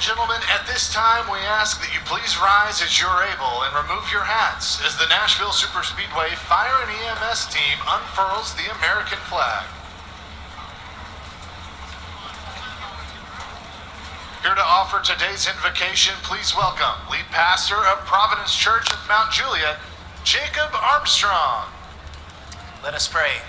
gentlemen, at this time we ask that you please rise as you're able and remove your hats as the Nashville Superspeedway Fire and EMS team unfurls the American flag. Here to offer today's invocation, please welcome lead pastor of Providence Church of Mount Juliet, Jacob Armstrong. Let us pray.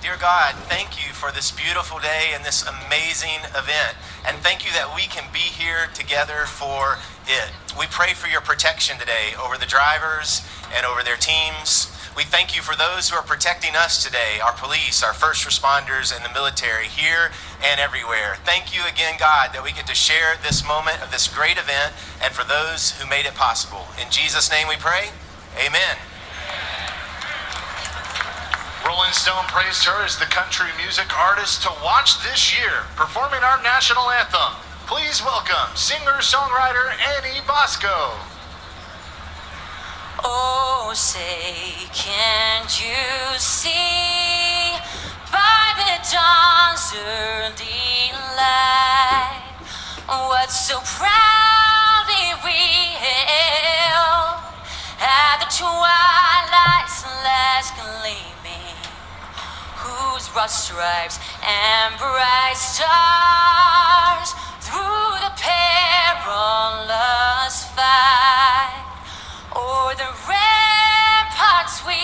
Dear God, thank you for this beautiful day and this amazing event. And thank you that we can be here together for it. We pray for your protection today over the drivers and over their teams. We thank you for those who are protecting us today, our police, our first responders, and the military here and everywhere. Thank you again, God, that we get to share this moment of this great event and for those who made it possible. In Jesus' name we pray, amen. Rolling Stone praised her as the country music artist to watch this year, performing our national anthem. Please welcome singer-songwriter Annie Bosco. Oh, say, can't you see by the dawn's early light what so proudly we hailed at the twilight's last gleaming, whose broad stripes and bright stars through the perilous fight o'er the ramparts we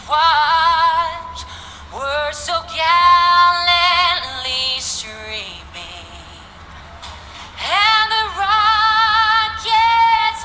watched were so gallantly streaming, and the rockets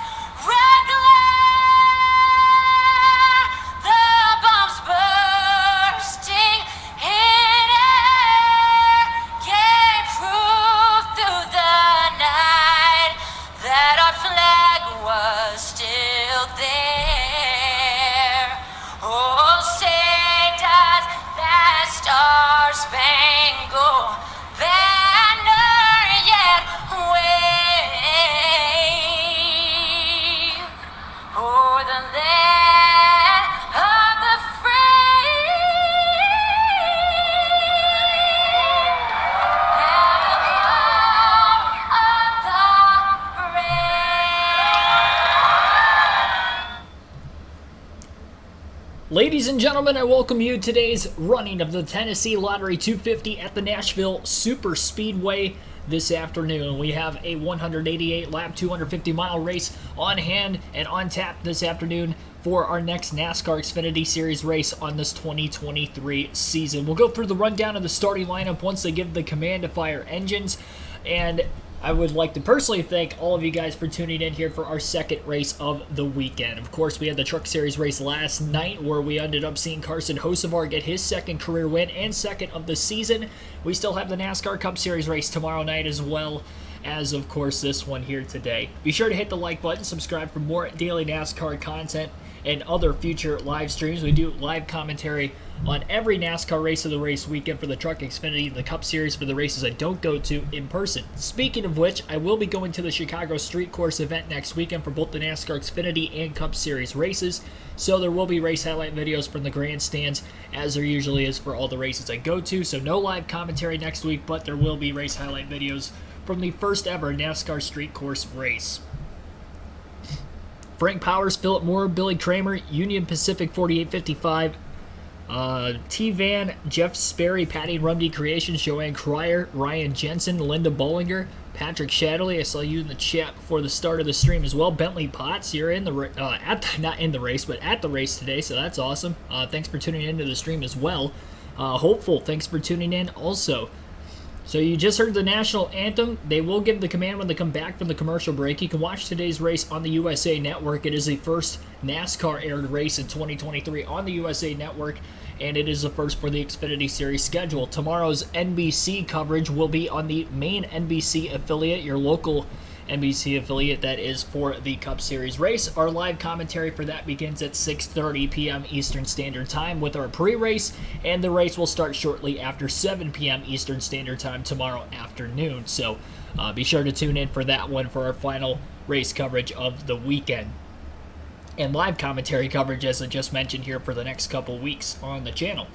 red glare, the bombs bursting in air, gave proof through the night that our flag was still there. Oh, say does that star-spangled banner yet wave o'er the land of the free and the home of the brave. Ladies and gentlemen, I welcome you to today's running of the Tennessee Lottery 250 at the Nashville Super Speedway this afternoon. We have a 188-lap, 250-mile race on hand and on tap this afternoon for our next NASCAR Xfinity Series race on this 2023 season. We'll go through the rundown of the starting lineup once they give the command to fire engines, and I would like to personally thank all of you guys for tuning in here for our second race of the weekend. Of course, we had the Truck Series race last night where we ended up seeing Carson Hocevar get his second career win and second of the season. We still have the NASCAR Cup Series race tomorrow night as well as, of course, this one here today. Be sure to hit the like button, subscribe for more daily NASCAR content and other future live streams. We do live commentary on every NASCAR race of the race weekend for the Truck Xfinity and the Cup Series for the races I don't go to in person. Speaking of which, I will be going to the Chicago Street Course event next weekend for both the NASCAR Xfinity and Cup Series races, so there will be race highlight videos from the grandstands as there usually is for all the races I go to. So no live commentary next week, but there will be race highlight videos from the first ever NASCAR Street Course race. Frank Powers, Philip Moore, Billy Kramer, Union Pacific 4855, T-Van, Jeff Sperry, Patty Rumney Creations, Joanne Cryer, Ryan Jensen, Linda Bollinger, Patrick Shatterley. I saw you in the chat before the start of the stream as well. Bentley Potts, you're in the not in the race, but at the race today, so that's awesome. Thanks for tuning into the stream as well. Hopeful, thanks for tuning in also. So you just heard the national anthem. They will give the command when they come back from the commercial break. You can watch today's race on the USA Network. It is the first NASCAR aired race in 2023 on the USA Network, and it is the first for the Xfinity Series schedule. Tomorrow's NBC coverage will be on the main NBC affiliate, your local NBC affiliate that is for the Cup Series race. Our live commentary for that begins at 6:30 p.m. Eastern Standard Time with our pre-race, and the race will start shortly after 7 p.m. Eastern Standard Time tomorrow afternoon. So be sure to tune in for that one for our final race coverage of the weekend. And live commentary coverage, as I just mentioned here, for the next couple weeks on the channel.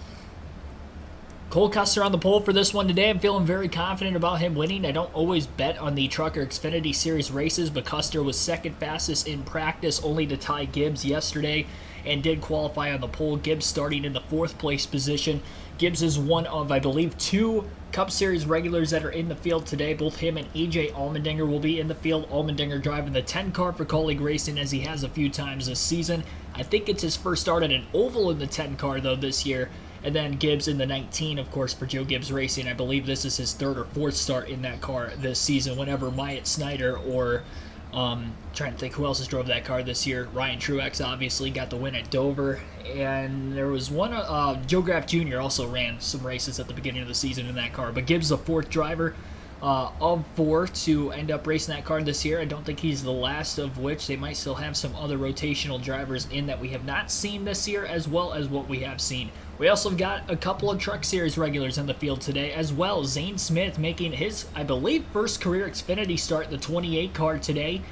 Cole Custer on the pole for this one today. I'm feeling very confident about him winning. I don't always bet on the Trucker Xfinity Series races, but Custer was second fastest in practice, only to tie Gibbs yesterday, and did qualify on the pole. Gibbs starting in the 4th place position. Gibbs is one of, I believe, 2 Cup Series regulars that are in the field today. Both him and EJ Allmendinger will be in the field. Allmendinger driving the 10 car for Colleague Racing, as he has a few times this season. I think it's his first start at an oval in the 10 car, though, this year. And then Gibbs in the 19, of course, for Joe Gibbs Racing. I believe this is his 3rd or 4th start in that car this season. Whenever Myatt Snyder or, trying to think who else has drove that car this year. Ryan Truex obviously got the win at Dover. And there was one, Joe Graff Jr. also ran some races at the beginning of the season in that car. But Gibbs, the 4th driver of 4 to end up racing that car this year. I don't think he's the last, of which they might still have some other rotational drivers in that we have not seen this year, as well as what we have seen. We also got a couple of Truck Series regulars in the field today as well. Zane Smith making his, I believe, first career Xfinity start, the 28 car today.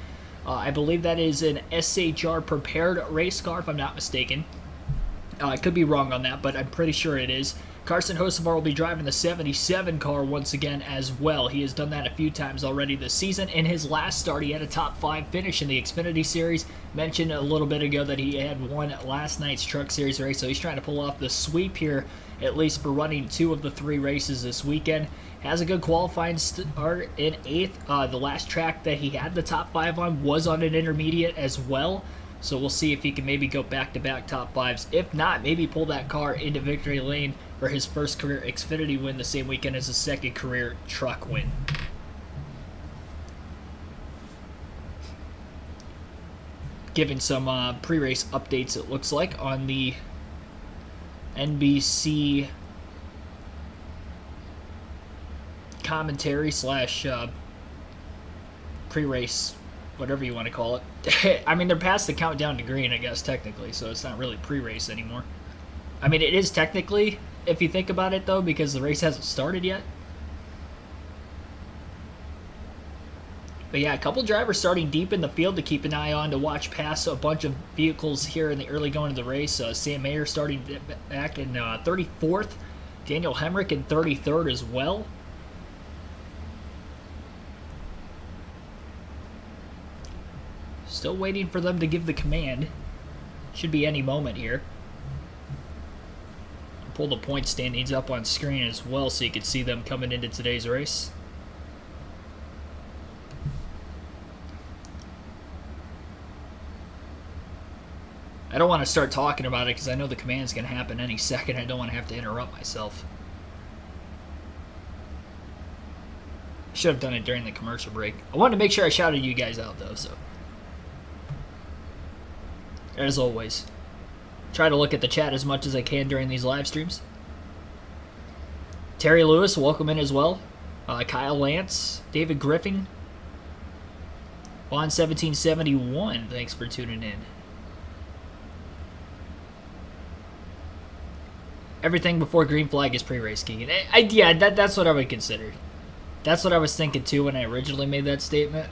I believe that is an SHR prepared race car, if I'm not mistaken. I could be wrong on that, but I'm pretty sure it is. Carson Hocevar will be driving the 77 car once again as well. He has done that a few times already this season. In his last start, he had a top 5 finish in the Xfinity Series. Mentioned a little bit ago that he had won last night's Truck Series race, so he's trying to pull off the sweep here, at least for running 2 of the 3 races this weekend. Has a good qualifying start in 8th. The last track that he had the top 5 on was on an intermediate as well. So we'll see if he can maybe go back-to-back top 5s. If not, maybe pull that car into victory lane for his first career Xfinity win the same weekend as his second career truck win. Giving some pre-race updates, it looks like, on the NBC commentary slash pre-race, whatever you want to call it. I mean, they're past the countdown to green, I guess, technically, so it's not really pre-race anymore. I mean, it is technically, if you think about it, though, because the race hasn't started yet. But yeah, a couple drivers starting deep in the field to keep an eye on, to watch past a bunch of vehicles here in the early going of the race. Sam Mayer starting back in 34th. Daniel Hemrick in 33rd as well. Still waiting for them to give the command. Should be any moment here. I'll pull the point standings up on screen as well so you can see them coming into today's race. I don't want to start talking about it because I know the command's going to happen any second. I don't want to have to interrupt myself. Should have done it during the commercial break. I wanted to make sure I shouted you guys out, though, so. As always, try to look at the chat as much as I can during these live streams. Terry Lewis, welcome in as well. Kyle Lance, David Griffin, Vaughn1771, thanks for tuning in. Everything before green flag is pre-race, Keegan. Yeah, that's what I would consider. That's what I was thinking too when I originally made that statement.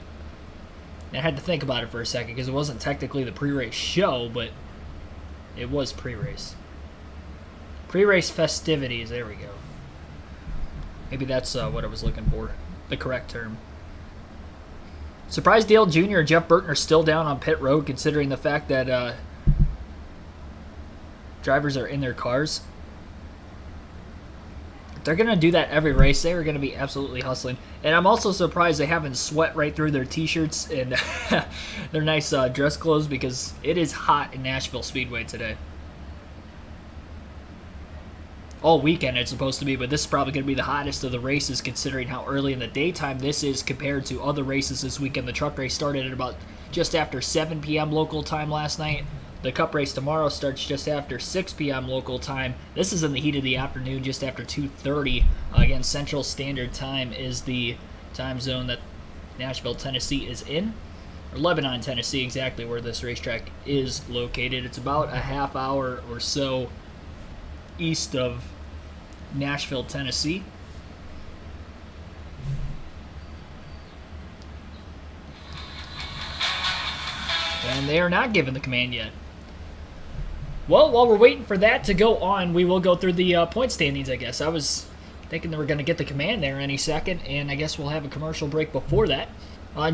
I had to think about it for a second because it wasn't technically the pre-race show, but it was pre-race. Pre-race festivities, there we go. Maybe that's what I was looking for, the correct term. Surprised Dale Jr. and Jeff Burton are still down on pit road, considering the fact that drivers are in their cars. They're going to do that every race. They are going to be absolutely hustling. And I'm also surprised they haven't sweat right through their t-shirts and their nice dress clothes, because it is hot in Nashville Speedway today. All weekend it's supposed to be, but this is probably going to be the hottest of the races considering how early in the daytime this is compared to other races this weekend. The truck race started at about just after 7 p.m. local time last night. The Cup race tomorrow starts just after 6 p.m. local time. This is in the heat of the afternoon, just after 2:30. Again, Central Standard Time is the time zone that Nashville, Tennessee is in. Or Lebanon, Tennessee, exactly where this racetrack is located. It's about a half hour or so east of Nashville, Tennessee. And they are not given the command yet. Well, while we're waiting for that to go on, we will go through the point standings, I guess. I was thinking that we're going to get the command there any second, and I guess we'll have a commercial break before that.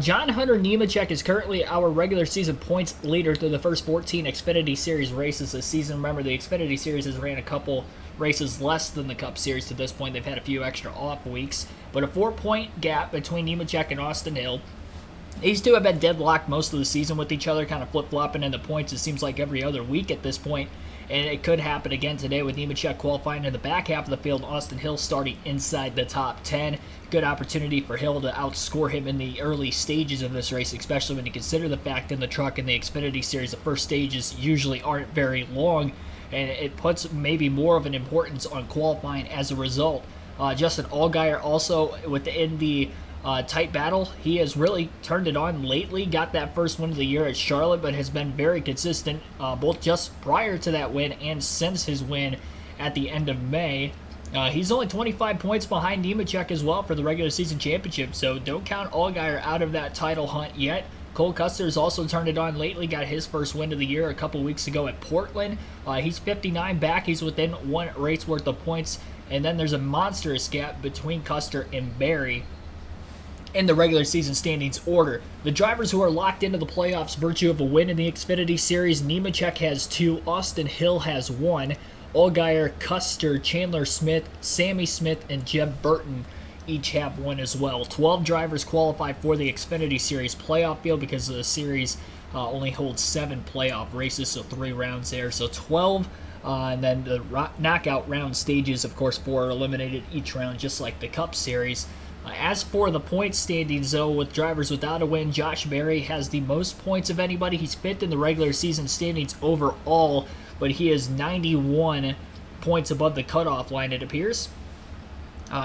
John Hunter Nemechek is currently our regular season points leader through the first 14 Xfinity Series races this season. Remember, the Xfinity Series has ran a couple races less than the Cup Series to this point. They've had a few extra off weeks, but a 4-point gap between Nemechek and Austin Hill. These two have been deadlocked most of the season with each other, kind of flip-flopping in the points, it seems like every other week at this point. And it could happen again today with Nemechek qualifying in the back half of the field, Austin Hill starting inside the top 10. Good opportunity for Hill to outscore him in the early stages of this race, especially when you consider the fact in the truck in the Xfinity Series, the first stages usually aren't very long, and it puts maybe more of an importance on qualifying as a result. Justin Allgaier also within the tight battle. He has really turned it on lately, got that first win of the year at Charlotte, but has been very consistent both just prior to that win and since his win at the end of May. He's only 25 points behind Nemechek as well for the regular season championship, so don't count Allgaier out of that title hunt yet. Cole Custer has also turned it on lately, got his first win of the year a couple weeks ago at Portland. He's 59 back, he's within one race worth of points, and then there's a monstrous gap between Custer and Barry in the regular season standings order. The drivers who are locked into the playoffs virtue of a win in the Xfinity Series, Nemechek has 2, Austin Hill has 1, Allgaier, Custer, Chandler Smith, Sammy Smith, and Jeb Burton each have 1 as well. 12 drivers qualify for the Xfinity Series playoff field because the series only holds 7 playoff races, so 3 rounds there, so 12. And then the knockout round stages, of course, 4 are eliminated each round, just like the Cup Series. As for the point standings, though, with drivers without a win, Josh Berry has the most points of anybody. He's 5th in the regular season standings overall, but he is 91 points above the cutoff line, it appears.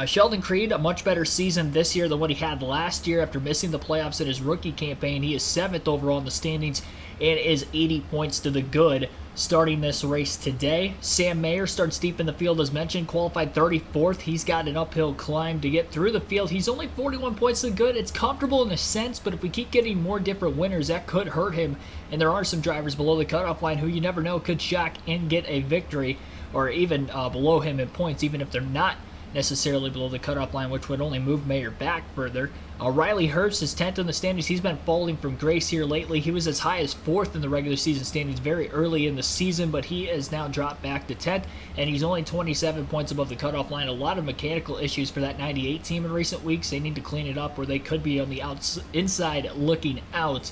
Sheldon Creed, a much better season this year than what he had last year after missing the playoffs in his rookie campaign. He is 7th overall in the standings and is 80 points to the good starting this race today. Sam Mayer starts deep in the field as mentioned, qualified 34th. He's got an uphill climb to get through the field. He's only 41 points to the good. It's comfortable in a sense, but if we keep getting more different winners, that could hurt him. And there are some drivers below the cutoff line who you never know could shock and get a victory, or even below him in points, even if they're not necessarily below the cutoff line, which would only move Mayer back further. Riley Herbst is 10th in the standings. He's been falling from grace here lately. He was as high as 4th in the regular season standings very early in the season, but he has now dropped back to 10th, and he's only 27 points above the cutoff line. A lot of mechanical issues for that 98 team in recent weeks. They need to clean it up, or they could be on the inside looking out.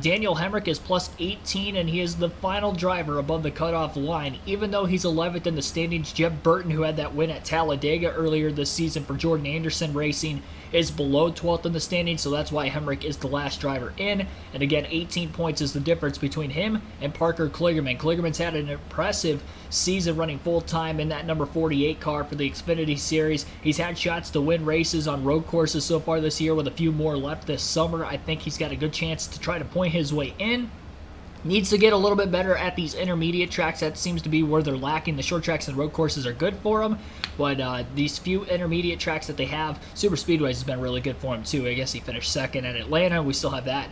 Daniel Hemrick is plus 18, and he is the final driver above the cutoff line. Even though he's 11th in the standings, Jeb Burton, who had that win at Talladega earlier this season for Jordan Anderson Racing, is below 12th in the standings, so that's why Hemrick is the last driver in. And again, 18 points is the difference between him and Parker Kligerman. Kligerman's had an impressive season running full-time in that number 48 car for the Xfinity Series. He's had shots to win races on road courses so far this year with a few more left this summer. I think he's got a good chance to try to point his way in. Needs to get a little bit better at these intermediate tracks. That seems to be where they're lacking. The short tracks and road courses are good for him, but these few intermediate tracks that they have, Super Speedways has been really good for him too. I guess he finished 2nd at Atlanta. We still have that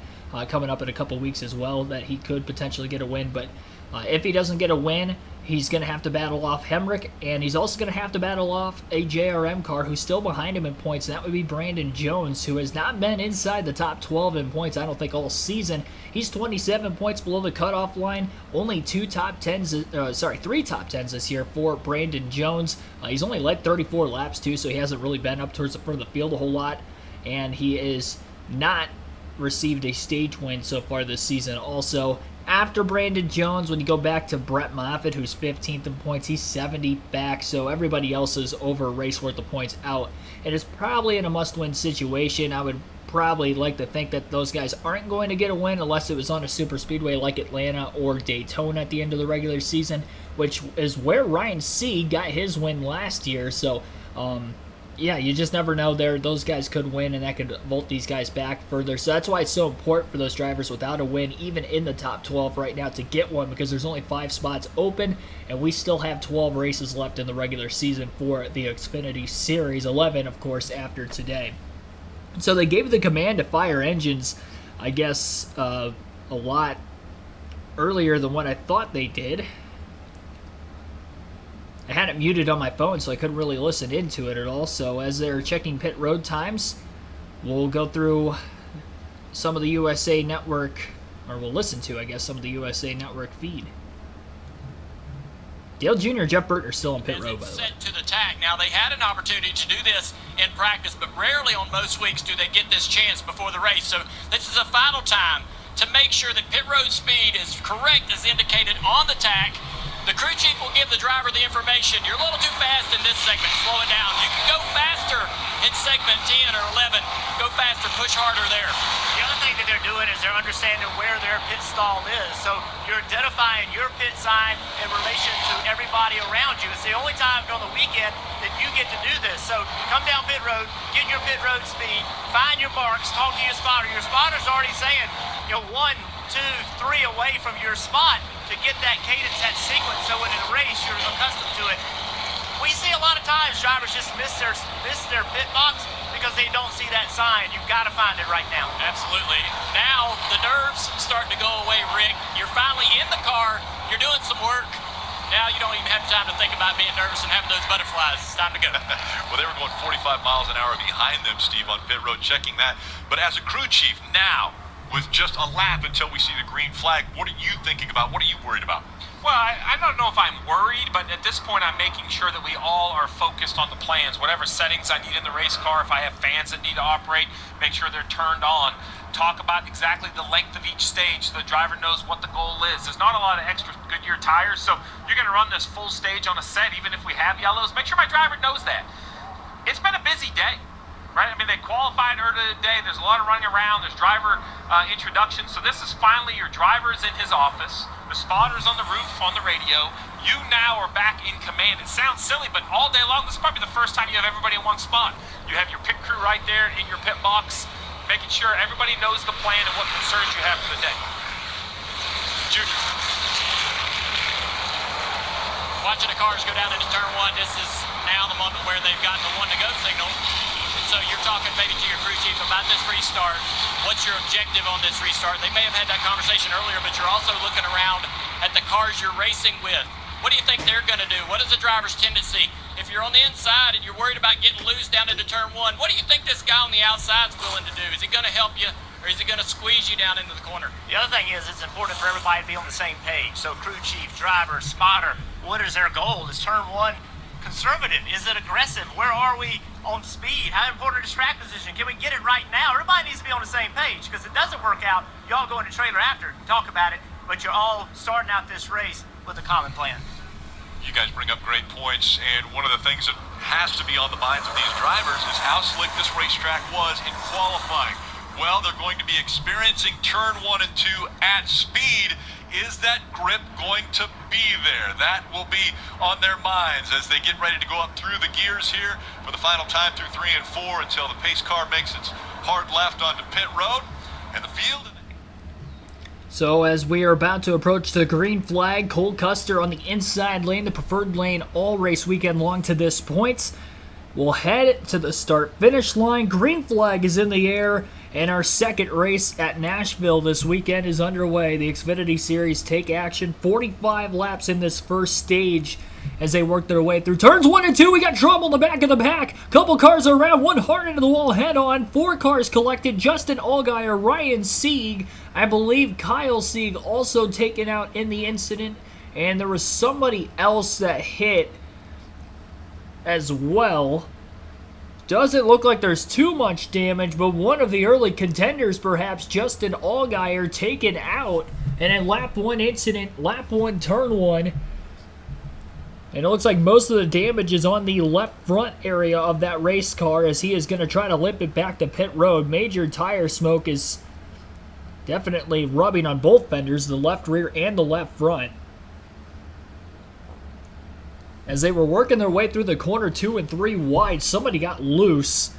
coming up in a couple weeks as well, that he could potentially get a win. But if he doesn't get a win, he's going to have to battle off Hemrick, and he's also going to have to battle off a JRM car who's still behind him in points, and that would be Brandon Jones, who has not been inside the top 12 in points, I don't think, all season. He's 27 points below the cutoff line, only 3 top 10s this year for Brandon Jones. He's only led 34 laps, too, so he hasn't really been up towards the front of the field a whole lot, and he is not received a stage win so far this season. Also, after Brandon Jones, when you go back to Brett Moffitt, who's 15th in points, he's 70 back, so everybody else is over a race worth of points out. It is probably in a must-win situation. I would probably like to think that those guys aren't going to get a win unless it was on a super speedway like Atlanta or Daytona at the end of the regular season, which is where Ryan C. got his win last year. So, yeah, you just never know there. Those guys could win, and that could vault these guys back further. So that's why it's so important for those drivers without a win, even in the top 12 right now, to get one, because there's only 5 spots open, and we still have 12 races left in the regular season for the Xfinity Series, 11, of course, after today. So they gave the command to fire engines, I guess, a lot earlier than what I thought they did. had it muted on my phone, so I couldn't really listen into it at all. So as they're checking pit road times, we'll go through some of the USA Network, or we'll listen to, I guess, some of the USA Network feed. Dale Jr. and Jeff Burton are still on pit road, by the way. Set to the tack. Now, they had an opportunity to do this in practice, but rarely on most weeks do they get this chance before the race. So this is a final time to make sure that pit road speed is correct as indicated on the tack. The crew chief will give the driver the information. You're a little too fast in this segment. Slow it down. You can go faster in segment 10 or 11. Go faster. Push harder there. The other thing that they're doing is they're understanding where their pit stall is. So you're identifying your pit sign in relation to everybody around you. It's the only time on the weekend that you get to do this. So come down pit road, get your pit road speed, find your marks, talk to your spotter. Your spotter's already saying, 1, 2, 3 away from your spot to get that cadence, that sequence, so when in a race you're accustomed to it. We see a lot of times drivers just miss their pit box because they don't see that sign. You've got to find it right now. Absolutely. Now the nerves starting to go away, Rick. You're finally in the car. You're doing some work. Now you don't even have time to think about being nervous and having those butterflies. It's time to go. Well, they were going 45 miles an hour behind them, Steve, on pit road, checking that. But as a crew chief now, with just a lap until we see the green flag, what are you thinking about? What are you worried about? Well, I don't know if I'm worried, but at this point I'm making sure that we all are focused on the plans. Whatever settings I need in the race car, if I have fans that need to operate, make sure they're turned on. Talk about exactly the length of each stage so the driver knows what the goal is. There's not a lot of extra Goodyear tires, so you're going to run this full stage on a set, even if we have yellows. Make sure my driver knows that. It's been a busy day. Right? I mean, they qualified earlier today. There's a lot of running around. There's driver introductions. So this is finally your driver's in his office. The spotter's on the roof, on the radio. You now are back in command. It sounds silly, but all day long, this is probably the first time you have everybody in one spot. You have your pit crew right there in your pit box, making sure everybody knows the plan and what concerns you have for the day. Junior. Watching the cars go down into turn 1, this is now the moment where they've gotten the 1-to-go signal. So you're talking maybe to your crew chief about this restart. What's your objective on this restart? They may have had that conversation earlier, but you're also looking around at the cars you're racing with. What do you think they're going to do? What is the driver's tendency? If you're on the inside and you're worried about getting loose down into turn 1, what do you think this guy on the outside is willing to do? Is he going to help you, or is he going to squeeze you down into the corner? The other thing is it's important for everybody to be on the same page. So crew chief, driver, spotter, what is their goal? Is turn 1 conservative? Is it aggressive? Where are we on speed? How important is track position? Can we get it right now? Everybody needs to be on the same page, because it doesn't work out. Y'all go into trailer after and talk about it, but you're all starting out this race with a common plan. You guys bring up great points, and one of the things that has to be on the minds of these drivers is how slick this racetrack was in qualifying. Well, they're going to be experiencing turn 1 and 2 at speed. Is that grip going to be there? That will be on their minds as they get ready to go up through the gears here for the final time through 3 and 4 until the pace car makes its hard left onto pit road and the field. So as we are about to approach the green flag, Cole Custer on the inside lane, the preferred lane all race weekend long to this point. We'll head to the start-finish line. Green flag is in the air, and our second race at Nashville this weekend is underway. The Xfinity Series take action. 45 laps in this first stage as they work their way through turns 1 and 2. We got trouble in the back of the pack. Couple cars around, one hard into the wall head-on. 4 cars collected. Justin Allgaier, Ryan Sieg, I believe Kyle Sieg also taken out in the incident. And there was somebody else that hit as well. Doesn't look like there's too much damage, but one of the early contenders, perhaps Justin Allgaier, taken out. And in lap 1 incident, lap 1, turn 1. And it looks like most of the damage is on the left front area of that race car as he is going to try to limp it back to pit road. Major tire smoke is definitely rubbing on both fenders, the left rear and the left front. As they were working their way through the corner 2 and 3 wide, somebody got loose,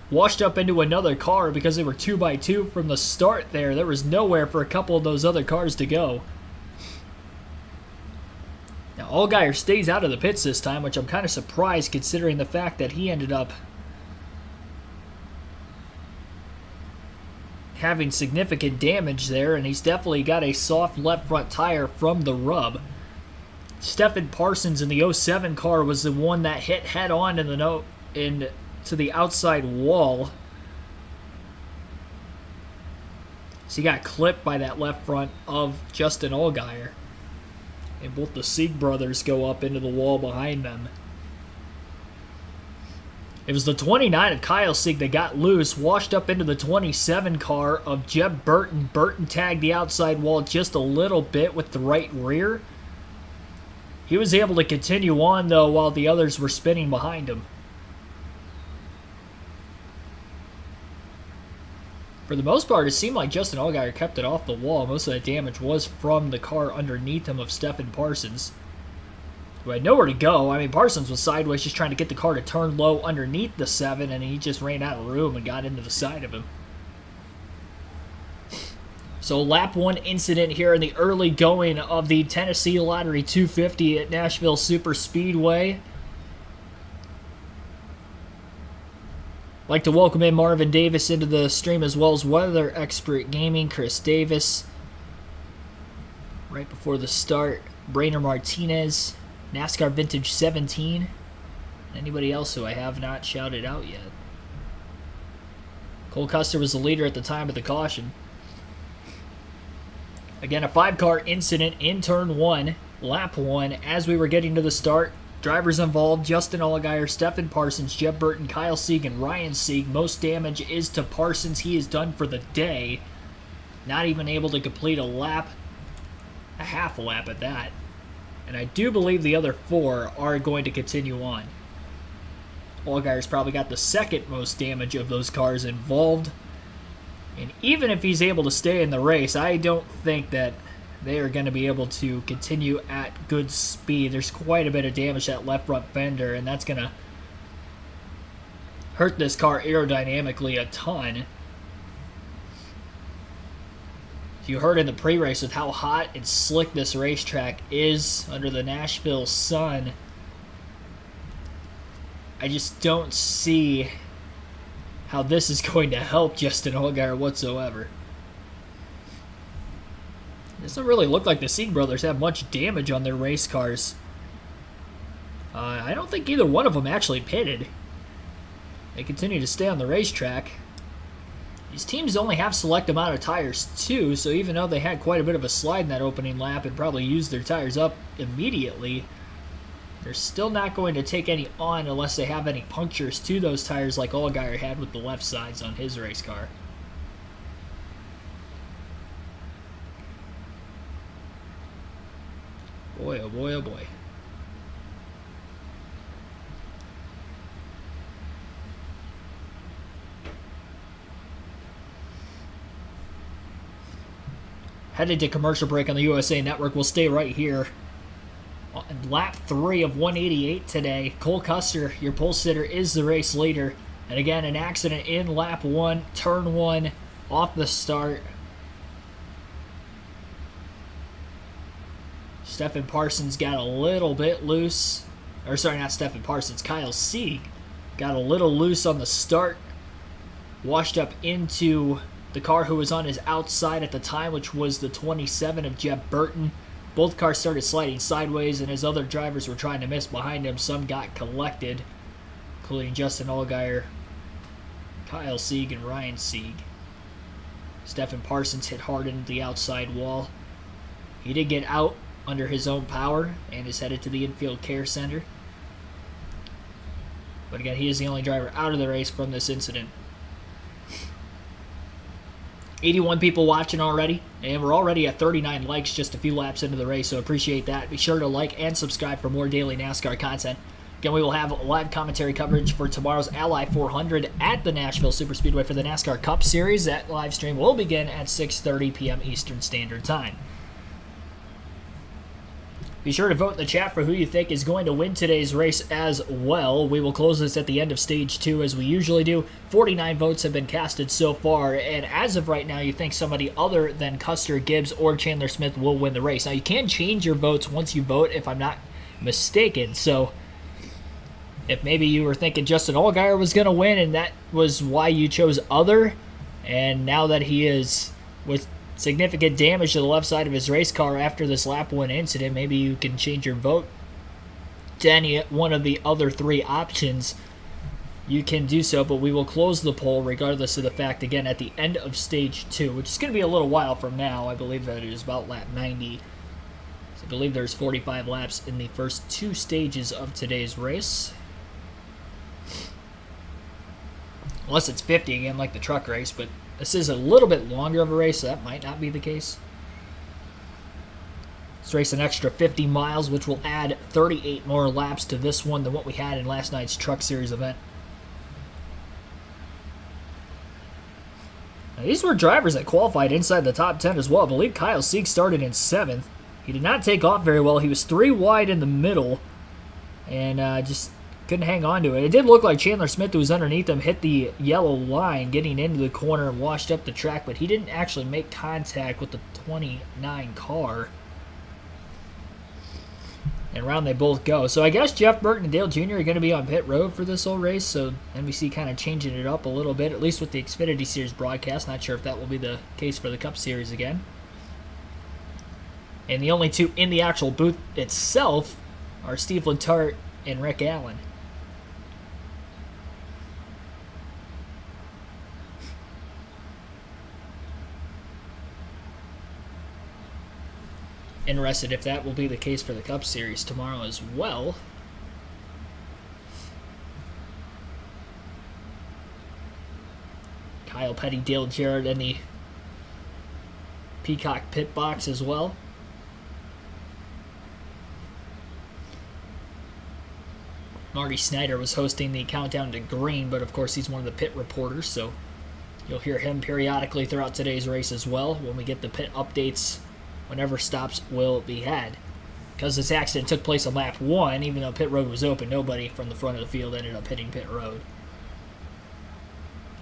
washed up into another car because they were 2x2 from the start there. There was nowhere for a couple of those other cars to go. Now, Allgaier stays out of the pits this time, which I'm kind of surprised considering the fact that he ended up having significant damage there, and he's definitely got a soft left front tire from the rub. Stephen Parsons in the '07 car was the one that hit head on to the outside wall. So he got clipped by that left front of Justin Allgaier. And both the Sieg brothers go up into the wall behind them. It was the 29 of Kyle Sieg that got loose, washed up into the 27 car of Jeb Burton. Burton tagged the outside wall just a little bit with the right rear. He was able to continue on, though, while the others were spinning behind him. For the most part, it seemed like Justin Allgaier kept it off the wall. Most of the damage was from the car underneath him of Stephen Parsons, who had nowhere to go. I mean, Parsons was sideways just trying to get the car to turn low underneath the 7, and he just ran out of room and got into the side of him. So lap 1 incident here in the early going of the Tennessee Lottery 250 at Nashville Super Speedway. I'd like to welcome in Marvin Davis into the stream, as well as Weather Expert Gaming, Chris Davis. Right before the start, Brainer Martinez, NASCAR Vintage 17. Anybody else who I have not shouted out yet? Cole Custer was the leader at the time of the caution. Again, a 5-car incident in turn 1, lap 1. As we were getting to the start, drivers involved: Justin Allgaier, Stephen Parsons, Jeb Burton, Kyle Sieg, and Ryan Sieg. Most damage is to Parsons. He is done for the day. Not even able to complete a lap, a half a lap at that. And I do believe the other 4 are going to continue on. Allgaier's probably got the second most damage of those cars involved. And even if he's able to stay in the race, I don't think that they are going to be able to continue at good speed. There's quite a bit of damage to that left front fender, and that's going to hurt this car aerodynamically a ton. You heard in the pre-race with how hot and slick this racetrack is under the Nashville sun. I just don't see how this is going to help Justin Allgaier whatsoever. It doesn't really look like the Sieg brothers have much damage on their race cars. I don't think either one of them actually pitted. They continue to stay on the racetrack. These teams only have select amount of tires too, so even though they had quite a bit of a slide in that opening lap and probably used their tires up immediately, they're still not going to take any on unless they have any punctures to those tires like Allgaier had with the left sides on his race car. Boy, oh boy, oh boy. Headed to commercial break on the USA Network. We'll stay right here. On lap 3 of 188 today, Cole Custer, your pole sitter, is the race leader. And again, an accident in lap 1, turn 1, off the start. Stephen Parsons got a little bit loose. Or sorry, not Stephen Parsons, Kyle Sieg got a little loose on the start. Washed up into the car who was on his outside at the time, which was the 27 of Jeb Burton. Both cars started sliding sideways, and as other drivers were trying to miss behind him, some got collected, including Justin Allgaier, Kyle Sieg, and Ryan Sieg. Stephen Parsons hit hard into the outside wall. He did get out under his own power and is headed to the infield care center. But again, he is the only driver out of the race from this incident. 81 people watching already, and we're already at 39 likes just a few laps into the race, so appreciate that. Be sure to like and subscribe for more daily NASCAR content. Again, we will have live commentary coverage for tomorrow's Ally 400 at the Nashville Superspeedway for the NASCAR Cup Series. That live stream will begin at 6:30 p.m. Eastern Standard Time. Be sure to vote in the chat for who you think is going to win today's race as well. We will close this at the end of Stage 2 as we usually do. 49 votes have been casted so far, and as of right now, you think somebody other than Custer, Gibbs, or Chandler Smith will win the race. Now, you can change your votes once you vote, if I'm not mistaken. So, if maybe you were thinking Justin Allgaier was going to win and that was why you chose other, and now that he is with significant damage to the left side of his race car after this lap 1 incident, maybe you can change your vote to any one of the other 3 options. You can do so, but we will close the poll regardless of the fact, again, at the end of stage 2, which is going to be a little while from now. I believe that it is about lap 90. So I believe there's 45 laps in the first 2 stages of today's race. Unless it's 50 again, like the truck race, but this is a little bit longer of a race, so that might not be the case. Let's race an extra 50 miles, which will add 38 more laps to this one than what we had in last night's Truck Series event. Now, these were drivers that qualified inside the top 10 as well. I believe Kyle Sieg started in 7th. He did not take off very well. He was 3 wide in the middle and just couldn't hang on to it. It did look like Chandler Smith, who was underneath him, hit the yellow line getting into the corner and washed up the track, but he didn't actually make contact with the 29 car. And around they both go. So I guess Jeff Burton and Dale Jr. are going to be on pit road for this whole race. So NBC kind of changing it up a little bit, at least with the Xfinity Series broadcast. Not sure if that will be the case for the Cup Series again. And the only 2 in the actual booth itself are Steve Letarte and Rick Allen. Interested if that will be the case for the Cup Series tomorrow as well. Kyle Petty, Dale Jarrett in the Peacock pit box as well. Marty Snyder was hosting the Countdown to Green, but of course he's one of the pit reporters, so you'll hear him periodically throughout today's race as well when we get the pit updates whenever stops will be had. Because this accident took place on lap 1, even though pit road was open, nobody from the front of the field ended up hitting pit road.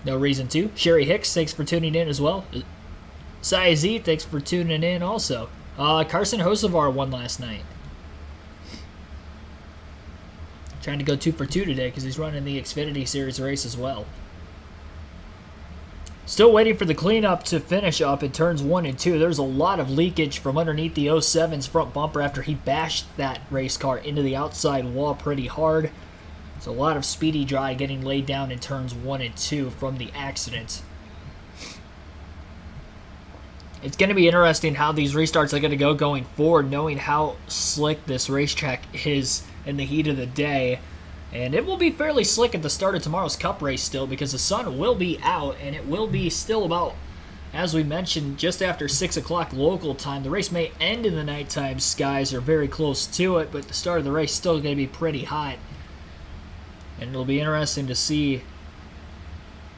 No reason to. Sherry Hicks, thanks for tuning in as well. Sai Z, thanks for tuning in also. Carson Hocevar won last night. Trying to go 2 for 2 today because he's running the Xfinity Series race as well. Still waiting for the cleanup to finish up in turns 1 and 2. There's a lot of leakage from underneath the 07's front bumper after he bashed that race car into the outside wall pretty hard. There's a lot of speedy dry getting laid down in turns 1 and 2 from the accident. It's going to be interesting how these restarts are going to go going forward, knowing how slick this racetrack is in the heat of the day. And it will be fairly slick at the start of tomorrow's Cup race still, because the sun will be out, and it will be still about, as we mentioned, just after 6 o'clock local time. The race may end in the nighttime skies or very close to it, but the start of the race is still going to be pretty hot. And it'll be interesting to see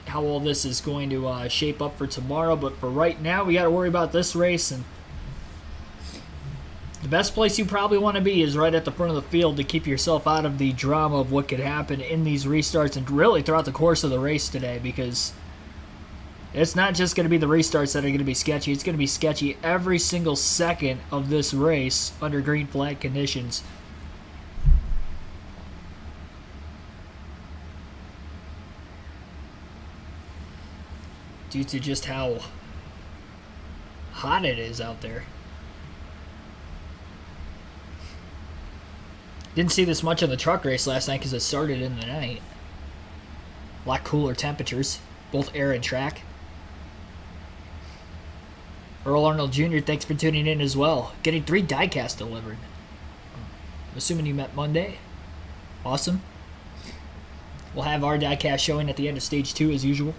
how all this is going to shape up for tomorrow. But for right now, we got to worry about this race, and the best place you probably want to be is right at the front of the field to keep yourself out of the drama of what could happen in these restarts and really throughout the course of the race today, because it's not just going to be the restarts that are going to be sketchy. It's going to be sketchy every single second of this race under green flag conditions. Due to just how hot it is out there. Didn't see this much of the truck race last night because it started in the night. A lot cooler temperatures, both air and track. Earl Arnold Jr., thanks for tuning in as well. Getting 3 diecast delivered. I'm assuming you meant Monday. Awesome. We'll have our diecast showing at the end of stage 2 as usual.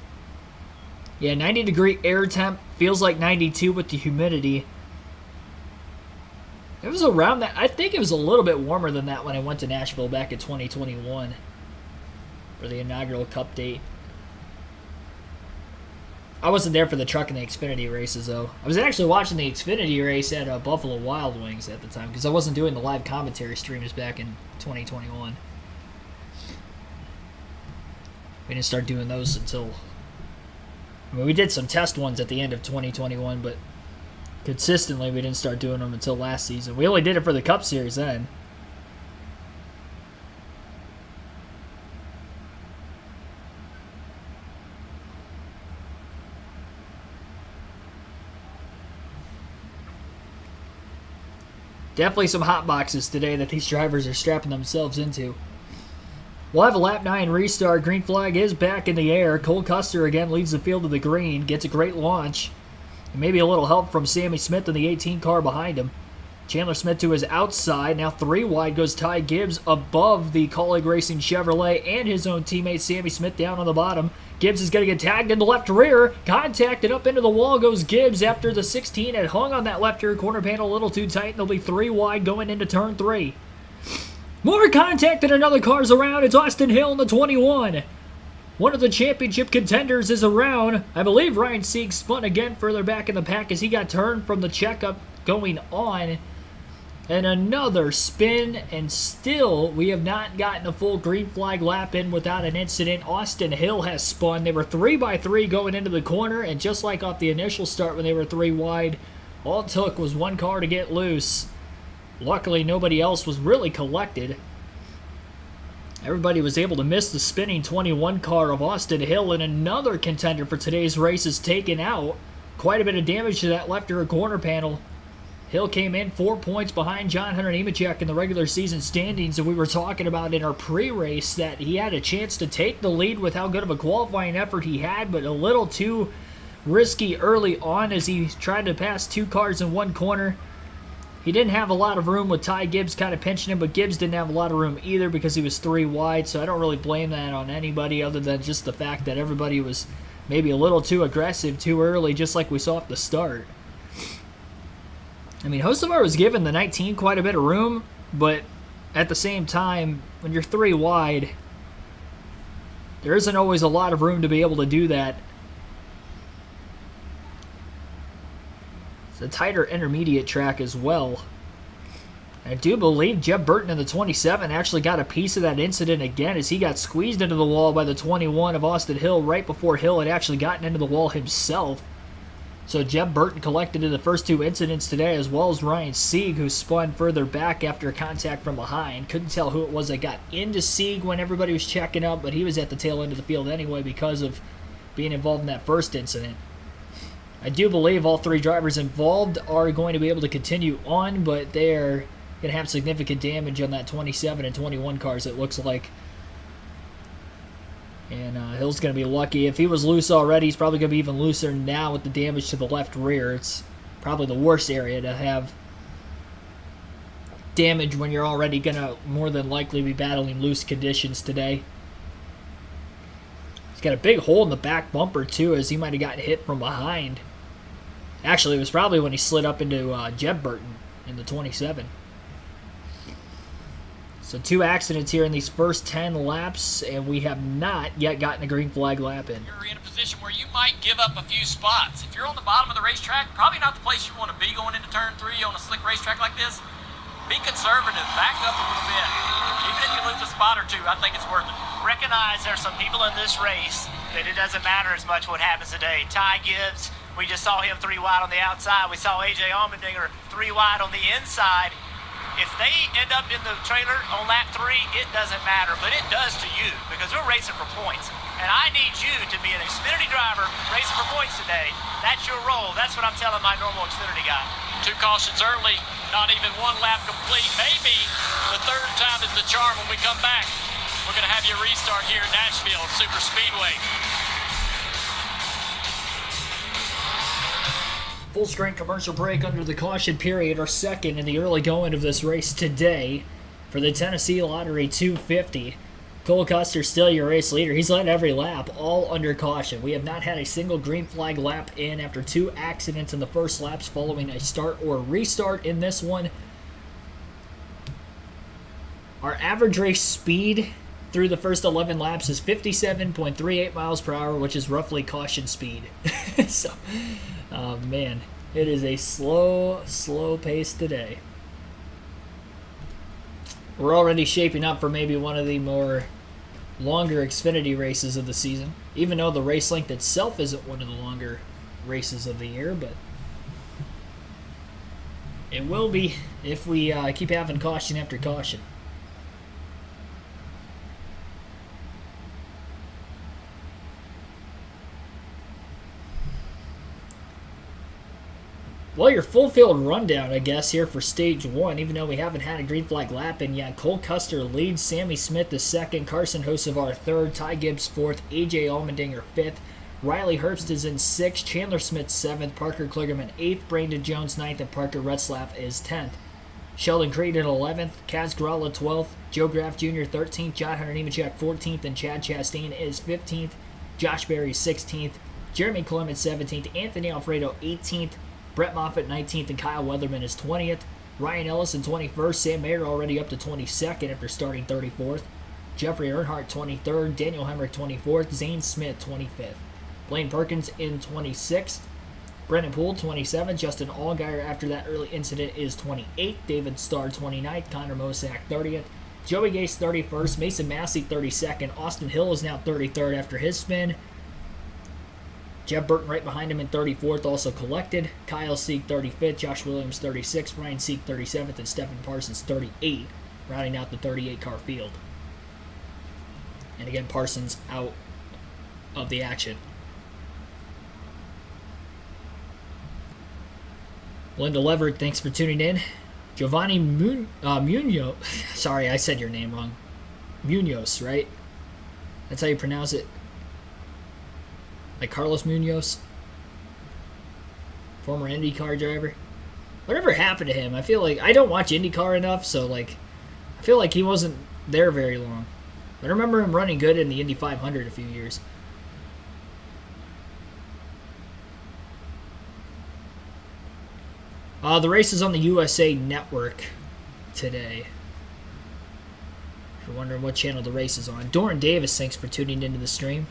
Yeah, 90 degree air temp. Feels like 92 with the humidity. It was around that. I think it was a little bit warmer than that when I went to Nashville back in 2021 for the inaugural Cup date. I wasn't there for the truck and the Xfinity races, though. I was actually watching the Xfinity race at Buffalo Wild Wings at the time because I wasn't doing the live commentary streams back in 2021. We didn't start doing those until... I mean, we did some test ones at the end of 2021, but consistently we didn't start doing them until last season. We only did it for the Cup Series then. Definitely some hot boxes today that these drivers are strapping themselves into. We'll have a lap 9 restart. Green flag is back in the air. Cole Custer again leads the field to the green. Gets a great launch. And maybe a little help from Sammy Smith in the 18 car behind him. Chandler Smith to his outside. Now 3 wide goes Ty Gibbs above the Colleague Racing Chevrolet and his own teammate Sammy Smith down on the bottom. Gibbs is going to get tagged in the left rear. Contacted up into the wall goes Gibbs after the 16 had hung on that left rear corner panel a little too tight. And they'll be 3 wide going into turn 3. More contact and another car's around. It's Austin Hill in the 21. One of the championship contenders is around. I believe Ryan Sieg spun again further back in the pack as he got turned from the checkup going on. And another spin, and still we have not gotten a full green flag lap in without an incident. Austin Hill has spun. They were 3x3 going into the corner, and just like off the initial start when they were 3 wide, all it took was one car to get loose. Luckily, nobody else was really collected. Everybody was able to miss the spinning 21 car of Austin Hill, and another contender for today's race is taken out. Quite a bit of damage to that left rear corner panel. Hill came in 4 points behind John Hunter Nemechek in the regular season standings, and we were talking about in our pre-race that he had a chance to take the lead with how good of a qualifying effort he had, but a little too risky early on as he tried to pass 2 cars in one corner. He didn't have a lot of room with Ty Gibbs kind of pinching him, but Gibbs didn't have a lot of room either because he was 3 wide, so I don't really blame that on anybody other than just the fact that everybody was maybe a little too aggressive too early, just like we saw at the start. I mean, Hocevar was given the 19 quite a bit of room, but at the same time, when you're 3 wide, there isn't always a lot of room to be able to do that. It's a tighter intermediate track as well. I do believe Jeb Burton in the 27 actually got a piece of that incident again as he got squeezed into the wall by the 21 of Austin Hill right before Hill had actually gotten into the wall himself. So Jeb Burton collected in the first 2 incidents today, as well as Ryan Sieg, who spun further back after contact from behind. Couldn't tell who it was that got into Sieg when everybody was checking up, but he was at the tail end of the field anyway because of being involved in that first incident. I do believe all 3 drivers involved are going to be able to continue on, but they're going to have significant damage on that 27 and 21 cars, it looks like. And Hill's going to be lucky. If he was loose already, he's probably going to be even looser now with the damage to the left rear. It's probably the worst area to have damage when you're already going to more than likely be battling loose conditions today. He's got a big hole in the back bumper, too, as he might have gotten hit from behind. Actually, it was probably when he slid up into Jeb Burton in the 27. So 2 accidents here in these first 10 laps, and we have not yet gotten a green flag lap in. You're in a position where you might give up a few spots. If you're on the bottom of the racetrack, probably not the place you want to be going into turn 3 on a slick racetrack like this. Be conservative, back up a little bit. Even if you lose a spot or 2, I think it's worth it. Recognize there's some people in this race that it doesn't matter as much what happens today. Ty Gibbs, we just saw him 3 wide on the outside. We saw A.J. Allmendinger 3 wide on the inside. If they end up in the trailer on lap 3, it doesn't matter, but it does to you because we're racing for points. And I need you to be an Xfinity driver racing for points today. That's your role. That's what I'm telling my normal Xfinity guy. 2 cautions early, not even 1 lap complete. Maybe the 3rd time is the charm when we come back. We're going to have you restart here in Nashville Super Speedway. Full screen commercial break under the caution period, our second in the early going of this race today for the Tennessee Lottery 250. Cole Custer still your race leader. He's led every lap, all under caution. We have not had a single green flag lap in after 2 accidents in the first laps following a start or restart in this one. Our average race speed through the first 11 laps is 57.38 miles per hour, which is roughly caution speed. So, oh man, it is a slow pace today. We're already shaping up for maybe one of the more longer Xfinity races of the season, even though the race length itself isn't one of the longer races of the year, but it will be if we keep having caution after caution. Well, your full field rundown, I guess, here for stage 1, even though we haven't had a green flag lap in yet. Cole Custer leads, Sammy Smith is second, Carson Hocevar third, Ty Gibbs fourth, AJ Allmendinger fifth, Riley Herbst is in sixth, Chandler Smith seventh, Parker Kligerman eighth, Brandon Jones ninth, and Parker Retzlaff is 10th. Sheldon Creed in 11th, Kaz Gralla 12th, Joe Graff Jr. 13th, John Hunter Nemechek 14th, and Chad Chastain is 15th, Josh Berry 16th, Jeremy Clement 17th, Anthony Alfredo 18th, Brett Moffitt 19th, and Kyle Weatherman is 20th. Ryan Ellison 21st. Sam Mayer already up to 22nd after starting 34th. Jeffrey Earnhardt 23rd. Daniel Hemrick 24th. Zane Smith 25th. Blaine Perkins in 26th. Brennan Poole 27th. Justin Allgaier after that early incident is 28th. David Starr 29th. Connor Mosack 30th. Joey Gase 31st. Mason Massey 32nd. Austin Hill is now 33rd after his spin. Jeff Burton right behind him in 34th, also collected. Kyle Sieg 35th, Josh Williams 36th, Ryan Sieg 37th, and Stephen Parsons 38th, rounding out the 38-car field. And again, Parsons out of the action. Linda Leverett, thanks for tuning in. Giovanni Munoz, sorry, I said your name wrong. Munoz, right? That's how you pronounce it. Like Carlos Munoz, former IndyCar driver. Whatever happened to him? I feel like I don't watch IndyCar enough, so like I feel like he wasn't there very long. I remember him running good in the Indy 500 a few years. The race is on the USA Network today. If you're wondering what channel the race is on. Doran Davis, thanks for tuning into the stream.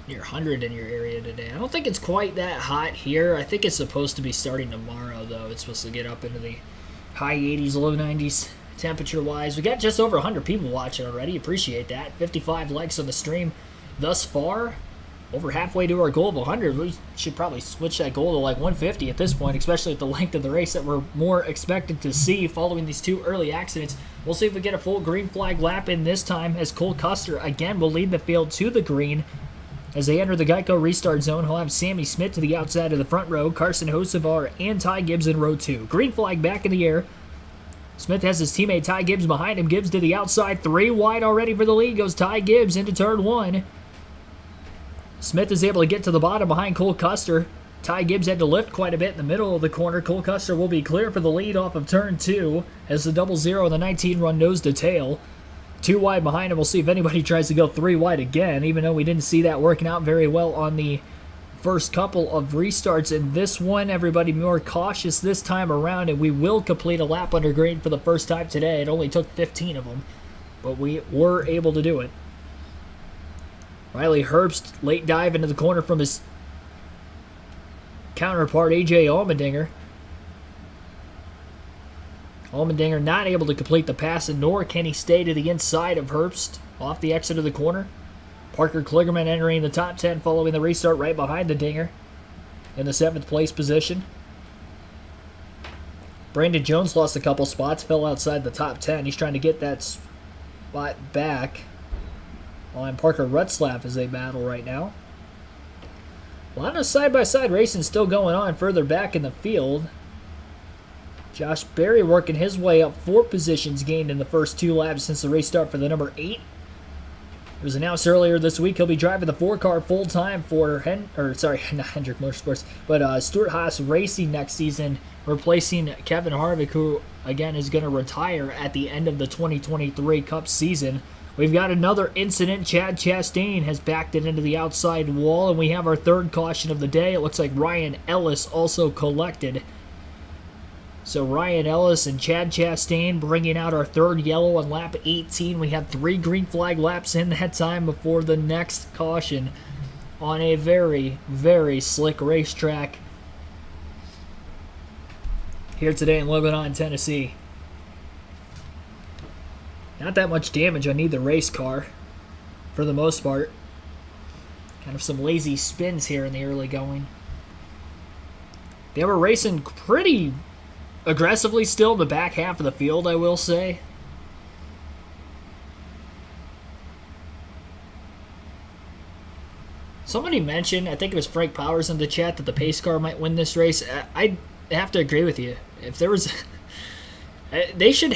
Near 100 in your area today. I don't think it's quite that hot here. I think it's supposed to be starting tomorrow, though. It's supposed to get up into the high 80s, low 90s temperature-wise. We got just over 100 people watching already. Appreciate that. 55 likes on the stream thus far. Over halfway to our goal of 100. We should probably switch that goal to like 150 at this point, especially at the length of the race that we're more expected to see following these two early accidents. We'll see if we get a full green flag lap in this time, as Cole Custer again will lead the field to the green. As they enter the Geico restart zone, he'll have Sammy Smith to the outside of the front row, Carson Hocevar and Ty Gibbs in row 2. Green flag back in the air. Smith has his teammate Ty Gibbs behind him. Gibbs to the outside, 3 wide already for the lead. Goes Ty Gibbs into turn 1. Smith is able to get to the bottom behind Cole Custer. Ty Gibbs had to lift quite a bit in the middle of the corner. Cole Custer will be clear for the lead off of turn 2 as the 0-0 in the 19 run nose to tail. 2 wide behind him. We'll see if anybody tries to go 3 wide again, even though we didn't see that working out very well on the first couple of restarts. In this one, everybody more cautious this time around, and we will complete a lap under green for the first time today. It only took 15 of them, but we were able to do it. Riley Herbst, late dive into the corner from his counterpart, AJ Allmendinger. Allmendinger not able to complete the pass, and nor can he stay to the inside of Herbst off the exit of the corner. Parker Kligerman entering the top 10 following the restart right behind the Dinger in the 7th place position. Brandon Jones lost a couple spots, fell outside the top 10. He's trying to get that spot back. And Parker Retzlaff is a battle right now. A lot of side-by-side racing still going on further back in the field. Josh Berry working his way up 4 positions gained in the first 2 laps since the race start for the number 8. It was announced earlier this week he'll be driving the 4-car full-time for not Hendrick Motorsports, but Stuart Haas Racing next season, replacing Kevin Harvick, who again is going to retire at the end of the 2023 Cup season. We've got another incident. Chad Chastain has backed it into the outside wall, and we have our 3rd caution of the day. It looks like Ryan Ellis also collected. So Ryan Ellis and Chad Chastain bringing out our 3rd yellow on lap 18. We had 3 green flag laps in that time before the next caution on a very, very slick racetrack here today in Lebanon, Tennessee. Not that much damage on either race car, for the most part. Kind of some lazy spins here in the early going. They were racing pretty aggressively still in the back half of the field, I will say. Somebody mentioned, I think it was Frank Powers in the chat, that the pace car might win this race. I have to agree with you. If there was, they should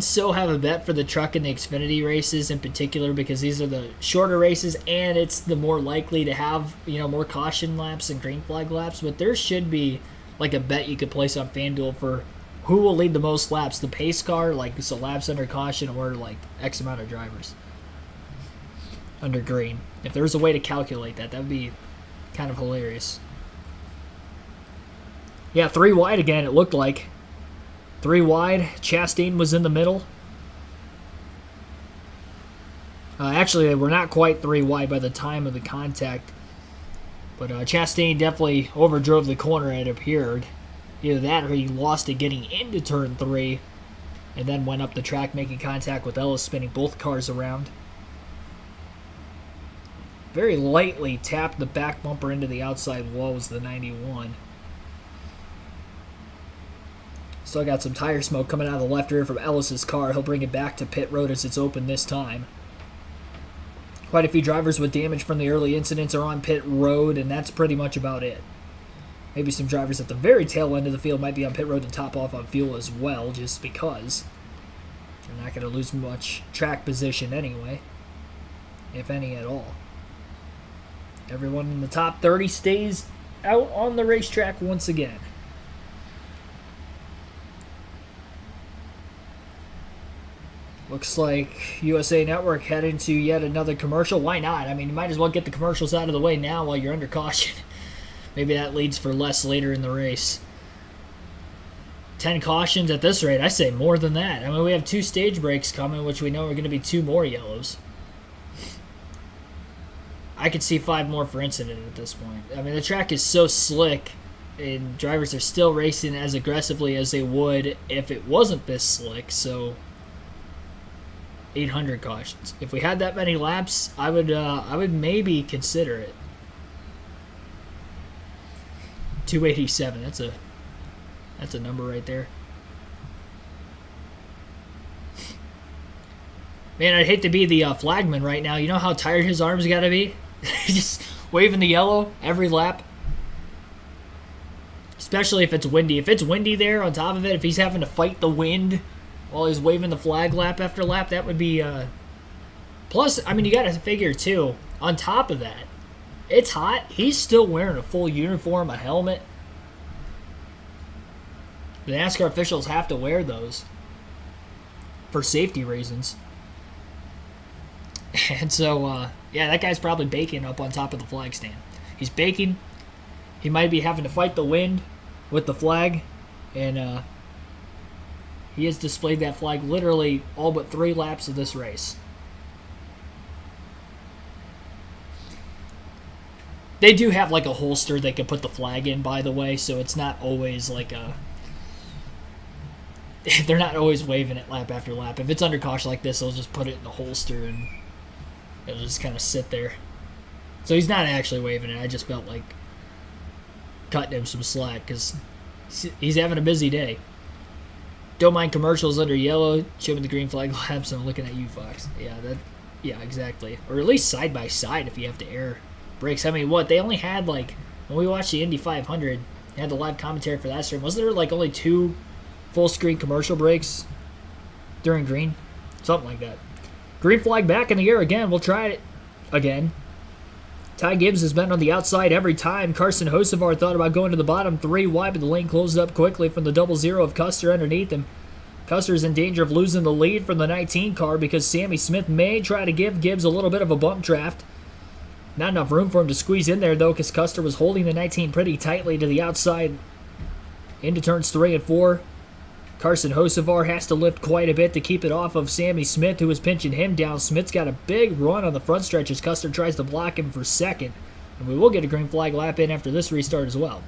so have a bet for the truck and the Xfinity races in particular, because these are the shorter races and it's the more likely to have, more caution laps and green flag laps. But there should be like a bet you could place on FanDuel for who will lead the most laps, the pace car, like so laps under caution, or like X amount of drivers under green. If there was a way to calculate that, that would be kind of hilarious. Yeah, 3 wide again, it looked like. 3 wide. Chastain was in the middle. Actually, they were not quite 3 wide by the time of the contact. But Chastain definitely overdrove the corner, it appeared. Either that or he lost it getting into turn 3 and then went up the track making contact with Ellis, spinning both cars around. Very lightly tapped the back bumper into the outside wall was the 91. Still got some tire smoke coming out of the left rear from Ellis's car. He'll bring it back to pit road as it's open this time. Quite a few drivers with damage from the early incidents are on pit road, and that's pretty much about it. Maybe some drivers at the very tail end of the field might be on pit road to top off on fuel as well, just because they're not going to lose much track position anyway, if any at all. Everyone in the top 30 stays out on the racetrack once again. Looks like USA Network heading to yet another commercial. Why not? I mean, you might as well get the commercials out of the way now while you're under caution. Maybe that leads for less later in the race. 10 cautions at this rate. I say more than that. I mean, we have 2 stage breaks coming, which we know are going to be 2 more yellows. I could see 5 more for incident at this point. I mean, the track is so slick, and drivers are still racing as aggressively as they would if it wasn't this slick, so 800 cautions. If we had that many laps, I would maybe consider it. 287. That's a number right there. Man, I'd hate to be the flagman right now. You know how tired his arms got to be? Just waving the yellow every lap. Especially if it's windy. If it's windy there on top of it, if he's having to fight the wind while he's waving the flag lap after lap, that would be... Plus, I mean, you got to figure, too, on top of that, it's hot. He's still wearing a full uniform, a helmet. The NASCAR officials have to wear those for safety reasons. And so, yeah, that guy's probably baking up on top of the flag stand. He's baking. He might be having to fight the wind with the flag. And he has displayed that flag literally all but 3 laps of this race. They do have like a holster they can put the flag in, by the way, so it's not always like a... They're not always waving it lap after lap. If it's under caution like this, they'll just put it in the holster and it'll just kind of sit there. So he's not actually waving it. I just felt like cutting him some slack because he's having a busy day. Don't mind commercials under yellow, showing the green flag laps. I'm looking at you, Fox. Yeah, exactly. Or at least side by side if you have to air brakes. I mean, what they only had like when we watched the Indy 500, they had the live commentary for that stream. Wasn't there like only 2 full screen commercial breaks during green? Something like that. Green flag back in the air again. We'll try it again. Ty Gibbs has been on the outside every time. Carson Hocevar thought about going to the bottom 3 wide, but the lane closed up quickly from the 0-0 of Custer underneath him. Custer's in danger of losing the lead from the 19 car because Sammy Smith may try to give Gibbs a little bit of a bump draft. Not enough room for him to squeeze in there, though, because Custer was holding the 19 pretty tightly to the outside into turns 3 and 4. Carson Hocevar has to lift quite a bit to keep it off of Sammy Smith, who was pinching him down. Smith's got a big run on the front stretch as Custer tries to block him for second. And we will get a green flag lap in after this restart as well.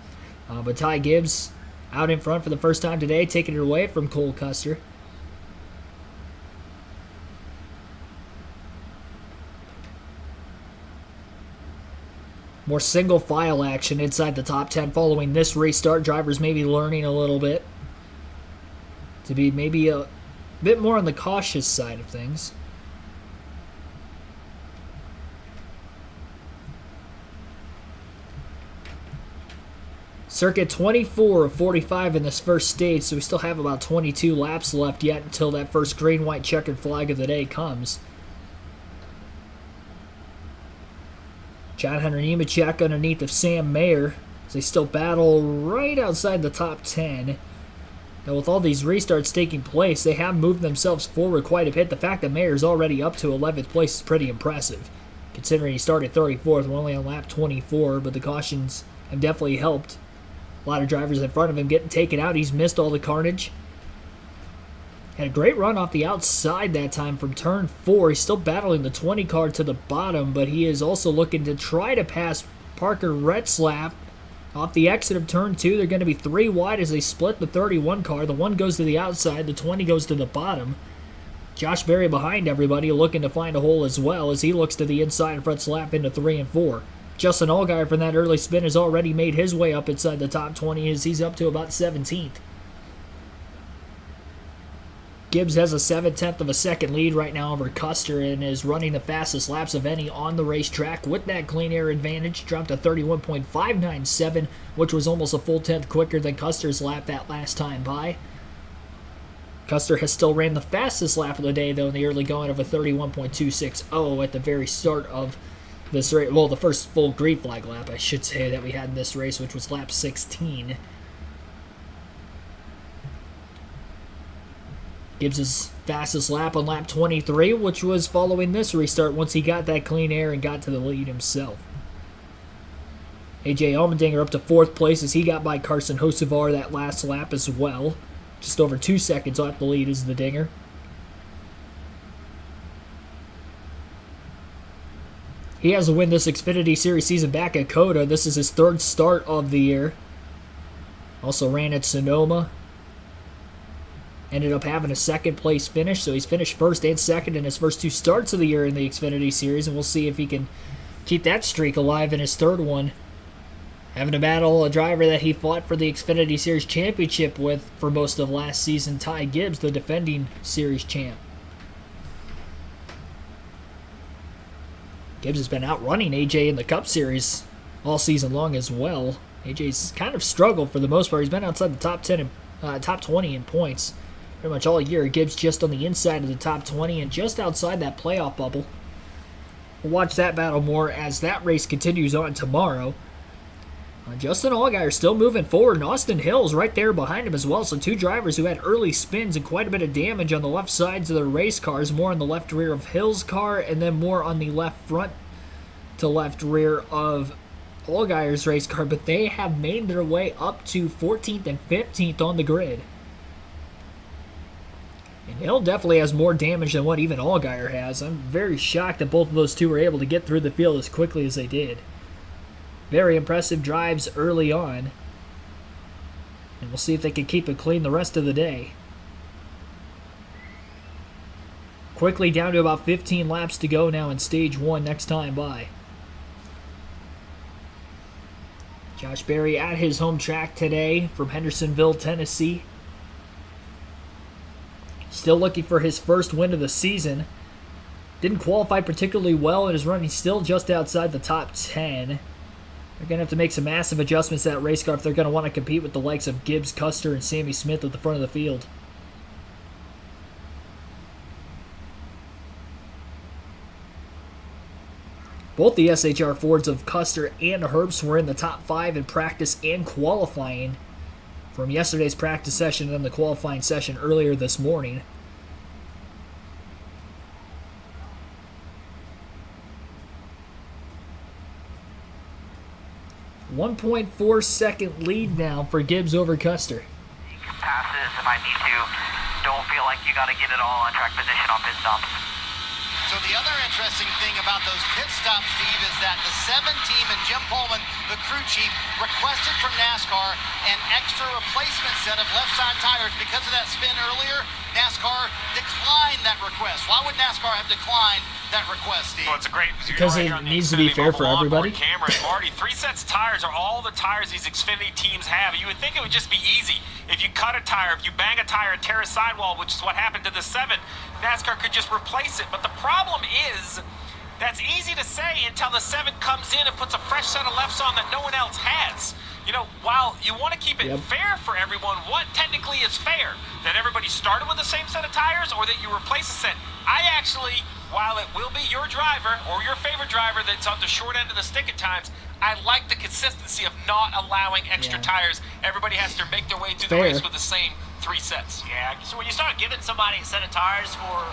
But Ty Gibbs out in front for the first time today, taking it away from Cole Custer. More single file action inside the top 10 following this restart. Drivers may be learning a little bit to be maybe a bit more on the cautious side of things. Circuit 24 of 45 in this first stage, so we still have about 22 laps left yet until that first green, white, checkered flag of the day comes. John Hunter Nemechek underneath of Sam Mayer as they still battle right outside the top 10. Now with all these restarts taking place, they have moved themselves forward quite a bit. The fact that Mayer's already up to 11th place is pretty impressive, considering he started 34th. We're only on lap 24, but the cautions have definitely helped. A lot of drivers in front of him getting taken out. He's missed all the carnage. Had a great run off the outside that time from turn 4. He's still battling the 20 car to the bottom, but he is also looking to try to pass Parker Retzlaff off the exit of turn 2. They're going to be 3 wide as they split the 31 car. The 1 goes to the outside, the 20 goes to the bottom. Josh Berry behind everybody looking to find a hole as well as he looks to the inside of Retzlaff into 3 and 4. Justin Allgaier from that early spin has already made his way up inside the top 20 as he's up to about 17th. Gibbs has a 7/10 of a second lead right now over Custer and is running the fastest laps of any on the racetrack with that clean air advantage. Dropped to 31.597, which was almost a full 10th quicker than Custer's lap that last time by. Custer has still ran the fastest lap of the day, though, in the early going of a 31.260 at the very start of this race. Well, the first full green flag lap, I should say, that we had in this race, which was lap 16. Gibbs' fastest lap on lap 23, which was following this restart once he got that clean air and got to the lead himself. AJ Allmendinger up to 4th place as he got by Carson Hocevar that last lap as well. Just over 2 seconds off the lead is the Dinger. He has to win this Xfinity Series season back at COTA. This is his 3rd start of the year. Also ran at Sonoma. Ended up having a 2nd place finish, so he's finished 1st and 2nd in his first 2 starts of the year in the Xfinity Series, and we'll see if he can keep that streak alive in his 3rd one. Having to battle a driver that he fought for the Xfinity Series championship with for most of last season, Ty Gibbs, the defending series champ. Gibbs has been outrunning AJ in the Cup Series all season long as well. AJ's kind of struggled for the most part. He's been outside the top 10 and top 20 in points pretty much all year. Gibbs just on the inside of the top 20 and just outside that playoff bubble. We'll watch that battle more as that race continues on tomorrow. Justin Allgaier still moving forward, and Austin Hill's right there behind him as well. So 2 drivers who had early spins and quite a bit of damage on the left sides of their race cars. More on the left rear of Hill's car, and then more on the left front to left rear of Allgaier's race car. But they have made their way up to 14th and 15th on the grid. And Hill definitely has more damage than what even Allgaier has. I'm very shocked that both of those two were able to get through the field as quickly as they did. Very impressive drives early on. And we'll see if they can keep it clean the rest of the day. Quickly down to about 15 laps to go now in stage 1 next time by. Josh Berry at his home track today from Hendersonville, Tennessee. Still looking for his first win of the season. Didn't qualify particularly well and is running still just outside the top 10. They're going to have to make some massive adjustments to that race car if they're going to want to compete with the likes of Gibbs, Custer, and Sammy Smith at the front of the field. Both the SHR Fords of Custer and Herbst were in the top 5 in practice and qualifying from yesterday's practice session and then the qualifying session earlier this morning. 1.4-second lead now for Gibbs over Custer. You can pass this if I need to. Don't feel like you got to get it all on track position on pit stops. So the other interesting thing about those pit stops, Steve, is that the 7 team and Jim Pullman, the crew chief, requested from NASCAR an extra replacement set of left side tires because of that spin earlier. NASCAR declined that request. Why would NASCAR have declined that request, Steve? Well, it's a great because it needs to be fair for everybody. Camera and Marty, 3 sets of tires are all the tires these Xfinity teams have. You would think it would just be easy. If you cut a tire, if you bang a tire and tear a sidewall, which is what happened to the 7, NASCAR could just replace it. But the problem is, that's easy to say until the 7 comes in and puts a fresh set of lefts on that no one else has. while you want to keep it Yep. fair for everyone, what technically is fair? That everybody started with the same set of tires or that you replace a set? I actually, while it will be your driver or your favorite driver that's on the short end of the stick at times, I like the consistency of not allowing extra tires. Everybody has to make their way through the Fair. race with the same 3 sets. Yeah, so when you start giving somebody a set of tires for,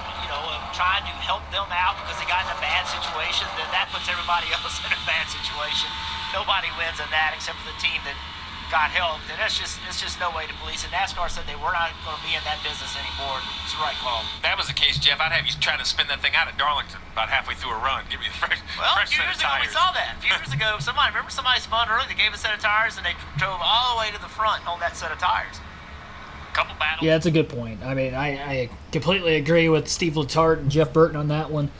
trying to help them out because they got in a bad situation, then that puts everybody else in a bad situation. Nobody wins in that except for the team that got helped, and it's just no way to police it. NASCAR said they were not going to be in that business anymore. It's the right call. If that was the case, Jeff, I'd have you trying to spin that thing out at Darlington about halfway through a run. Give me the fresh, Well, a fresh few set of years ago we tires. saw that. A few years ago, somebody spun early. They gave a set of tires and they drove all the way to the front on that set of tires. Couple battles. Yeah, that's a good point. I mean, I completely agree with Steve Letarte and Jeff Burton on that one.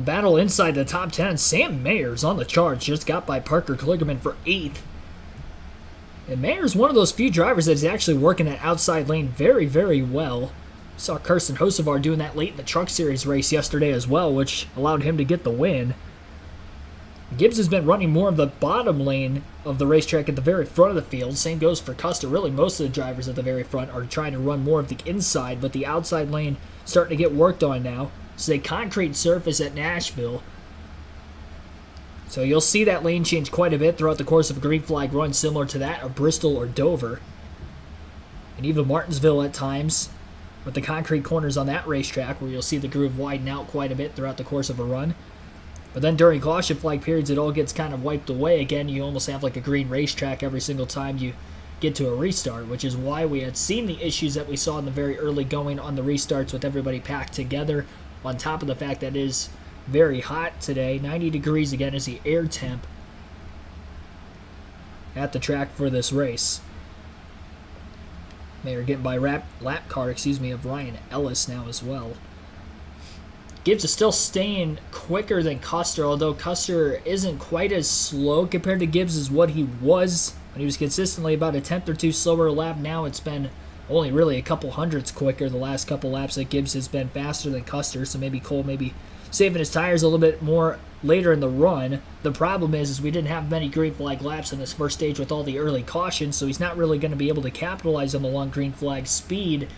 Battle inside the top 10. Sam Mayer's on the charts. Just got by Parker Kligerman for 8th. And Mayer's one of those few drivers that's actually working that outside lane very, very well. Saw Carson Hocevar doing that late in the Truck Series race yesterday as well, which allowed him to get the win. Gibbs has been running more of the bottom lane of the racetrack at the very front of the field. Same goes for Custer. Really, most of the drivers at the very front are trying to run more of the inside, but the outside lane starting to get worked on now. This is a concrete surface at Nashville. So you'll see that lane change quite a bit throughout the course of a green flag run similar to that of Bristol or Dover. And even Martinsville at times with the concrete corners on that racetrack where you'll see the groove widen out quite a bit throughout the course of a run. But then during caution flag periods, it all gets kind of wiped away again. You almost have like a green racetrack every single time you get to a restart, which is why we had seen the issues that we saw in the very early going on the restarts with everybody packed together, on top of the fact that it is very hot today. 90 degrees again is the air temp at the track for this race. They are getting by lap car, of Ryan Ellis now as well. Gibbs is still staying quicker than Custer, although Custer isn't quite as slow compared to Gibbs as what he was when he was consistently about a tenth or two slower a lap. Now it's been only really a couple hundredths quicker the last couple laps that Gibbs has been faster than Custer, so maybe Cole saving his tires a little bit more later in the run. The problem is we didn't have many green flag laps in this first stage with all the early cautions, so he's not really going to be able to capitalize on the long green flag speed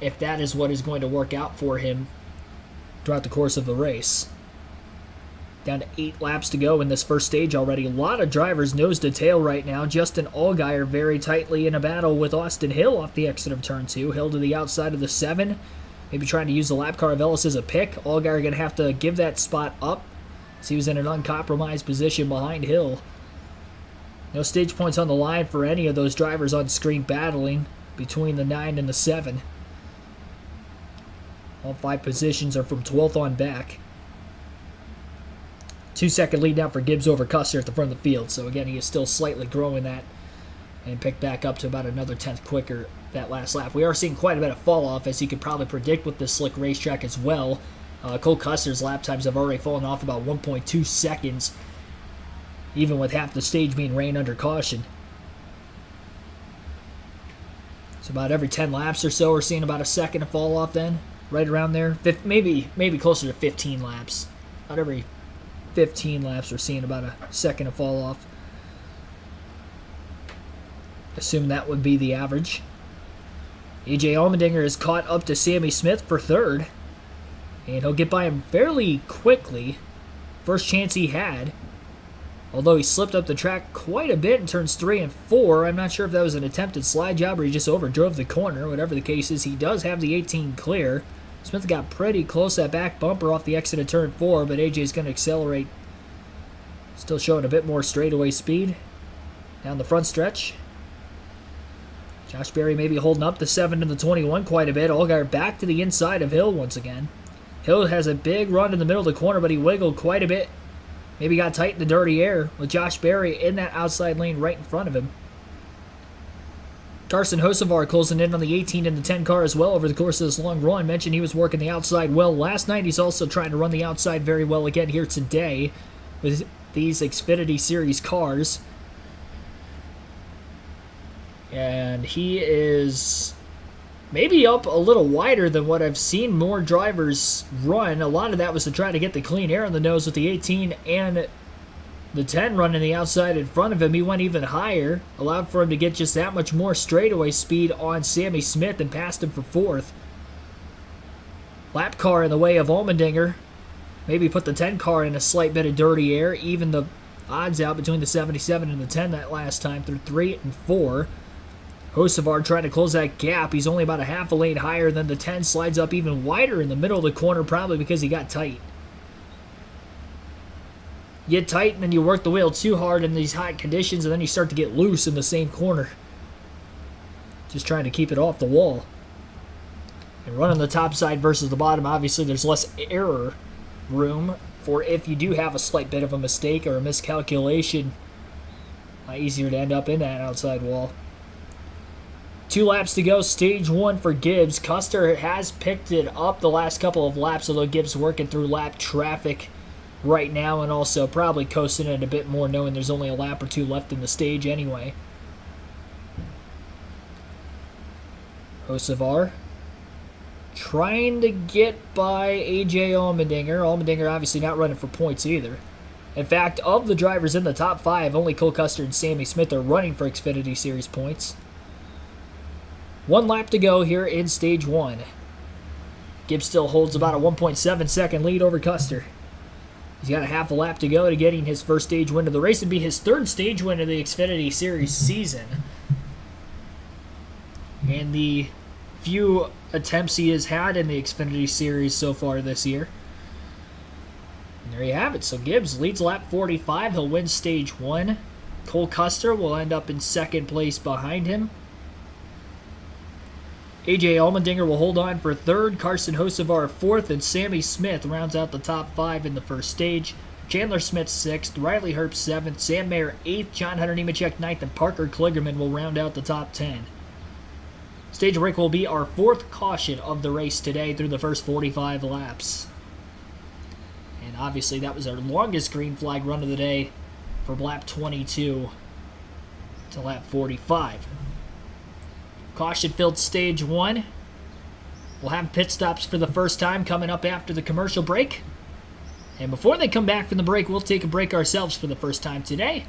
if that is what is going to work out for him throughout the course of the race. Down to 8 laps to go in this first stage already. A lot of drivers nose to tail right now. Justin Allgaier very tightly in a battle with Austin Hill off the exit of turn 2. Hill to the outside of the 7. Maybe trying to use the lap car of Ellis as a pick. Allgaier going to have to give that spot up, as he was in an uncompromised position behind Hill. No stage points on the line for any of those drivers on screen battling between the 9 and the 7. All 5 positions are from 12th on back. 2-second lead now for Gibbs over Custer at the front of the field. So again, he is still slightly growing that and picked back up to about another tenth quicker that last lap. We are seeing quite a bit of fall off, as you could probably predict with this slick racetrack as well. Cole Custer's lap times have already fallen off about 1.2 seconds, even with half the stage being rain under caution. So about every 10 laps or so, we're seeing about a second of fall off then, right around there. Maybe closer to 15 laps. About every 15 laps, we're seeing about a second of fall off. Assume that would be the average. AJ Allmendinger is caught up to Sammy Smith for 3rd. And he'll get by him fairly quickly. First chance he had. Although he slipped up the track quite a bit in turns 3 and 4. I'm not sure if that was an attempted slide job or he just overdrove the corner. Whatever the case is, he does have the 18 clear. Smith got pretty close that back bumper off the exit of turn 4, but AJ's going to accelerate. Still showing a bit more straightaway speed down the front stretch. Josh Berry maybe holding up the 7 and the 21 quite a bit. Allgaier back to the inside of Hill once again. Hill has a big run in the middle of the corner, but he wiggled quite a bit. Maybe got tight in the dirty air with Josh Berry in that outside lane right in front of him. Carson Hocevar closing in on the 18 and the 10 car as well over the course of this long run. Mentioned he was working the outside well last night. He's also trying to run the outside very well again here today with these Xfinity Series cars. And he is maybe up a little wider than what I've seen more drivers run. A lot of that was to try to get the clean air on the nose with the 18 and The 10 running the outside in front of him, he went even higher, allowed for him to get just that much more straightaway speed on Sammy Smith and passed him for 4th. Lap car in the way of Allmendinger. Maybe put the 10 car in a slight bit of dirty air, even the odds out between the 77 and the 10 that last time through 3 and 4. Hocevar trying to close that gap. He's only about a half a lane higher than the 10, slides up even wider in the middle of the corner, probably because he got tight. You get tight and then you work the wheel too hard in these hot conditions and then you start to get loose in the same corner. Just trying to keep it off the wall. And running the top side versus the bottom, obviously there's less error room for if you do have a slight bit of a mistake or a miscalculation. Easier to end up in that outside wall. 2 laps to go, stage 1 for Gibbs. Custer has picked it up the last couple of laps, although Gibbs working through lap traffic right now and also probably coasting it a bit more knowing there's only a lap or 2 left in the stage anyway. Hocevar trying to get by AJ Allmendinger. Allmendinger obviously not running for points either. In fact, of the drivers in the top 5, only Cole Custer and Sammy Smith are running for Xfinity Series points. 1 lap to go here in stage 1. Gibbs still holds about a 1.7 second lead over Custer. He's got a half a lap to go to getting his first stage win of the race and be his 3rd stage win of the Xfinity Series season. And the few attempts he has had in the Xfinity Series so far this year. And there you have it. So Gibbs leads lap 45. He'll win stage 1. Cole Custer will end up in 2nd place behind him. AJ Allmendinger will hold on for 3rd, Carson Hocevar 4th, and Sammy Smith rounds out the top 5 in the first stage. Chandler Smith 6th, Riley Herbst 7th, Sam Mayer 8th, John Hunter Nemechek 9th, and Parker Kligerman will round out the top 10. Stage break will be our 4th caution of the race today through the first 45 laps. And obviously that was our longest green flag run of the day from lap 22 to lap 45. Caution-filled stage 1. We'll have pit stops for the first time coming up after the commercial break. And before they come back from the break, we'll take a break ourselves for the first time today.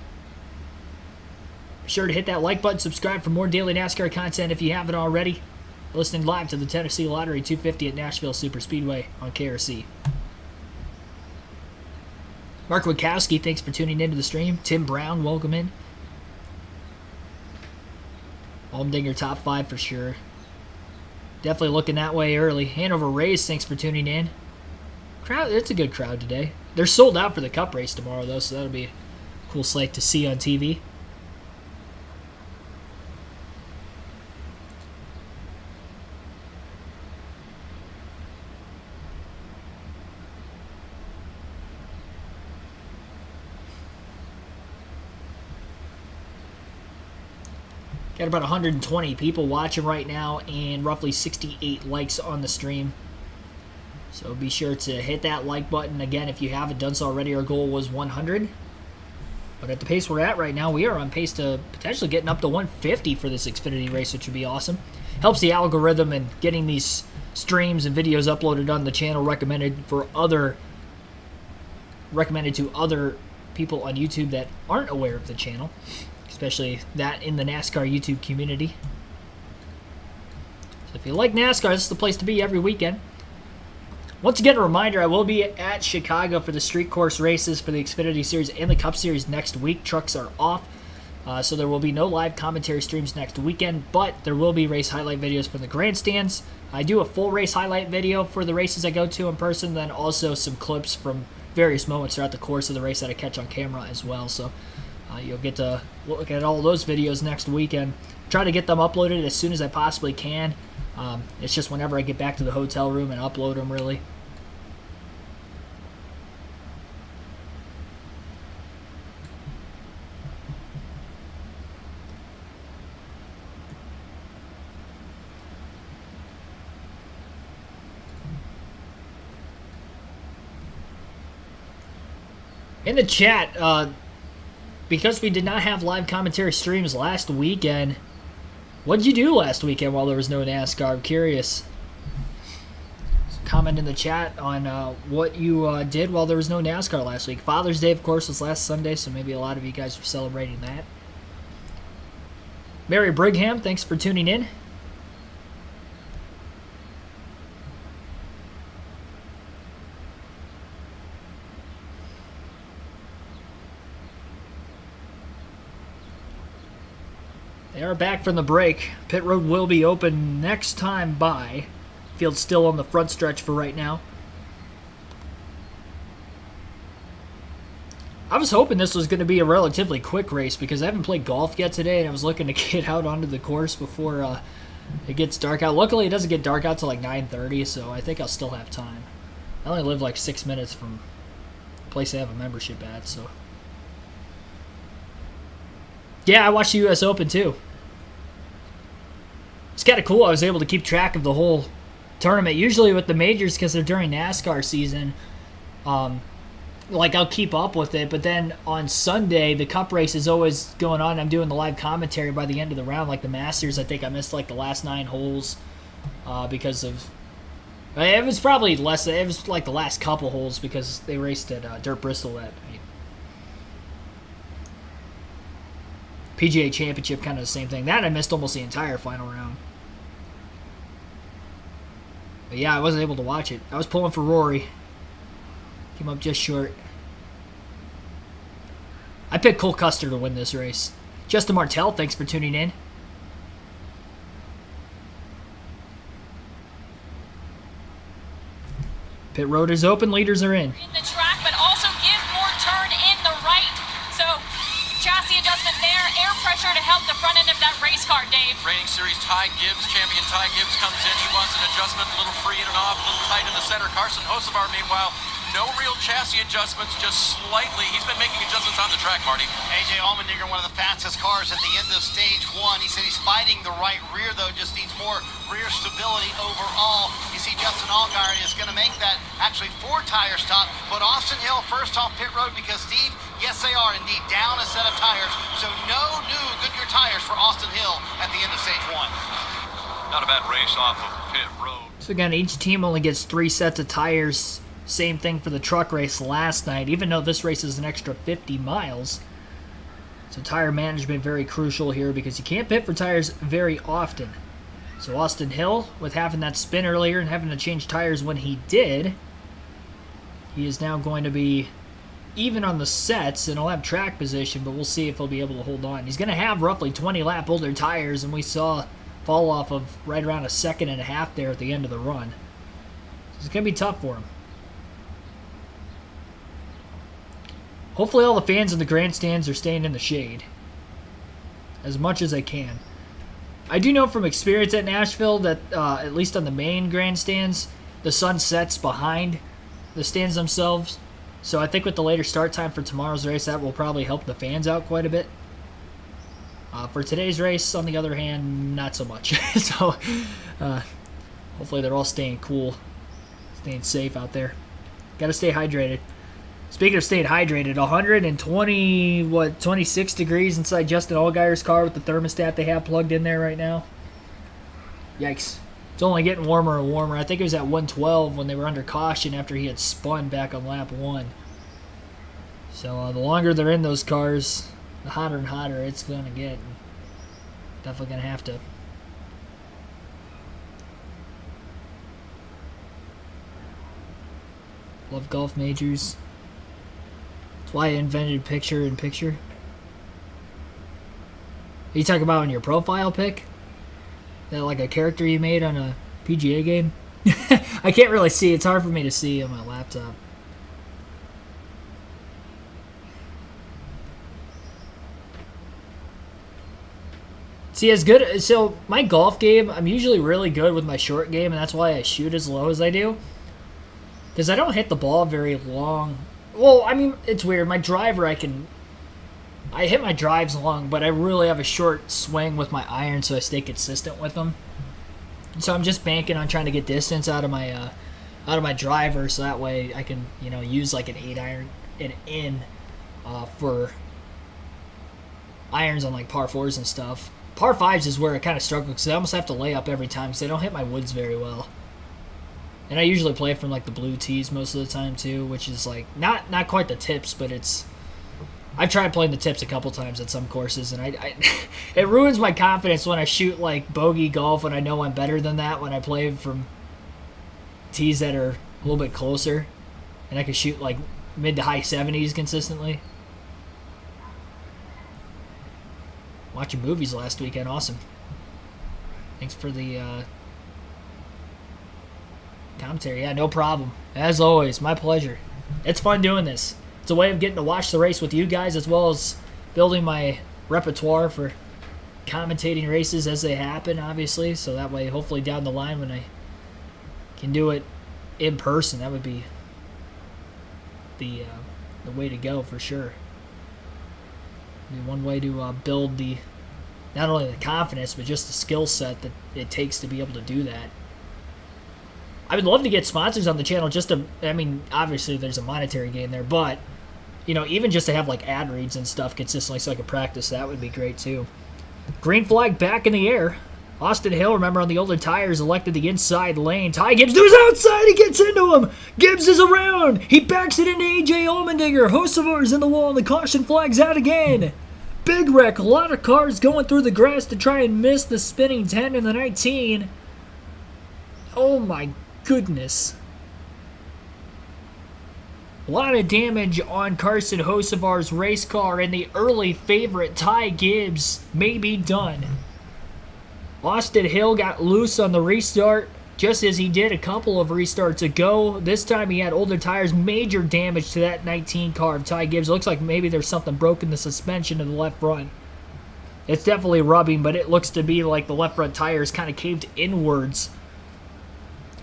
Be sure to hit that like button, subscribe for more daily NASCAR content if you haven't already. Listening live to the Tennessee Lottery 250 at Nashville Superspeedway on KRC. Mark Witkowski, thanks for tuning into the stream. Tim Brown, welcome in. Allmendinger top 5 for sure. Definitely looking that way early. Hanover Rays, thanks for tuning in. Crowd, it's a good crowd today. They're sold out for the Cup race tomorrow though, so that'll be a cool sight to see on TV. Got about 120 people watching right now and roughly 68 likes on the stream. So be sure to hit that like button. Again, if you haven't done so already, our goal was 100. But at the pace we're at right now, we are on pace to potentially getting up to 150 for this Xfinity race, which would be awesome. Helps the algorithm and getting these streams and videos uploaded on the channel recommended to other people on YouTube that aren't aware of the channel. Especially that in the NASCAR YouTube community. So if you like NASCAR, this is the place to be every weekend. Once again, a reminder, I will be at Chicago for the street course races for the Xfinity Series and the Cup Series next week. Trucks are off, so there will be no live commentary streams next weekend, but there will be race highlight videos from the grandstands. I do a full race highlight video for the races I go to in person, then also some clips from various moments throughout the course of the race that I catch on camera as well. So you'll get to look at all those videos next weekend. Try to get them uploaded as soon as I possibly can. It's just whenever I get back to the hotel room and upload them, really. In the chat, because we did not have live commentary streams last weekend, what did you do last weekend while there was no NASCAR? I'm curious. comment in the chat on what you did while there was no NASCAR last week. Father's Day, of course, was last Sunday, so maybe a lot of you guys were celebrating that. Mary Brigham, thanks for tuning in. They are back from the break. Pit road will be open next time by. Field's still on the front stretch for right now. I was hoping this was going to be a relatively quick race because I haven't played golf yet today, and I was looking to get out onto the course before it gets dark out. Luckily, it doesn't get dark out till like 9:30, so I think I'll still have time. I only live like 6 minutes from the place I have a membership at, so. Yeah, I watched the U.S. Open too. It's kind of cool. I was able to keep track of the whole tournament. Usually with the majors, because they're during NASCAR season, like I'll keep up with it. But then on Sunday, the Cup race is always going on. I'm doing the live commentary by the end of the round. Like the Masters, I think I missed like the last 9 holes because of. It was probably less. It was like the last couple holes because they raced at Dirt Bristol that night. PGA Championship, kind of the same thing. That I missed almost the entire final round. But yeah, I wasn't able to watch it. I was pulling for Rory. Came up just short. I picked Cole Custer to win this race. Justin Martell, thanks for tuning in. Pit road is open. Leaders are in. In the track, but also give more turn in the right. So chassis adjustment there, air pressure to help the front end of that race car, Dave. Reigning series Ty Gibbs, champion Ty Gibbs comes in. He wants an adjustment, a little free in and off, a little tight in the center. Carson Hocevar, meanwhile, no real chassis adjustments, just slightly. He's been making adjustments on the track, Marty. AJ Allmendinger, one of the fastest cars at the end of stage 1. He said he's fighting the right rear, though, just needs more rear stability overall. You see Justin Allgaier is going to make that actually 4-tire stop, but Austin Hill first off pit road because, Steve, yes, they are indeed down a set of tires, so no new Goodyear tires for Austin Hill at the end of stage 1. Not a bad race off of pit road. So again, each team only gets 3 sets of tires. Same thing for the truck race last night, even though this race is an extra 50 miles. So tire management very crucial here because you can't pit for tires very often. So Austin Hill, with having that spin earlier and having to change tires when he did, he is now going to be even on the sets, and he'll have track position, but we'll see if he'll be able to hold on. He's going to have roughly 20 lap older tires, and we saw fall off of right around 1.5 seconds there at the end of the run. So it's going to be tough for him. Hopefully all the fans in the grandstands are staying in the shade as much as they can. I do know from experience at Nashville that at least on the main grandstands, the sun sets behind the stands themselves. So I think with the later start time for tomorrow's race, that will probably help the fans out quite a bit. For today's race, on the other hand, not so much. So hopefully they're all staying cool, staying safe out there. Got to stay hydrated. Speaking of staying hydrated, 26 degrees inside Justin Allgaier's car with the thermostat they have plugged in there right now. Yikes. It's only getting warmer and warmer. I think it was at 112 when they were under caution after he had spun back on lap 1. So the longer they're in those cars, the hotter and hotter it's going to get. Definitely going to have to. Love golf majors. That's why I invented picture-in-picture. Are you talking about on your profile pic? That like a character you made on a PGA game? I can't really see. It's hard for me to see on my laptop. See, as good. So my golf game, I'm usually really good with my short game, and that's why I shoot as low as I do. Because I don't hit the ball very long. Well, I mean, it's weird. My driver, I hit my drives long, but I really have a short swing with my iron, so I stay consistent with them. So I'm just banking on trying to get distance out of my driver, so that way I can, use like an 8-iron and in for irons on like par 4s and stuff. Par 5s is where I kind of struggle because I almost have to lay up every time because I don't hit my woods very well. And I usually play from like the blue tees most of the time too, which is like not quite the tips, but it's. I've tried playing the tips a couple times at some courses, and I it ruins my confidence when I shoot like bogey golf when I know I'm better than that when I play from tees that are a little bit closer, and I can shoot like mid to high 70s consistently. Watching movies last weekend, awesome. Thanks for the commentary. Yeah, no problem. As always, my pleasure. It's fun doing this. It's a way of getting to watch the race with you guys as well as building my repertoire for commentating races as they happen, obviously. So that way, hopefully down the line when I can do it in person, that would be the way to go for sure. One way to build the not only the confidence but just the skill set that it takes to be able to do that. I would love to get sponsors on the channel just to, I mean, obviously there's a monetary gain there, but, you know, even just to have like ad reads and stuff consistently so I could practice, that would be great too. Green flag back in the air. Austin Hill, remember, on the older tires, elected the inside lane. Ty Gibbs to his outside. He gets into him. Gibbs is around. He backs it into A.J. Allmendinger. Hocevar's in the wall, and the caution flag's out again. Big wreck. A lot of cars going through the grass to try and miss the spinning 10 and the 19. Oh, my goodness. A lot of damage on Carson Hocevar's race car, and the early favorite, Ty Gibbs, may be done. Austin Hill got loose on the restart, just as he did a couple of restarts ago. This time he had older tires, major damage to that 19 car of Ty Gibbs. Looks like maybe there's something broken in the suspension of the left front. It's definitely rubbing, but it looks to be like the left front tires kind of caved inwards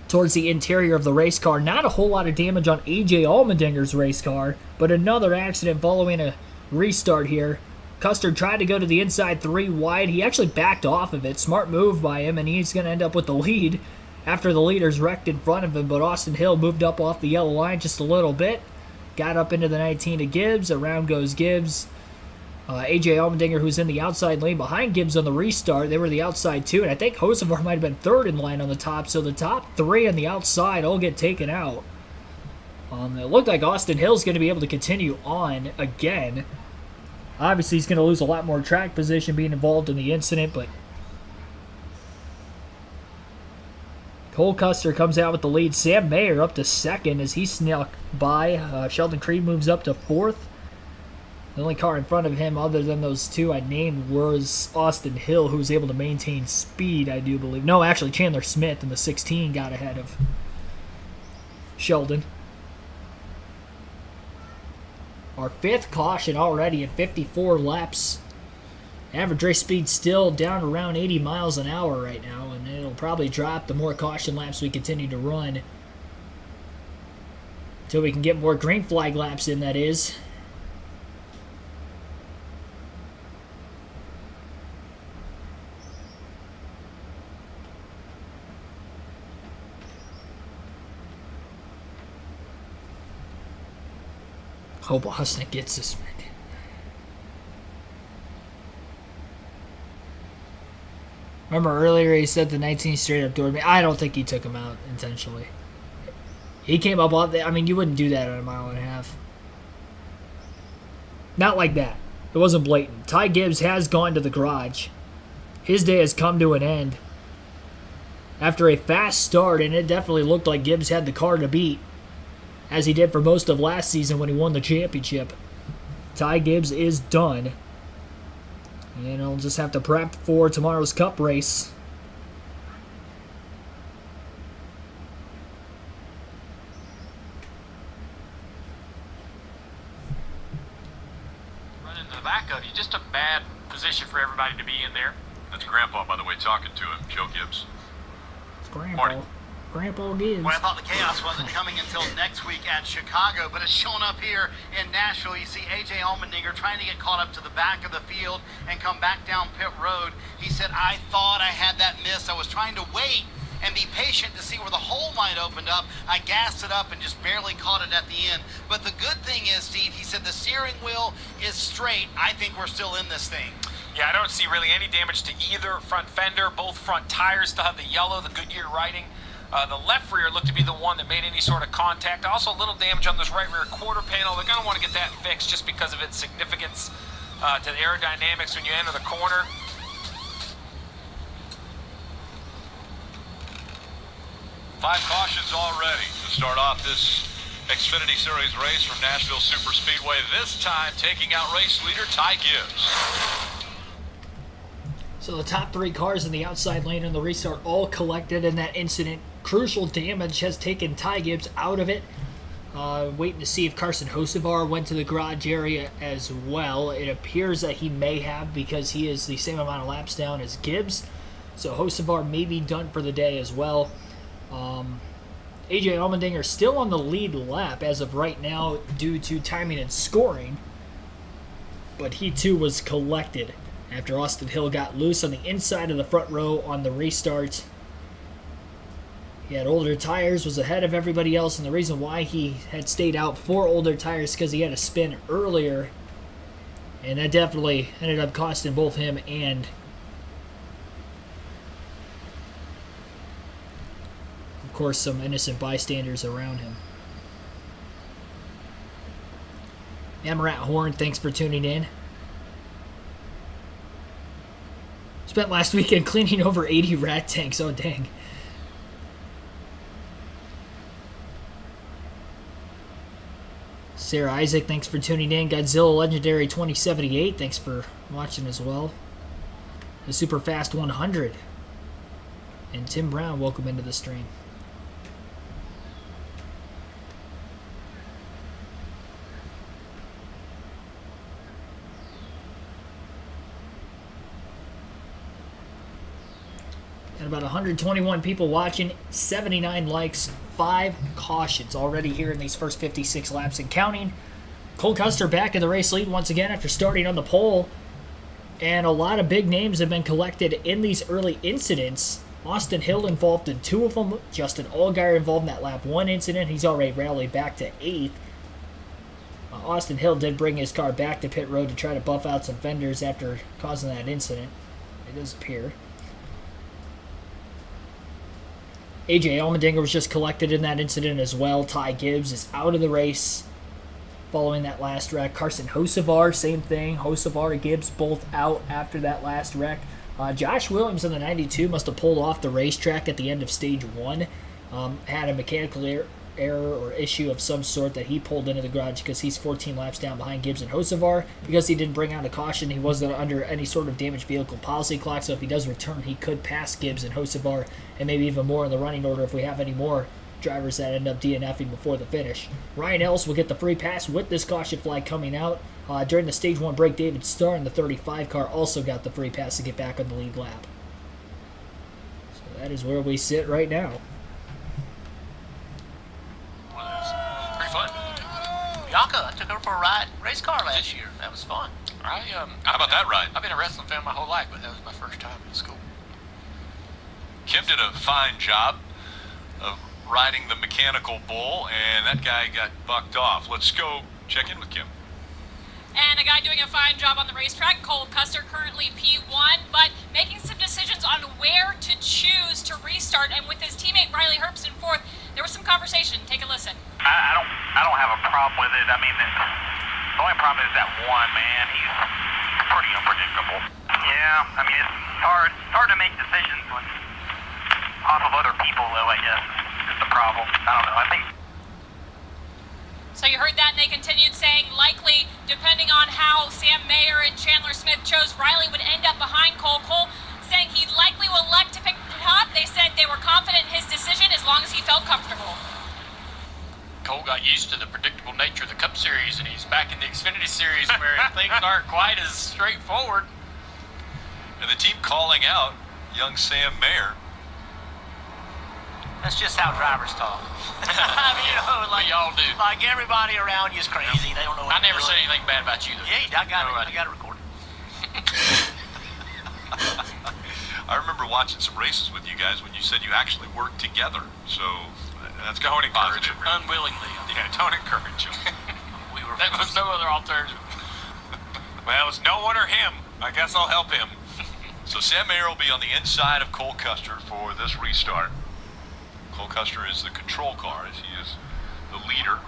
towards the interior of the race car. Not a whole lot of damage on A.J. Allmendinger's race car, but another accident following a restart here. Custer tried to go to the inside 3 wide. He actually backed off of it. Smart move by him, and he's going to end up with the lead after the leader's wrecked in front of him. But Austin Hill moved up off the yellow line just a little bit. Got up into the 19 to Gibbs. Around goes Gibbs. A.J. Allmendinger, who's in the outside lane behind Gibbs on the restart. They were the outside 2, and I think Hocevar might have been 3rd in line on the top. So the top 3 on the outside all get taken out. It looked like Austin Hill's going to be able to continue on again. Obviously, he's going to lose a lot more track position being involved in the incident, but Cole Custer comes out with the lead. Sam Mayer up to 2nd as he snuck by. Sheldon Creed moves up to 4th. The only car in front of him other than those 2 I named was Austin Hill, who was able to maintain speed, I do believe. No, actually, Chandler Smith in the 16 got ahead of Sheldon. Our 5th caution already in 54 laps. Average race speed still down around 80 miles an hour right now, and it'll probably drop the more caution laps we continue to run. Until we can get more green flag laps in, that is. Hope Austin gets suspended. Remember earlier he said the 19 straight up toward me. I don't think he took him out intentionally. He came up off the, I mean, you wouldn't do that at a mile and a half. Not like that. It wasn't blatant. Ty Gibbs has gone to the garage. His day has come to an end. After a fast start, and it definitely looked like Gibbs had the car to beat, as he did for most of last season when he won the championship. Ty Gibbs is done. And he'll just have to prep for tomorrow's Cup race. Running to the back of you, just a bad position for everybody to be in there. That's Grandpa, by the way, talking to him, Joe Gibbs. It's Grandpa. Morning. Grandpa Gibbs. Well, I thought the chaos wasn't coming until next week at Chicago, but it's shown up here in Nashville. You see A.J. Allmendinger trying to get caught up to the back of the field and come back down pit road. He said, I thought I had that miss. I was trying to wait and be patient to see where the hole might open up. I gassed it up and just barely caught it at the end. But the good thing is, Steve, he said the steering wheel is straight. I think we're still in this thing. Yeah, I don't see really any damage to either front fender. Both front tires still have the yellow, the Goodyear writing The left rear looked to be the one that made any sort of contact. Also a little damage on this right rear quarter panel. They're going to want to get that fixed just because of its significance to the aerodynamics when you enter the corner. Five cautions already to start off this Xfinity Series race from Nashville Super Speedway. This time taking out race leader Ty Gibbs. So the top 3 cars in the outside lane in the restart all collected in that incident. Crucial damage has taken Ty Gibbs out of it. Waiting to see if Carson Hocevar went to the garage area as well. It appears that he may have, because he is the same amount of laps down as Gibbs. So Hocevar may be done for the day as well. AJ Allmendinger still on the lead lap as of right now due to timing and scoring. But he too was collected after Austin Hill got loose on the inside of the front row on the restart. He had older tires, was ahead of everybody else, and the reason why he had stayed out for older tires is because he had a spin earlier, and that definitely ended up costing both him and of course some innocent bystanders around him. Amarat Horn, thanks for tuning in. Spent last weekend cleaning over 80 rat tanks. Oh, dang. Sarah Isaac, thanks for tuning in. Godzilla Legendary 2078, thanks for watching as well. The Super Fast 100. And Tim Brown, welcome into the stream. And about 121 people watching, 79 likes, 5 cautions already here in these first 56 laps and counting. Cole Custer back in the race lead once again after starting on the pole. And a lot of big names have been collected in these early incidents. Austin Hill involved in 2 of them. Justin Allgaier involved in that lap 1 incident. He's already rallied back to 8th. Austin Hill did bring his car back to pit road to try to buff out some fenders after causing that incident. It does appear. AJ Allmendinger was just collected in that incident as well. Ty Gibbs is out of the race following that last wreck. Carson Hocevar, same thing. Hocevar and Gibbs both out after that last wreck. Josh Williams in the 92 must have pulled off the racetrack at the end of stage 1. Had a mechanical error or issue of some sort that he pulled into the garage because he's 14 laps down behind Gibbs and Hocevar. Because he didn't bring out a caution, he wasn't under any sort of damaged vehicle policy clock, so if he does return, he could pass Gibbs and Hocevar, and maybe even more in the running order if we have any more drivers that end up DNFing before the finish. Ryan Ellis will get the free pass with this caution flag coming out. During the stage 1 break, David Starr in the 35 car also got the free pass to get back on the lead lap. So that is where we sit right now. Pretty fun. Bianca, I took her for a ride race car last year. That was fun. How about that ride? I've been a wrestling fan my whole life, but that was my first time in school. Kim did a fine job of riding the mechanical bull, and that guy got bucked off. Let's go check in with Kim. And a guy doing a fine job on the racetrack, Cole Custer, currently P1, but making some decisions on where to choose to restart. And with his teammate Riley Herbst in 4th, there was some conversation. Take a listen. I don't have a problem with it. I mean, the only problem is that one man. He's pretty unpredictable. Yeah, I mean, it's hard to make decisions off of other people, though, I guess, is the problem. I don't know. I think. So you heard that, and they continued saying likely, depending on how Sam Mayer and Chandler Smith chose, Riley would end up behind Cole. Cole saying he likely will elect to pick the top. They said they were confident in his decision as long as he felt comfortable. Cole got used to the predictable nature of the Cup Series, and he's back in the Xfinity Series where things aren't quite as straightforward. And the team calling out young Sam Mayer. That's just how drivers talk. I mean, We all do. Like everybody around you is crazy. They don't know what I never said anything bad about you, though. Yeah, I got it recorded. I remember watching some races with you guys when you said you actually worked together. So that's Don't encourage positive. him. Unwillingly. Yeah, don't encourage him. That was no other alternative. Well, it's no one or him. I guess I'll help him. So Sam Mayer will be on the inside of Cole Custer for this restart. Cole Custer is the control car, as he is the leader.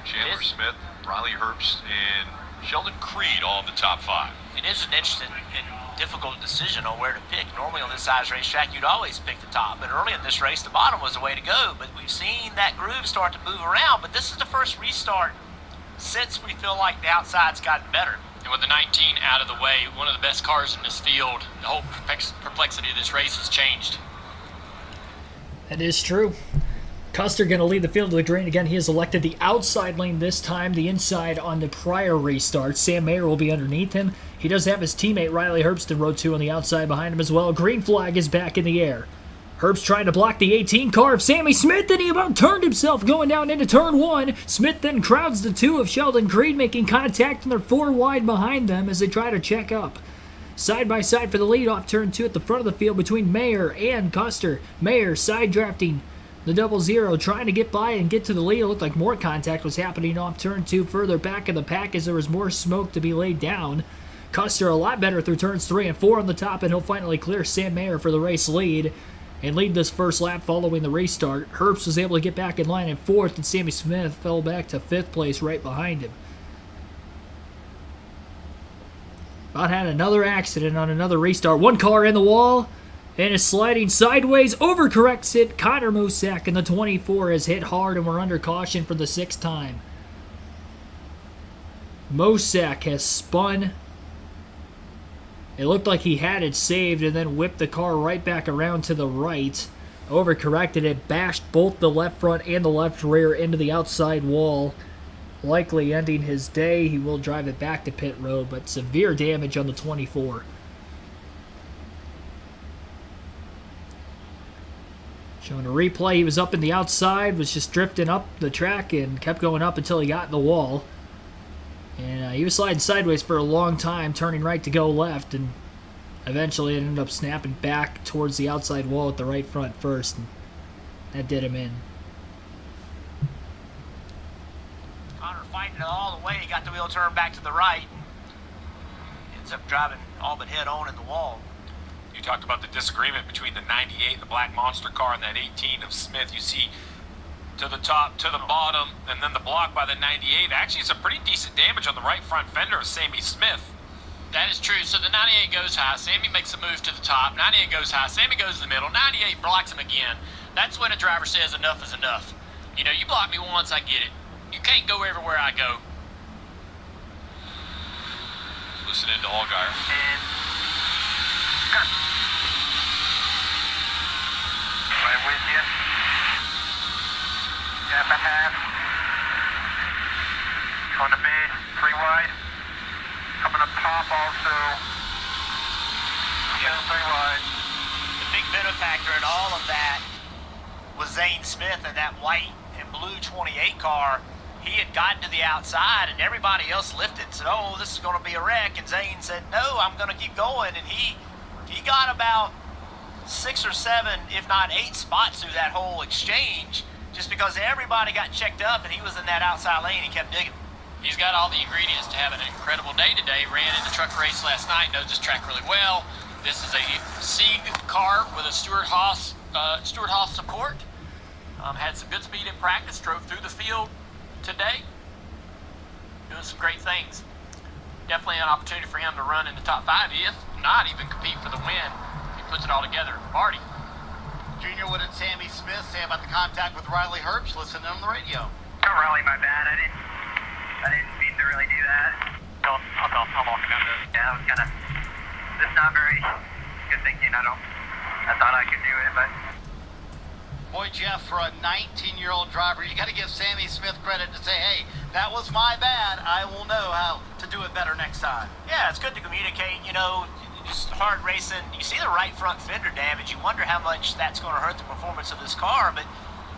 Chandler Smith, Riley Herbst, and Sheldon Creed all in the top 5. It is an interesting and difficult decision on where to pick. Normally on this size racetrack, you'd always pick the top, but early in this race, the bottom was the way to go. But we've seen that groove start to move around, but this is the first restart since we feel like the outside's gotten better. And with the 19 out of the way, one of the best cars in this field, the whole perplexity of this race has changed. That is true. Custer going to lead the field to the green again. He has elected the outside lane this time, the inside on the prior restart. Sam Mayer will be underneath him. He does have his teammate Riley Herbst in row 2 on the outside behind him as well. Green flag is back in the air. Herbst trying to block the 18 car of Sammy Smith, and he about turned himself going down into turn 1. Smith then crowds the 2 of Sheldon Creed, making contact, and they're 4 wide behind them as they try to check up. Side by side for the lead off turn 2 at the front of the field between Mayer and Custer. Mayer side drafting the 00, trying to get by and get to the lead. It looked like more contact was happening off turn 2 further back in the pack as there was more smoke to be laid down. Custer a lot better through turns 3 and 4 on the top, and he'll finally clear Sam Mayer for the race lead and lead this first lap following the restart. Herbst was able to get back in line in 4th, and Sammy Smith fell back to 5th place right behind him. About had another accident on another restart. One car in the wall and is sliding sideways, overcorrects it. Connor Musak in the 24 is hit hard, and we're under caution for the 6th time. Musak has spun. It looked like he had it saved and then whipped the car right back around to the right. Overcorrected it, bashed both the left front and the left rear into the outside wall. Likely ending his day. He will drive it back to pit road, but severe damage on the 24. Showing a replay, he was up in the outside, was just drifting up the track and kept going up until he got in the wall. And he was sliding sideways for a long time, turning right to go left, and eventually it ended up snapping back towards the outside wall at the right front first, and that did him in. Connor fighting it all the way. He got the wheel turned back to the right. Ends up driving all but head on in the wall. You talked about the disagreement between the 98, the black monster car, and that 18 of Smith. You see to the top, to the bottom, and then the block by the 98. Actually, it's a pretty decent damage on the right front fender of Sammy Smith. That is true. So the 98 goes high. Sammy makes a move to the top. 98 goes high. Sammy goes to the middle. 98 blocks him again. That's when a driver says enough is enough. You know, you block me once, I get it. You can't go everywhere I go. Listen in to Allgaier. And right with you. Half and half. On the mid, 3 wide. Coming up top also. Yeah, 3 wide. The big benefactor in all of that was Zane Smith in that white and blue 28 car. He had gotten to the outside, and everybody else lifted and said, oh, this is going to be a wreck. And Zane said, no, I'm going to keep going. And he got about 6 or 7, if not 8 spots through that whole exchange, just because everybody got checked up and he was in that outside lane. He kept digging. He's got all the ingredients to have an incredible day today. Ran in the truck race last night, knows this track really well. This is a Sieg car with a Stuart Haas support. Had some good speed in practice, drove through the field today. Doing some great things. Definitely an opportunity for him to run in the top 5, if not even compete for the win. He puts it all together. Marty. Junior, what did Sammy Smith say about the contact with Riley Herbst? Listen on the radio. Oh, Riley, my bad. I didn't mean to really do that. I'm walking down there. Yeah, it was kind of just not very good thinking. I thought I could do it, but. Boy, Jeff, for a 19-year-old driver, you got to give Sammy Smith credit to say, hey, that was my bad. I will know how to do it better next time. Yeah, it's good to communicate. You know, just hard racing. You see the right front fender damage. You wonder how much that's going to hurt the performance of this car. But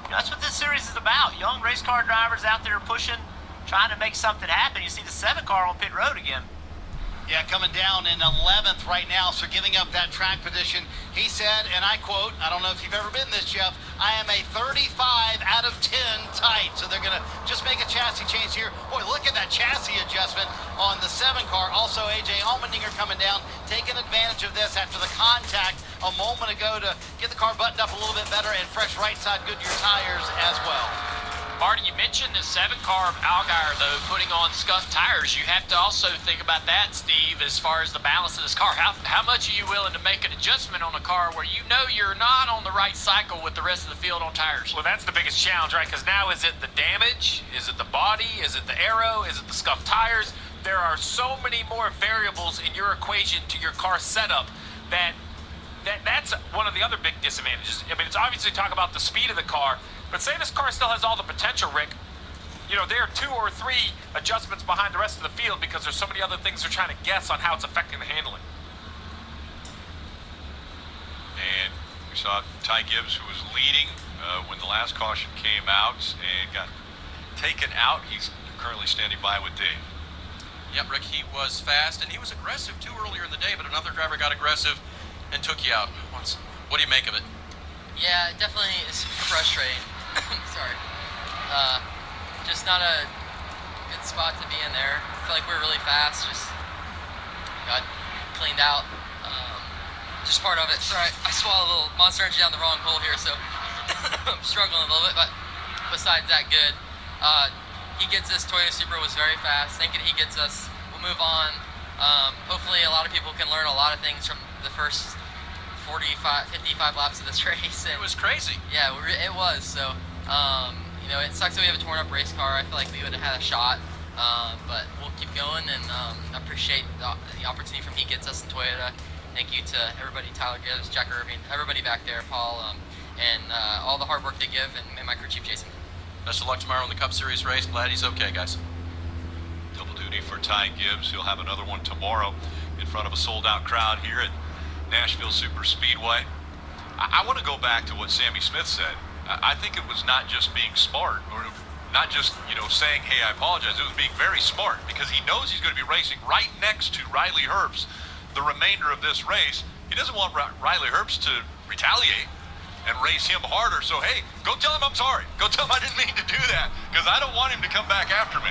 you know, that's what this series is about. Young race car drivers out there pushing, trying to make something happen. You see the 7 car on pit road again. Yeah, coming down in 11th right now, so giving up that track position. He said, and I quote, I don't know if you've ever been this, Jeff, I am a 35 out of 10 tight. So they're going to just make a chassis change here. Boy, look at that chassis adjustment on the 7 car. Also, A.J. Allmendinger coming down, taking advantage of this after the contact a moment ago to get the car buttoned up a little bit better and fresh right side Goodyear tires as well. Marty, you mentioned the 7 car of Allgaier, though, putting on scuffed tires. You have to also think about that, Steve, as far as the balance of this car. How much are you willing to make an adjustment on a car where you know you're not on the right cycle with the rest of the field on tires? Well, that's the biggest challenge, right? Because now is it the damage? Is it the body? Is it the aero? Is it the scuffed tires? There are so many more variables in your equation to your car setup that's one of the other big disadvantages. I mean, it's obviously talk about the speed of the car, but say this car still has all the potential, Rick. You know, there are 2 or 3 adjustments behind the rest of the field because there's so many other things they're trying to guess on how it's affecting the handling. And we saw Ty Gibbs, who was leading when the last caution came out and got taken out. He's currently standing by with Dave. Yep, Rick, he was fast, and he was aggressive, too, earlier in the day, but another driver got aggressive and took you out. What do you make of it? Yeah, it definitely is frustrating. Sorry. Just not a good spot to be in there. I feel like we're really fast, just got cleaned out. Just part of it. Sorry, I swallowed a little Monster Energy down the wrong hole here, so I'm struggling a little bit, but besides that, good. He gets us. Toyota Supra was very fast. Thinking he gets us, we'll move on. Hopefully a lot of people can learn a lot of things from the first 55 laps of this race. And it was crazy. Yeah, it was. So, you know, it sucks that we have a torn up race car. I feel like we would have had a shot, but we'll keep going and appreciate the opportunity from He Gets Us in Toyota. Thank you to everybody, Tyler Gibbs, Jack Irving, everybody back there, Paul, and all the hard work they give, and my crew chief, Jason. Best of luck tomorrow in the Cup Series race. Glad he's okay, guys. Double duty for Ty Gibbs. He'll have another one tomorrow in front of a sold-out crowd here at Nashville Super Speedway. I want to go back to what Sammy Smith said. I think it was not just being smart, or not just, you know, saying, hey, I apologize. It was being very smart, because he knows he's going to be racing right next to Riley Herbst the remainder of this race. He doesn't want Riley Herbst to retaliate and race him harder. So, hey, go tell him I'm sorry. Go tell him I didn't mean to do that, because I don't want him to come back after me.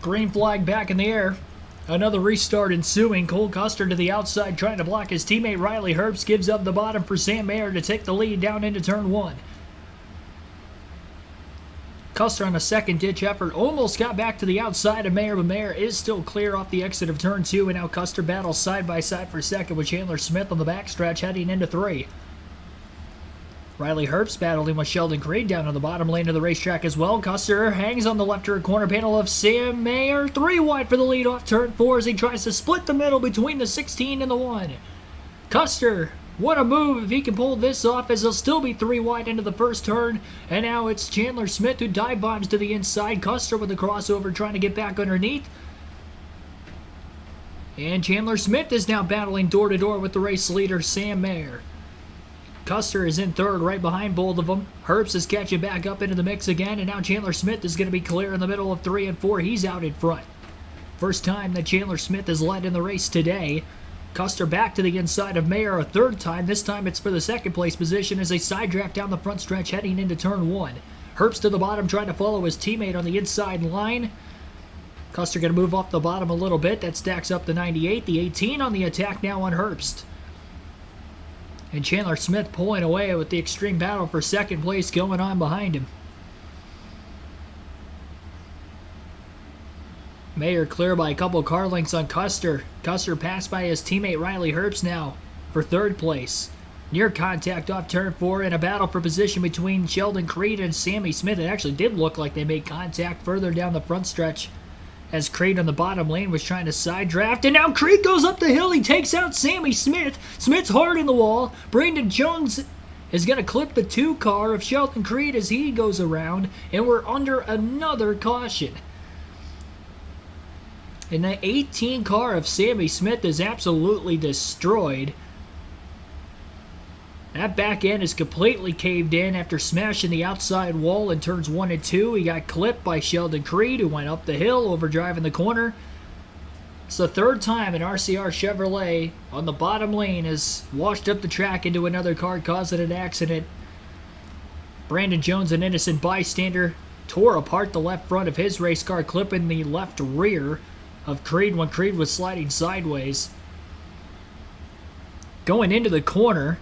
Green flag back in the air. Another restart ensuing. Cole Custer to the outside trying to block his teammate Riley Herbst. Gives up the bottom for Sam Mayer to take the lead down into turn 1. Custer on a second ditch effort almost got back to the outside of Mayer, but Mayer is still clear off the exit of turn 2, and now Custer battles side by side for second with Chandler Smith on the backstretch heading into 3. Riley Herbst battling with Sheldon Creed down on the bottom lane of the racetrack as well. Custer hangs on the left rear corner panel of Sam Mayer. 3 wide for the lead off turn 4 as he tries to split the middle between the 16 and the 1. Custer, what a move if he can pull this off, as he'll still be 3 wide into the first turn. And now it's Chandler Smith who dive bombs to the inside. Custer with the crossover trying to get back underneath. And Chandler Smith is now battling door to door with the race leader Sam Mayer. Custer is in third right behind both of them. Herbst is catching back up into the mix again, and now Chandler Smith is going to be clear in the middle of 3 and 4. He's out in front. First time that Chandler Smith has led in the race today. Custer back to the inside of Mayer a third time. This time it's for the second place position as they side draft down the front stretch heading into turn 1. Herbst to the bottom trying to follow his teammate on the inside line. Custer going to move off the bottom a little bit. That stacks up the 98. The 18 on the attack now on Herbst. And Chandler Smith pulling away with the extreme battle for second place going on behind him. Mayer clear by a couple car lengths on Custer. Custer passed by his teammate Riley Herbst now for third place. Near contact off turn 4 in a battle for position between Sheldon Creed and Sammy Smith. It actually did look like they made contact further down the front stretch as Creed on the bottom lane was trying to side draft. And now Creed goes up the hill. He takes out Sammy Smith. Smith's hard in the wall. Brandon Jones is going to clip the 2 car of Sheldon Creed as he goes around. And we're under another caution. And the 18 car of Sammy Smith is absolutely destroyed. That back end is completely caved in after smashing the outside wall in turns 1 and 2. He got clipped by Sheldon Creed, who went up the hill, overdriving the corner. It's the third time an RCR Chevrolet on the bottom lane has washed up the track into another car, causing an accident. Brandon Jones, an innocent bystander, tore apart the left front of his race car, clipping the left rear of Creed when Creed was sliding sideways. Going into the corner,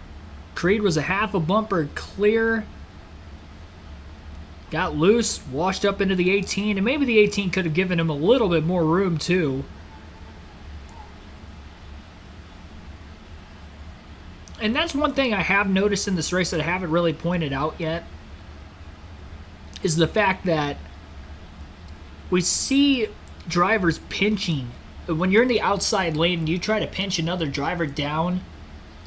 Creed was a half a bumper clear. Got loose, washed up into the 18, and maybe the 18 could have given him a little bit more room too. And that's one thing I have noticed in this race that I haven't really pointed out yet, is the fact that we see drivers pinching. When you're in the outside lane and you try to pinch another driver down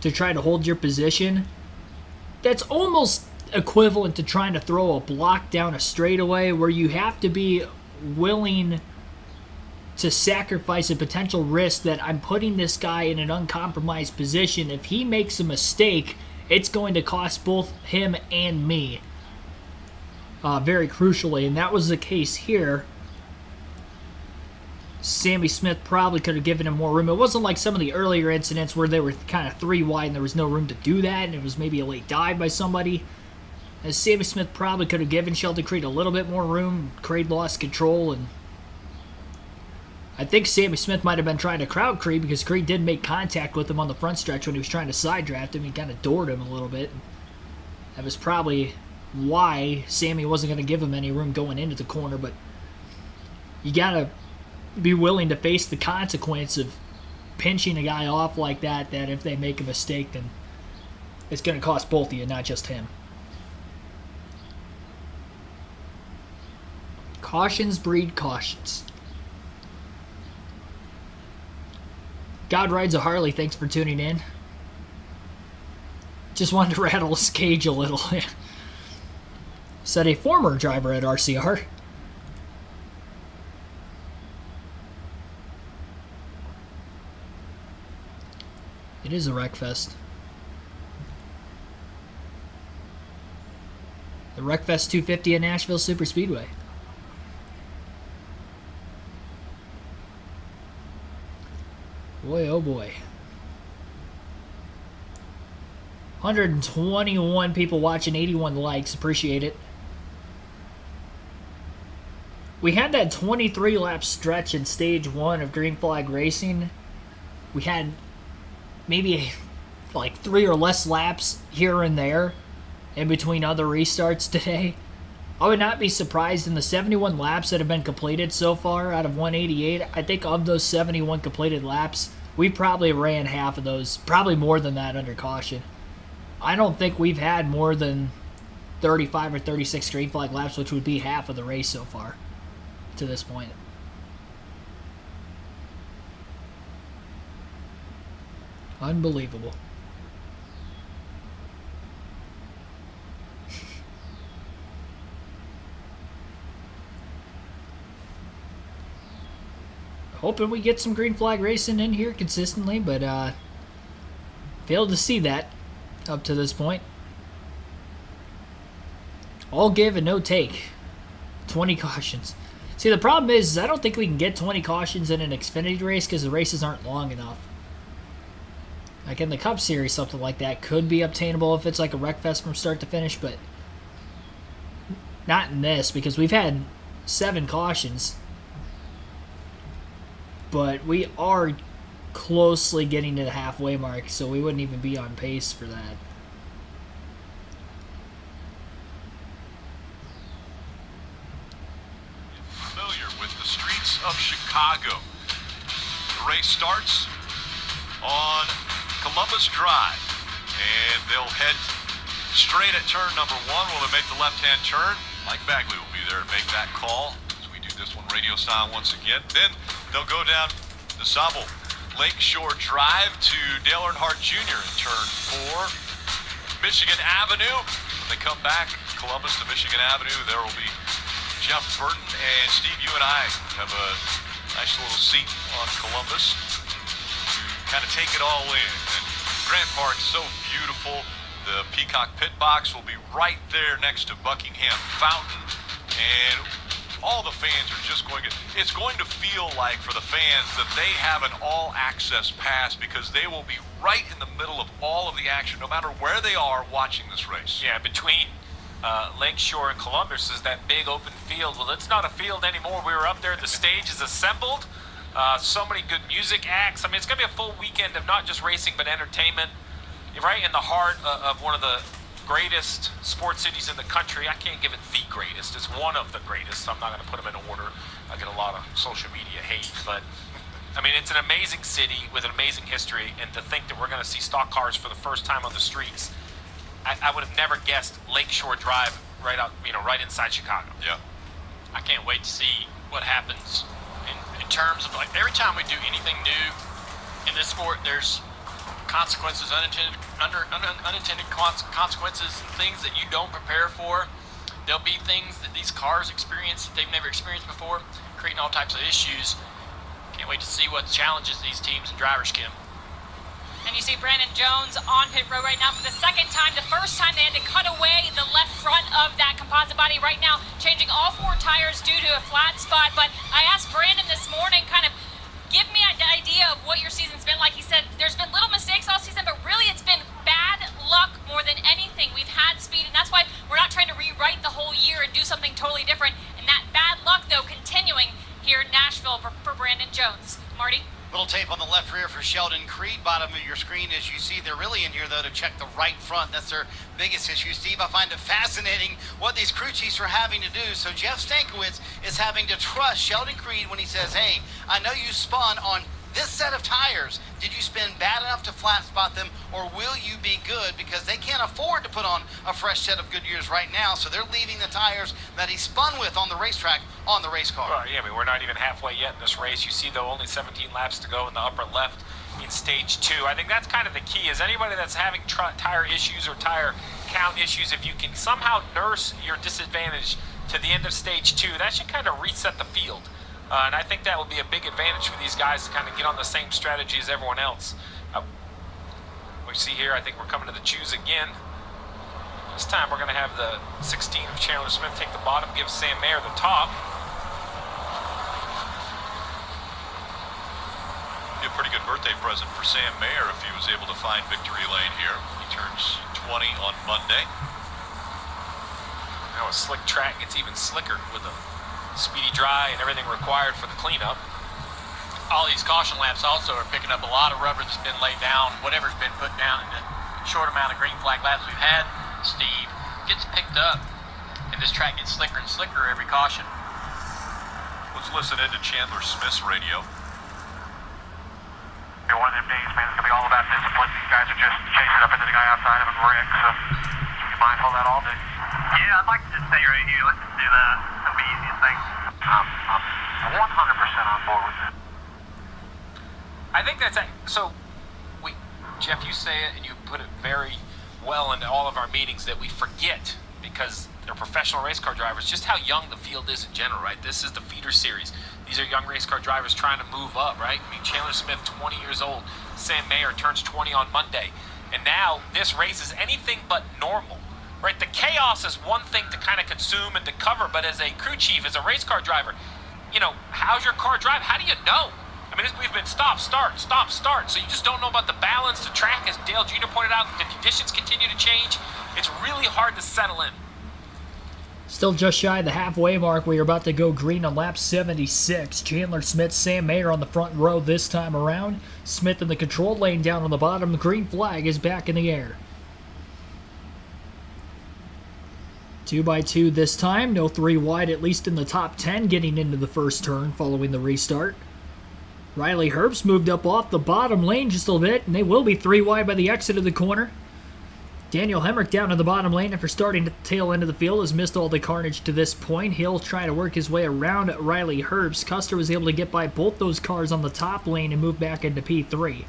to try to hold your position, that's almost equivalent to trying to throw a block down a straightaway, where you have to be willing to sacrifice a potential risk that I'm putting this guy in an uncompromised position. If he makes a mistake, it's going to cost both him and me. Very crucially, and that was the case here. Sammy Smith probably could have given him more room. It wasn't like some of the earlier incidents where they were kind of 3 wide and there was no room to do that, and it was maybe a late dive by somebody. As Sammy Smith probably could have given Sheldon Creed a little bit more room. Creed lost control, and I think Sammy Smith might have been trying to crowd Creed, because Creed did make contact with him on the front stretch when he was trying to side draft him. He kind of doored him a little bit. That was probably why Sammy wasn't going to give him any room going into the corner, but you got to be willing to face the consequence of pinching a guy off like that, that if they make a mistake, then it's going to cost both of you, not just him. Cautions breed cautions. God rides a Harley, thanks for tuning in. Just wanted to rattle his cage a little. Said a former driver at RCR. It is a Wreckfest. The Wreckfest 250 at Nashville Superspeedway. Boy, oh boy. 121 people watching, 81 likes. Appreciate it. We had that 23-lap stretch in Stage 1 of Green Flag Racing. We had maybe like 3 or less laps here and there in between other restarts today. I would not be surprised in the 71 laps that have been completed so far out of 188. I think of those 71 completed laps, we probably ran half of those, probably more than that under caution. I don't think we've had more than 35 or 36 green flag laps, which would be half of the race so far to this point. Unbelievable. Hoping we get some green flag racing in here consistently, but failed to see that up to this point. All give and no take. 20 cautions. See, the problem is I don't think we can get 20 cautions in an Xfinity race because the races aren't long enough. Like in the Cup Series, something like that could be obtainable if it's like a Wreckfest from start to finish, but not in this, because we've had 7 cautions. But we are closely getting to the halfway mark, so we wouldn't even be on pace for that. Familiar with the streets of Chicago. The race starts on Columbus Drive, and they'll head straight at turn number 1 when they make the left-hand turn. Mike Bagley will be there to make that call as we do this one radio style once again. Then they'll go down the DeSable Lakeshore Drive to Dale Earnhardt Jr. in turn 4. Michigan Avenue. When they come back, Columbus to Michigan Avenue, there will be Jeff Burton and Steve, you and I have a nice little seat on Columbus to kind of take it all in. And Grant Park's so beautiful. The Peacock Pit Box will be right there next to Buckingham Fountain. And all the fans are just going good. It's going to feel like for the fans that they have an all-access pass because they will be right in the middle of all of the action, no matter where they are watching this race. Yeah, between Lakeshore and Columbus is that big open field. Well, it's not a field anymore. We were up there. The stage is assembled. So many good music acts. I mean, it's going to be a full weekend of not just racing, but entertainment. You're right in the heart of one of the greatest sports cities in the country. I can't give it the greatest. It's one of the greatest. I'm not going to put them in order. I get a lot of social media hate, but I mean, it's an amazing city with an amazing history, and to think that we're going to see stock cars for the first time on the streets, I would have never guessed Lakeshore Drive right out, right inside Chicago. Yeah. I can't wait to see what happens in terms of, like, every time we do anything new in this sport, there's consequences, unintended consequences, and things that you don't prepare for. There'll be things that these cars experience that they've never experienced before, creating all types of issues. Can't wait to see what challenges these teams and drivers, Kim. And you see Brandon Jones on pit road right now for the second time. The first time they had to cut away the left front of that composite body. Right now, changing all 4 tires due to a flat spot. But I asked Brandon this morning, kind of, give me an idea of what your season's been like. He said there's been little mistakes all season, but really it's been bad luck more than anything. We've had speed, and that's why we're not trying to rewrite the whole year and do something totally different. And that bad luck, though, continuing here in Nashville for Brandon Jones. Marty? Little tape on the left rear for Sheldon Creed. Bottom of your screen, as you see, they're really in here, though, to check the right front. That's their biggest issue. Steve, I find it fascinating what these crew chiefs are having to do. So Jeff Stankiewicz is having to trust Sheldon Creed when he says, hey, I know you spun on this set of tires. Did you spin bad enough to flat spot them, or will you be good? Because they can't afford to put on a fresh set of Goodyears right now, so they're leaving the tires that he spun with on the racetrack on the race car. Well, yeah, I mean, we're not even halfway yet in this race. You see, though, only 17 laps to go in the upper left in stage 2. I think that's kind of the key, is anybody that's having tire issues or tire count issues, if you can somehow nurse your disadvantage to the end of stage 2, that should kind of reset the field. And I think that will be a big advantage for these guys to kind of get on the same strategy as everyone else. We see here, I think we're coming to the choose again. This time we're going to have the 16 of Chandler Smith take the bottom, give Sam Mayer the top. Be a pretty good birthday present for Sam Mayer if he was able to find victory lane here. He turns 20 on Monday. Now a slick track gets even slicker with a speedy dry and everything required for the cleanup. All these caution laps also are picking up a lot of rubber that's been laid down, whatever's been put down in the short amount of green flag laps we've had. Steve, gets picked up, and this track gets slicker and slicker every caution. Let's listen into Chandler Smith's radio. One of them days, man, it's going to be all about discipline. These guys are just chasing up into the guy outside of him, Rick, so be mindful of that all day. Yeah, I'd like to just stay right here. Let's just do that. That'll be the easiest thing. I'm 100% on board with it. I think that's so. Jeff, you say it and you put it very well into all of our meetings that we forget, because they're professional race car drivers, just how young the field is in general, right? This is the feeder series. These are young race car drivers trying to move up, right? I mean, Chandler Smith, 20 years old. Sam Mayer turns 20 on Monday. And now this race is anything but normal, right? The chaos is one thing to kind of consume and to cover, but as a crew chief, as a race car driver, how's your car drive? How do you know? I mean, we've been stop, start, so you just don't know about the balance. The track, as Dale Jr. pointed out, the conditions continue to change. It's really hard to settle in. Still just shy of the halfway mark. We are about to go green on lap 76. Chandler Smith, Sam Mayer on the front row this time around. Smith in the control lane down on the bottom. The green flag is back in the air. 2x2 this time. No 3 wide, at least in the top 10 getting into the first turn following the restart. Riley Herbst moved up off the bottom lane just a little bit, and they will be 3 wide by the exit of the corner. Daniel Hemrick down in the bottom lane after starting at the tail end of the field has missed all the carnage to this point. He'll try to work his way around Riley Herbst. Custer was able to get by both those cars on the top lane and move back into P3.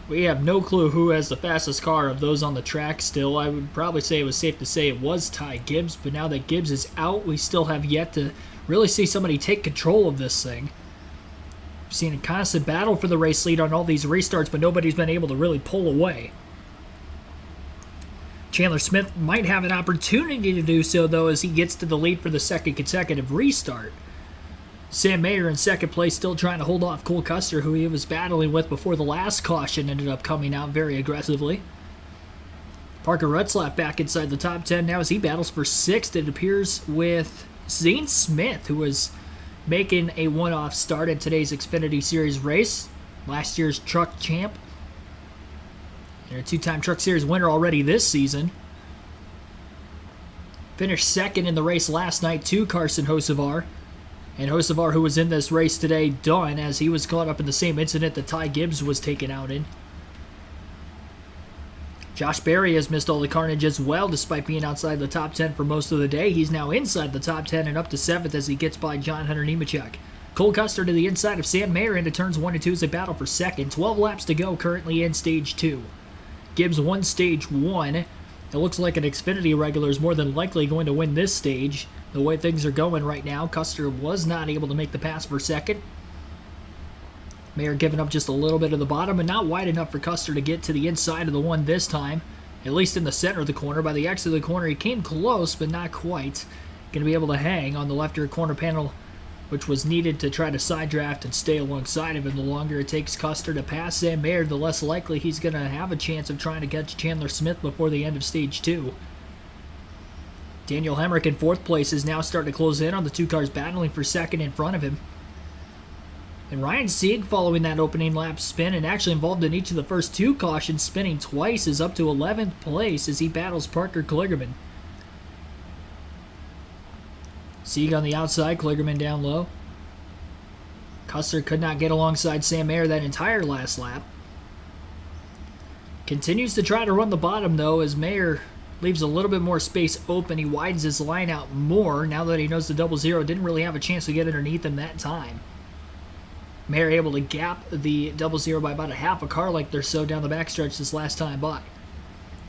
We have no clue who has the fastest car of those on the track still. I would probably say it was safe to say it was Ty Gibbs, but now that Gibbs is out, we still have yet to really see somebody take control of this thing. We've seen a constant battle for the race lead on all these restarts, but nobody's been able to really pull away. Chandler Smith might have an opportunity to do so, though, as he gets to the lead for the second consecutive restart. Sam Mayer in second place, still trying to hold off Cole Custer, who he was battling with before the last caution ended up coming out very aggressively. Parker Retzlaff back inside the top 10 now as he battles for sixth, it appears, with Zane Smith, who was making a one-off start in today's Xfinity Series race. Last year's truck champ. And a two-time Truck Series winner already this season. Finished second in the race last night to Carson Hocevar. And Hocevar, who was in this race today, done as he was caught up in the same incident that Ty Gibbs was taken out in. Josh Berry has missed all the carnage as well, despite being outside the top 10 for most of the day. He's now inside the top 10 and up to 7th as he gets by John Hunter Nemechek. Cole Custer to the inside of Sam Mayer into turns 1 and 2 as they battle for second. 12 laps to go currently in Stage 2. Gibbs won Stage 1. It looks like an Xfinity regular is more than likely going to win this stage. The way things are going right now, Custer was not able to make the pass for second. Mayer giving up just a little bit of the bottom, and not wide enough for Custer to get to the inside of the one this time, at least in the center of the corner. By the exit of the corner, he came close, but not quite. Going to be able to hang on the left rear corner panel, which was needed to try to side draft and stay alongside of him. The longer it takes Custer to pass Sam Mayer, the less likely he's going to have a chance of trying to catch Chandler Smith before the end of Stage 2. Daniel Hemrick in fourth place is now starting to close in on the two cars battling for second in front of him. And Ryan Sieg, following that opening lap spin and actually involved in each of the first two cautions, spinning twice, is up to 11th place as he battles Parker Kligerman. Sieg on the outside, Kligerman down low. Custer could not get alongside Sam Mayer that entire last lap. Continues to try to run the bottom, though, as Mayer leaves a little bit more space open. He widens his line out more now that he knows the 00 didn't really have a chance to get underneath him that time. Mayer able to gap the 00 by about a half a car length or so down the backstretch this last time by.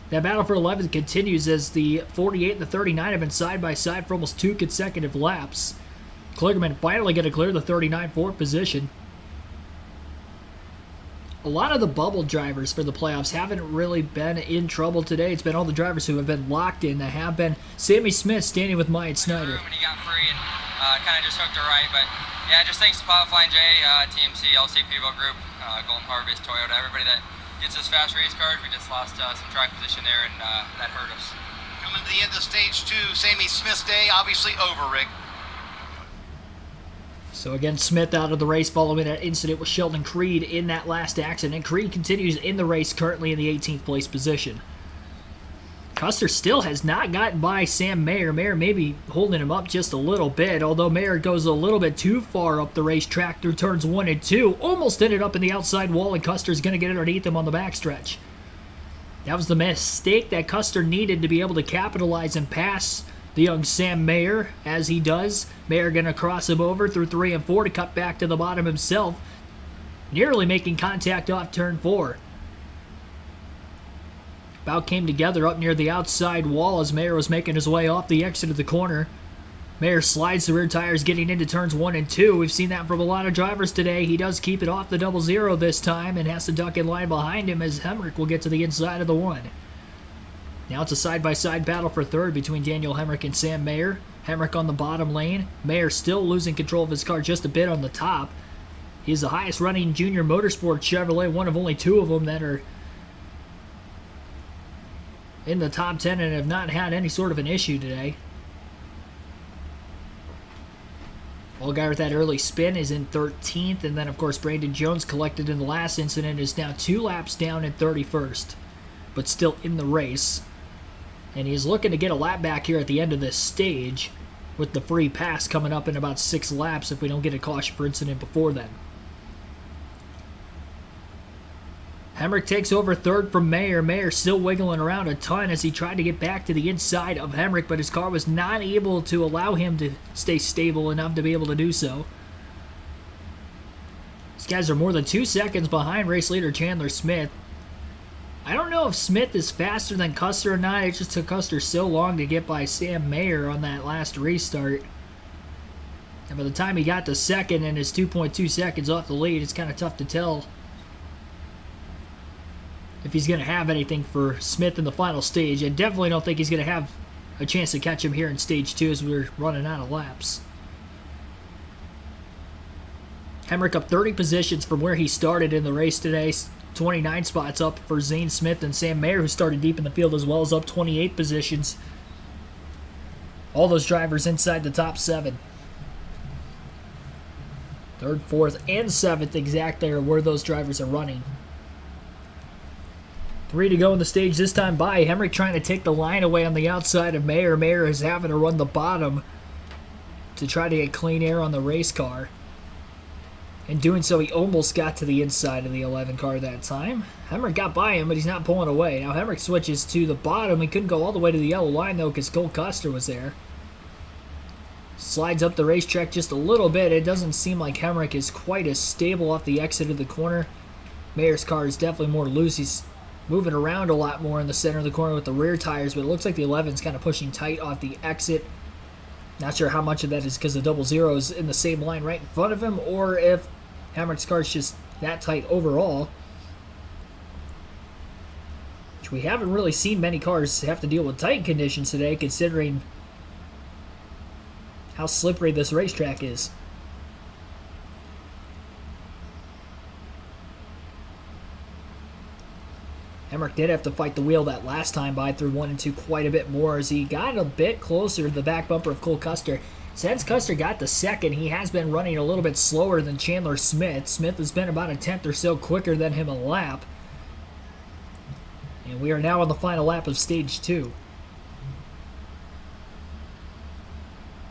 That battle for 11th continues as the 48 and the 39 have been side by side for almost two consecutive laps. Kligerman finally going to clear the 39 fourth position. A lot of the bubble drivers for the playoffs haven't really been in trouble today. It's been all the drivers who have been locked in that have been. Sammy Smith standing with Myatt Snyder. And he got free and kind of just hooked her right, but yeah, just thanks to Pilot Flying J, TMC, LC People Group, Golden Harvest, Toyota, everybody that gets us fast race cars. We just lost some track position there, and that hurt us. Coming to the end of Stage 2, Sammy Smith's day obviously over, Rick. So again, Smith out of the race following that incident with Sheldon Creed in that last accident. Creed continues in the race, currently in the 18th place position. Custer still has not gotten by Sam Mayer. Mayer may be holding him up just a little bit, although Mayer goes a little bit too far up the racetrack through turns 1 and 2. Almost ended up in the outside wall, and Custer's going to get underneath him on the backstretch. That was the mistake that Custer needed to be able to capitalize and pass the young Sam Mayer, as he does. Mayer going to cross him over through 3 and 4 to cut back to the bottom himself, nearly making contact off turn 4. About came together up near the outside wall as Mayer was making his way off the exit of the corner. Mayer slides the rear tires getting into turns 1 and 2. We've seen that from a lot of drivers today. He does keep it off the 00 this time and has to duck in line behind him as Hemrick will get to the inside of the one. Now it's a side-by-side battle for third between Daniel Hemrick and Sam Mayer. Hemrick on the bottom lane. Mayer still losing control of his car just a bit on the top. He's the highest running junior motorsport Chevrolet, one of only two of them that are in the top 10 and have not had any sort of an issue today. Allgaier with that early spin is in 13th, and then of course Brandon Jones collected in the last incident is now 2 laps down in 31st, but still in the race. And he's looking to get a lap back here at the end of this stage with the free pass coming up in about 6 laps if we don't get a caution for incident before then. Hemrick takes over third from Mayer. Mayer still wiggling around a ton as he tried to get back to the inside of Hemrick, but his car was not able to allow him to stay stable enough to be able to do so. These guys are more than 2 seconds behind race leader Chandler Smith. I don't know if Smith is faster than Custer or not. It just took Custer so long to get by Sam Mayer on that last restart. And by the time he got to second and is 2.2 seconds off the lead, it's kind of tough to tell if he's going to have anything for Smith in the final stage. I definitely don't think he's going to have a chance to catch him here in stage 2 as we're running out of laps. Hemrick up 30 positions from where he started in the race today. 29 spots up for Zane Smith, and Sam Mayer, who started deep in the field as well, is up 28 positions. All those drivers inside the top 7. 3rd, 4th, and 7th exactly are where those drivers are running. 3 to go in the stage this time by. Hemrick trying to take the line away on the outside of Mayer. Mayer is having to run the bottom to try to get clean air on the race car. In doing so, he almost got to the inside of the 11 car that time. Hemrick got by him, but he's not pulling away. Now Hemrick switches to the bottom. He couldn't go all the way to the yellow line, though, because Cole Custer was there. Slides up the racetrack just a little bit. It doesn't seem like Hemrick is quite as stable off the exit of the corner. Mayer's car is definitely more loose. He's moving around a lot more in the center of the corner with the rear tires, but it looks like the 11's kind of pushing tight off the exit. Not sure how much of that is because the double zero is in the same line right in front of him, or if Hemrick's car is just that tight overall. Which we haven't really seen many cars have to deal with tight conditions today, considering how slippery this racetrack is. Hemrick did have to fight the wheel that last time by through 1 and 2 quite a bit more as he got a bit closer to the back bumper of Cole Custer. Since Custer got the second, he has been running a little bit slower than Chandler Smith. Smith has been about a tenth or so quicker than him a lap. And we are now on the final lap of stage 2.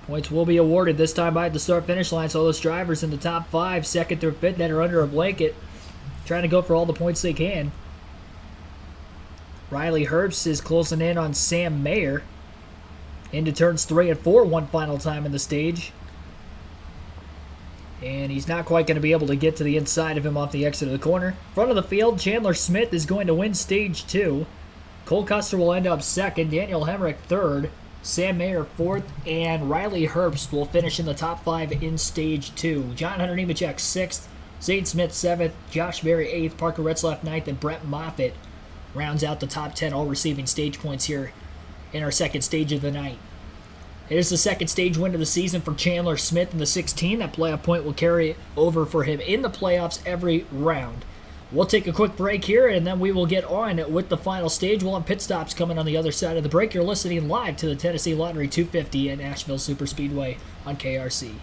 Points will be awarded this time by the start-finish line, so those drivers in the top 5, 2nd through 5th that are under a blanket, trying to go for all the points they can. Riley Herbst is closing in on Sam Mayer into turns 3 and 4 one final time in the stage. And he's not quite going to be able to get to the inside of him off the exit of the corner. Front of the field, Chandler Smith is going to win stage 2. Cole Custer will end up 2nd, Daniel Hemrick 3rd, Sam Mayer 4th, and Riley Herbst will finish in the top 5 in stage 2. John Hunter Nemechek 6th, Zane Smith 7th, Josh Berry 8th, Parker Retzlaff 9th, and Brett Moffitt rounds out the top 10, all receiving stage points here in our second stage of the night. It is the second stage win of the season for Chandler Smith in the 16. That playoff point will carry over for him in the playoffs every round. We'll take a quick break here, and then we will get on with the final stage. We'll have pit stops coming on the other side of the break. You're listening live to the Tennessee Lottery 250 at Nashville Superspeedway on KRC.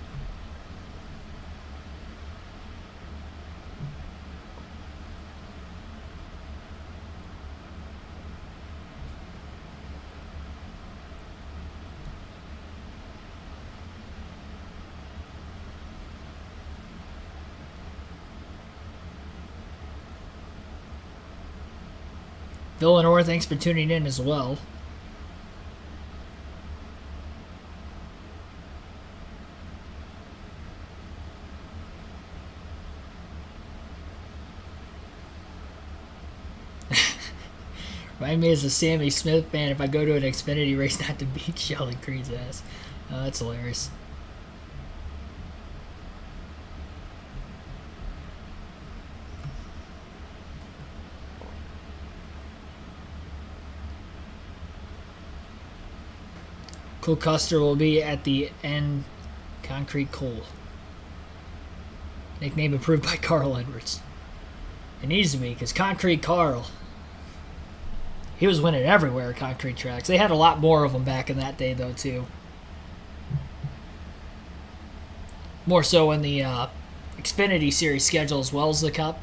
Villanor, thanks for tuning in as well. Remind me as a Sammy Smith fan if I go to an Xfinity race not to beat Sheldon Creed's ass. That's hilarious. Cole Custer will be at the end. Concrete Cole. Nickname approved by Carl Edwards. It needs to be, because Concrete Carl, he was winning everywhere at concrete tracks. They had a lot more of them back in that day, though, too. More so in the Xfinity Series schedule as well as the Cup.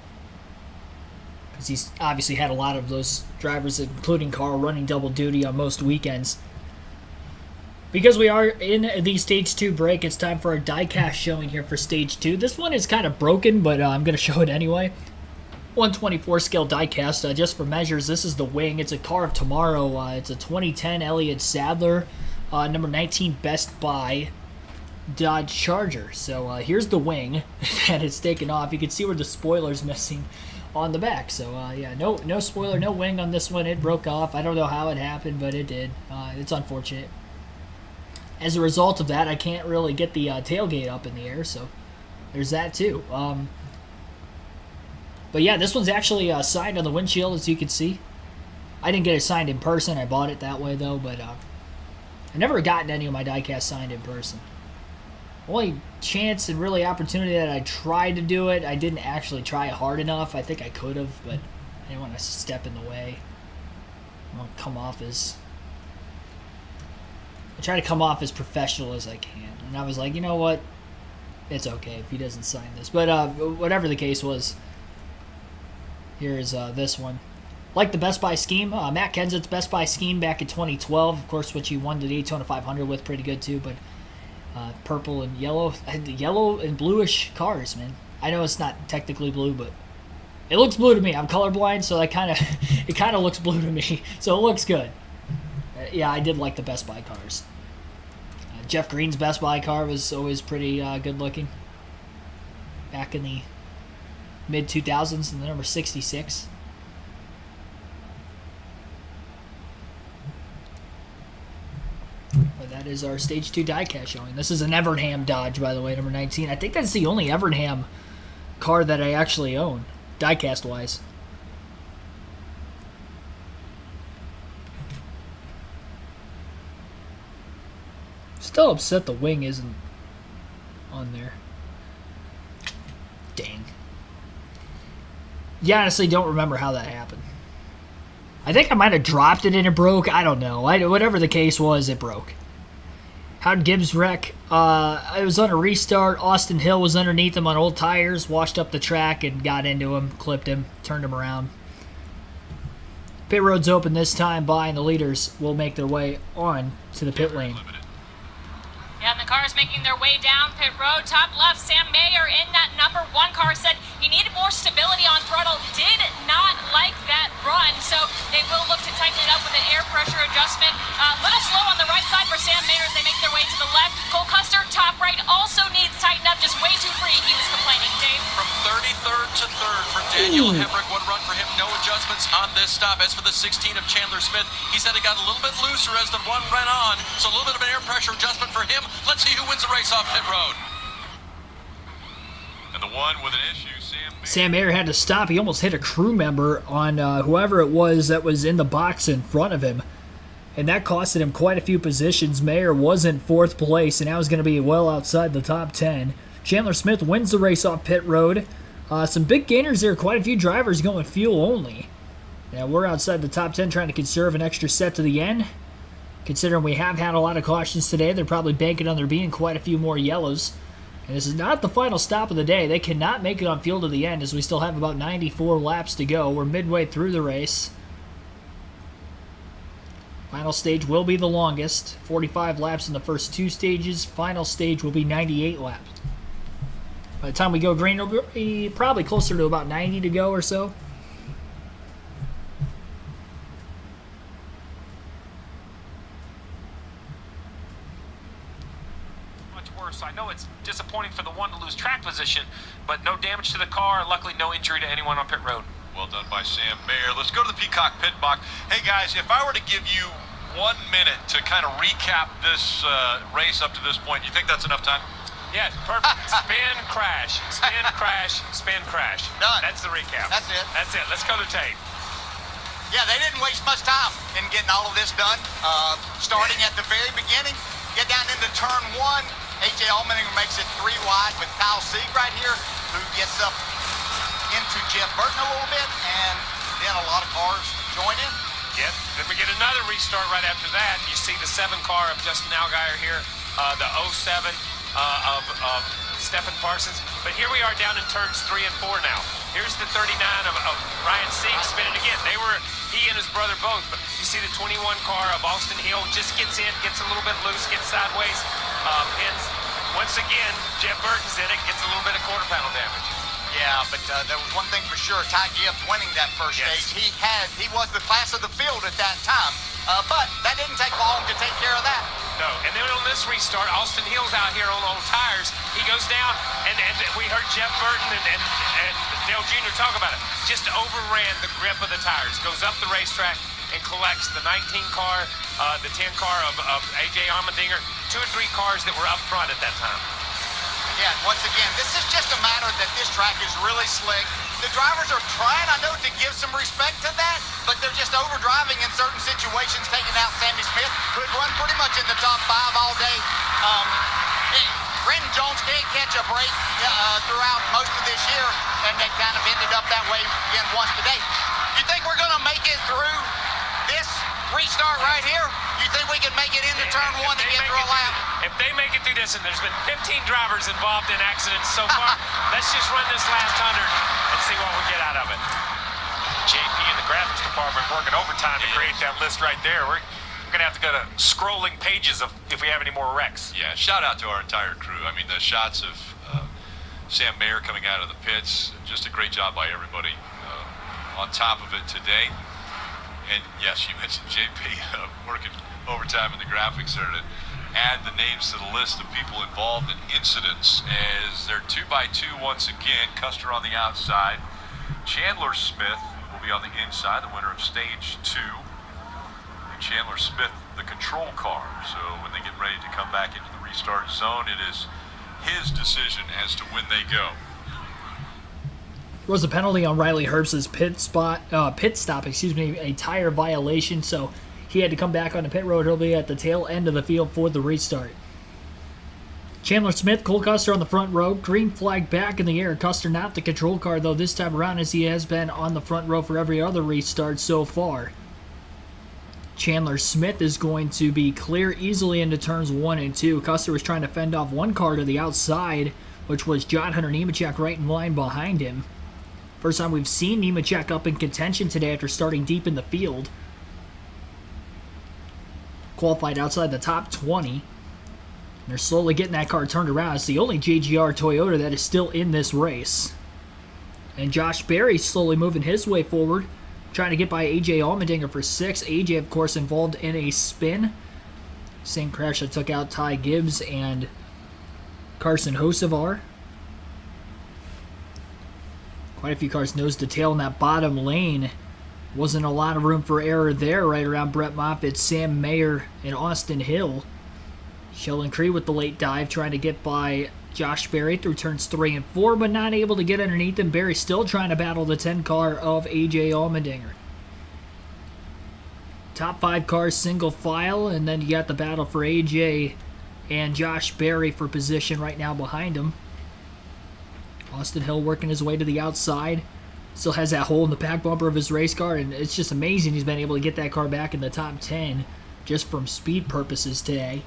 Because he's obviously had a lot of those drivers, including Carl, running double duty on most weekends. Because we are in the Stage 2 break, it's time for our diecast showing here for Stage 2. This one is kind of broken, but I'm going to show it anyway. 124 scale diecast, just for measures. This is the wing. It's a car of tomorrow. It's a 2010 Elliott Sadler, number 19 Best Buy Dodge Charger. So here's the wing that is taken off. You can see where the spoiler's missing on the back. So yeah, no spoiler, no wing on this one. It broke off. I don't know how it happened, but it did. It's unfortunate. As a result of that, I can't really get the tailgate up in the air, so there's that too. But yeah, this one's actually signed on the windshield, as you can see. I didn't get it signed in person. I bought it that way, though. But I never gotten any of my diecast signed in person. Only chance and really opportunity that I tried to do it, I didn't actually try hard enough. I think I could have, but I didn't want to step in the way. I want to come off as... I try to come off as professional as I can. And I was like, you know what? It's okay if he doesn't sign this. But whatever the case was, here's this one. Like the Best Buy scheme, Matt Kenseth's Best Buy scheme back in 2012. Of course, which he won the Daytona 500 with pretty good too. But purple and yellow, yellow and bluish cars, man. I know it's not technically blue, but it looks blue to me. I'm colorblind, so it kind of looks blue to me. So it looks good. Yeah, I did like the Best Buy cars. Jeff Green's Best Buy car was always pretty good looking. Back in the mid-2000s, and the number 66. But that is our Stage 2 diecast showing. This is an Evernham Dodge, by the way, number 19. I think that's the only Evernham car that I actually own, diecast-wise. Still upset the wing isn't on there. Dang. Yeah, honestly, don't remember how that happened. I think I might have dropped it and it broke. I don't know. Whatever the case was, it broke. How'd Gibbs wreck? It was on a restart. Austin Hill was underneath him on old tires, washed up the track and got into him, clipped him, turned him around. Pit road's open this time by, and the leaders will make their way on to the pit lane. Yeah, and the cars making their way down pit road. Top left, Sam Mayer in that number 1 car said he needed more stability on throttle. Did not like that run, so they will look to tighten it up with an air pressure adjustment. A little slow on the right side for Sam Mayer as they make their way to the left. Cole Custer, top right, also needs tightened up, just way too free, he was complaining. Dave? From 33rd to 3rd for Daniel Hemrick. One run for him, no adjustments on this stop. As for the 16 of Chandler Smith, he said it got a little bit looser as the run went on, so a little bit of an air pressure adjustment for him. Let's see who wins the race off pit road. And the one with an issue, Sam Mayer had to stop. He almost hit a crew member on whoever it was that was in the box in front of him. And that costed him quite a few positions. Mayer was in 4th place, and now he's going to be well outside the top 10. Chandler Smith wins the race off pit road. Some big gainers there. Quite a few drivers going fuel only. Now we're outside the top 10 trying to conserve an extra set to the end. Considering we have had a lot of cautions today, they're probably banking on there being quite a few more yellows. And this is not the final stop of the day. They cannot make it on fuel to the end as we still have about 94 laps to go. We're midway through the race. Final stage will be the longest. 45 laps in the first 2 stages. Final stage will be 98 laps. By the time we go green, it'll be probably closer to about 90 to go or so. I know it's disappointing for the one to lose track position, but no damage to the car. Luckily, no injury to anyone on pit road. Well done by Sam Mayer. Let's go to the Peacock Pit Box. Hey, guys, if I were to give you 1 minute to kind of recap this race up to this point, you think that's enough time? Yeah, perfect. Spin, crash, spin, crash, spin, crash. Done. That's the recap. That's it. That's it. Let's go to tape. Yeah, they didn't waste much time in getting all of this done. Starting at the very beginning, get down into turn 1. A.J. Allmendinger makes it 3 wide with Kyle Sieg right here, who gets up into Jeff Burton a little bit, and then a lot of cars join in. Yep. Then we get another restart right after that. You see the 7 car of Justin Allgaier here, the 07 of Stephen Parsons. But here we are down in turns 3 and 4 now. Here's the 39 of Ryan Sieg spinning again. He and his brother both. But you see the 21 car of Austin Hill just gets in, gets a little bit loose, gets sideways. Pins. Once again, Jeff Burton's in it, gets a little bit of quarter panel damage. Yeah, but there was one thing for sure. Ty Gibbs winning that first stage. He was the class of the field at that time. But that didn't take long to take care of that. No, and then on this restart, Austin Hill's out here on old tires. He goes down, and we heard Jeff Burton and Dale Jr. talk about it. Just overran the grip of the tires. Goes up the racetrack and collects the 19 car, the 10 car of A.J. Allmendinger, 2 or 3 cars that were up front at that time. Yeah, once again, this is just a matter that this track is really slick. The drivers are trying, I know, to give some respect to that, but they're just overdriving in certain situations, taking out Sammy Smith, who had run pretty much in the top 5 all day. Brandon Jones can't catch a break throughout most of this year, and they kind of ended up that way again once today. You think we're going to make it through this restart right here? You think we can make it into turn 1 and get through a lap? If they make it through this, and there's been 15 drivers involved in accidents so far, let's just run this last 100 and see what we get out of it. JP and the graphics department working overtime to create that list right there. We're going to have to go to scrolling pages if we have any more wrecks. Yeah, shout out to our entire crew. I mean, the shots of Sam Mayer coming out of the pits, just a great job by everybody on top of it today. And yes, you mentioned JP working overtime in the graphics there to add the names to the list of people involved in incidents as they're 2x2 once again. Custer on the outside. Chandler Smith will be on the inside, the winner of stage 2. Chandler Smith, the control car. So when they get ready to come back into the restart zone, it is his decision as to when they go. There was a penalty on Riley Herbst's pit stop, a tire violation, so he had to come back on the pit road. He'll be at the tail end of the field for the restart. Chandler Smith, Cole Custer on the front row, green flag back in the air. Custer not the control car though this time around, as he has been on the front row for every other restart so far. Chandler Smith is going to be clear easily into turns 1 and 2. Custer was trying to fend off one car to the outside, which was John Hunter Nemechek right in line behind him. First time we've seen Nemechek up in contention today after starting deep in the field. Qualified outside the top 20. And they're slowly getting that car turned around. It's the only JGR Toyota that is still in this race. And Josh Berry slowly moving his way forward, trying to get by AJ Allmendinger for 6. AJ, of course, involved in a spin. Same crash that took out Ty Gibbs and Carson Hocevar. Quite a few cars nose to tail in that bottom lane. Wasn't a lot of room for error there, right around Brett Moffitt, Sam Mayer, and Austin Hill. Sheldon Cree with the late dive, trying to get by Josh Berry through turns 3 and 4, but not able to get underneath him. Berry still trying to battle the 10 car of AJ Allmendinger. Top 5 cars single file, and then you got the battle for AJ and Josh Berry for position right now behind him. Austin Hill working his way to the outside. Still has that hole in the back bumper of his race car, and it's just amazing he's been able to get that car back in the top 10 just from speed purposes today.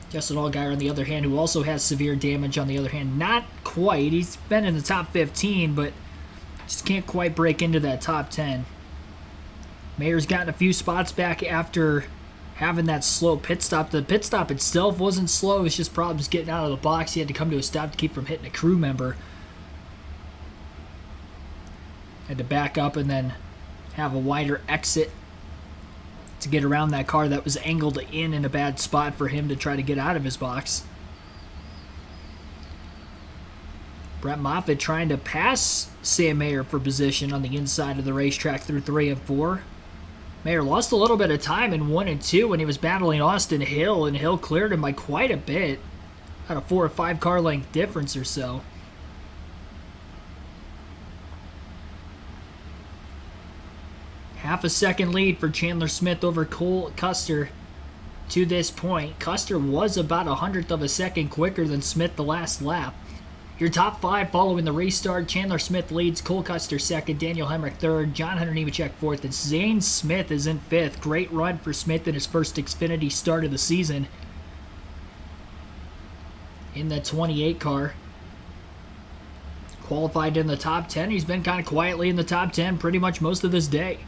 Justin Allgaier, on the other hand, who also has severe damage on the other hand. Not quite. He's been in the top 15, but just can't quite break into that top 10. Mayer's gotten a few spots back after having that slow pit stop. The pit stop itself wasn't slow. It was just problems getting out of the box. He had to come to a stop to keep from hitting a crew member. Had to back up and then have a wider exit to get around that car that was angled in a bad spot for him to try to get out of his box. Brett Moffitt trying to pass Sam Mayer for position on the inside of the racetrack through 3 and 4. Mayer lost a little bit of time in 1 and 2 when he was battling Austin Hill, and Hill cleared him by quite a bit. About a 4 or 5 car length difference or so. Half a second lead for Chandler Smith over Cole Custer to this point. Custer was about 1/100th of a second quicker than Smith the last lap. Your top 5 following the restart: Chandler Smith leads, Cole Custer second, Daniel Hemrick third, John Hunter Nemechek fourth, and Zane Smith is in 5th. Great run for Smith in his first Xfinity start of the season in the 28 car. Qualified in the top 10. He's been kind of quietly in the top 10 pretty much most of this day.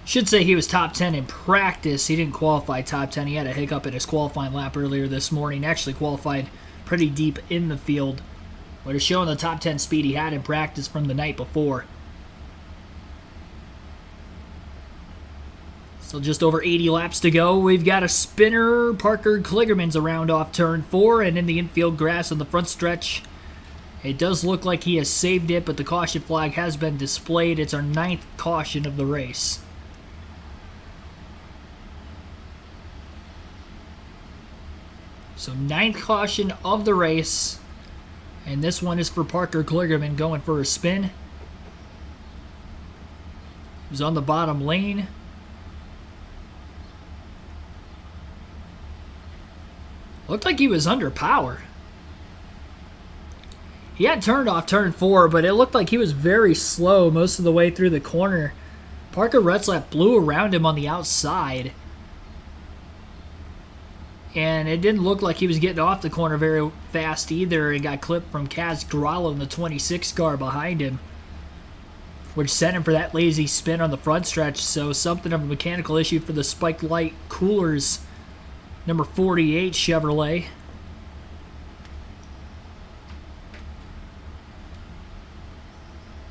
Should say he was top 10 in practice. He didn't qualify top 10. He had a hiccup in his qualifying lap earlier this morning. Actually qualified pretty deep in the field, but is showing the top 10 speed he had in practice from the night before. Still just over 80 laps to go. We've got a spinner. Parker Kligerman's around off turn 4, and in the infield grass on the front stretch. It does look like he has saved it, but the caution flag has been displayed. It's our 9th caution of the race. So 9th caution of the race. And this one is for Parker Kligerman going for a spin. He was on the bottom lane. Looked like he was under power. He had turned off turn 4, but it looked like he was very slow most of the way through the corner. Parker Retzlaff blew around him on the outside. And it didn't look like he was getting off the corner very fast either. It got clipped from Kaz Gralla in the 26 car behind him, which sent him for that lazy spin on the front stretch. So something of a mechanical issue for the Spike Light Coolers number 48 Chevrolet.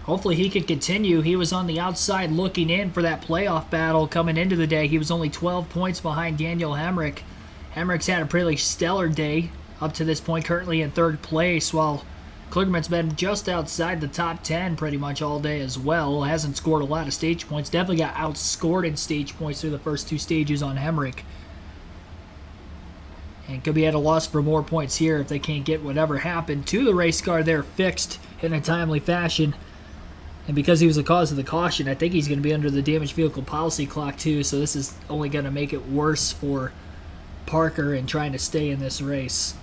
Hopefully he can continue. He was on the outside looking in for that playoff battle coming into the day. He was only 12 points behind Daniel Hemrick. Hemrick's had a pretty stellar day up to this point, currently in 3rd place, while Kligerman's been just outside the top 10 pretty much all day as well. Hasn't scored a lot of stage points. Definitely got outscored in stage points through the first 2 stages on Hemrick. And could be at a loss for more points here if they can't get whatever happened to the race car there fixed in a timely fashion. And because he was the cause of the caution, I think he's going to be under the damaged vehicle policy clock too, so this is only going to make it worse for Parker in trying to stay in this race.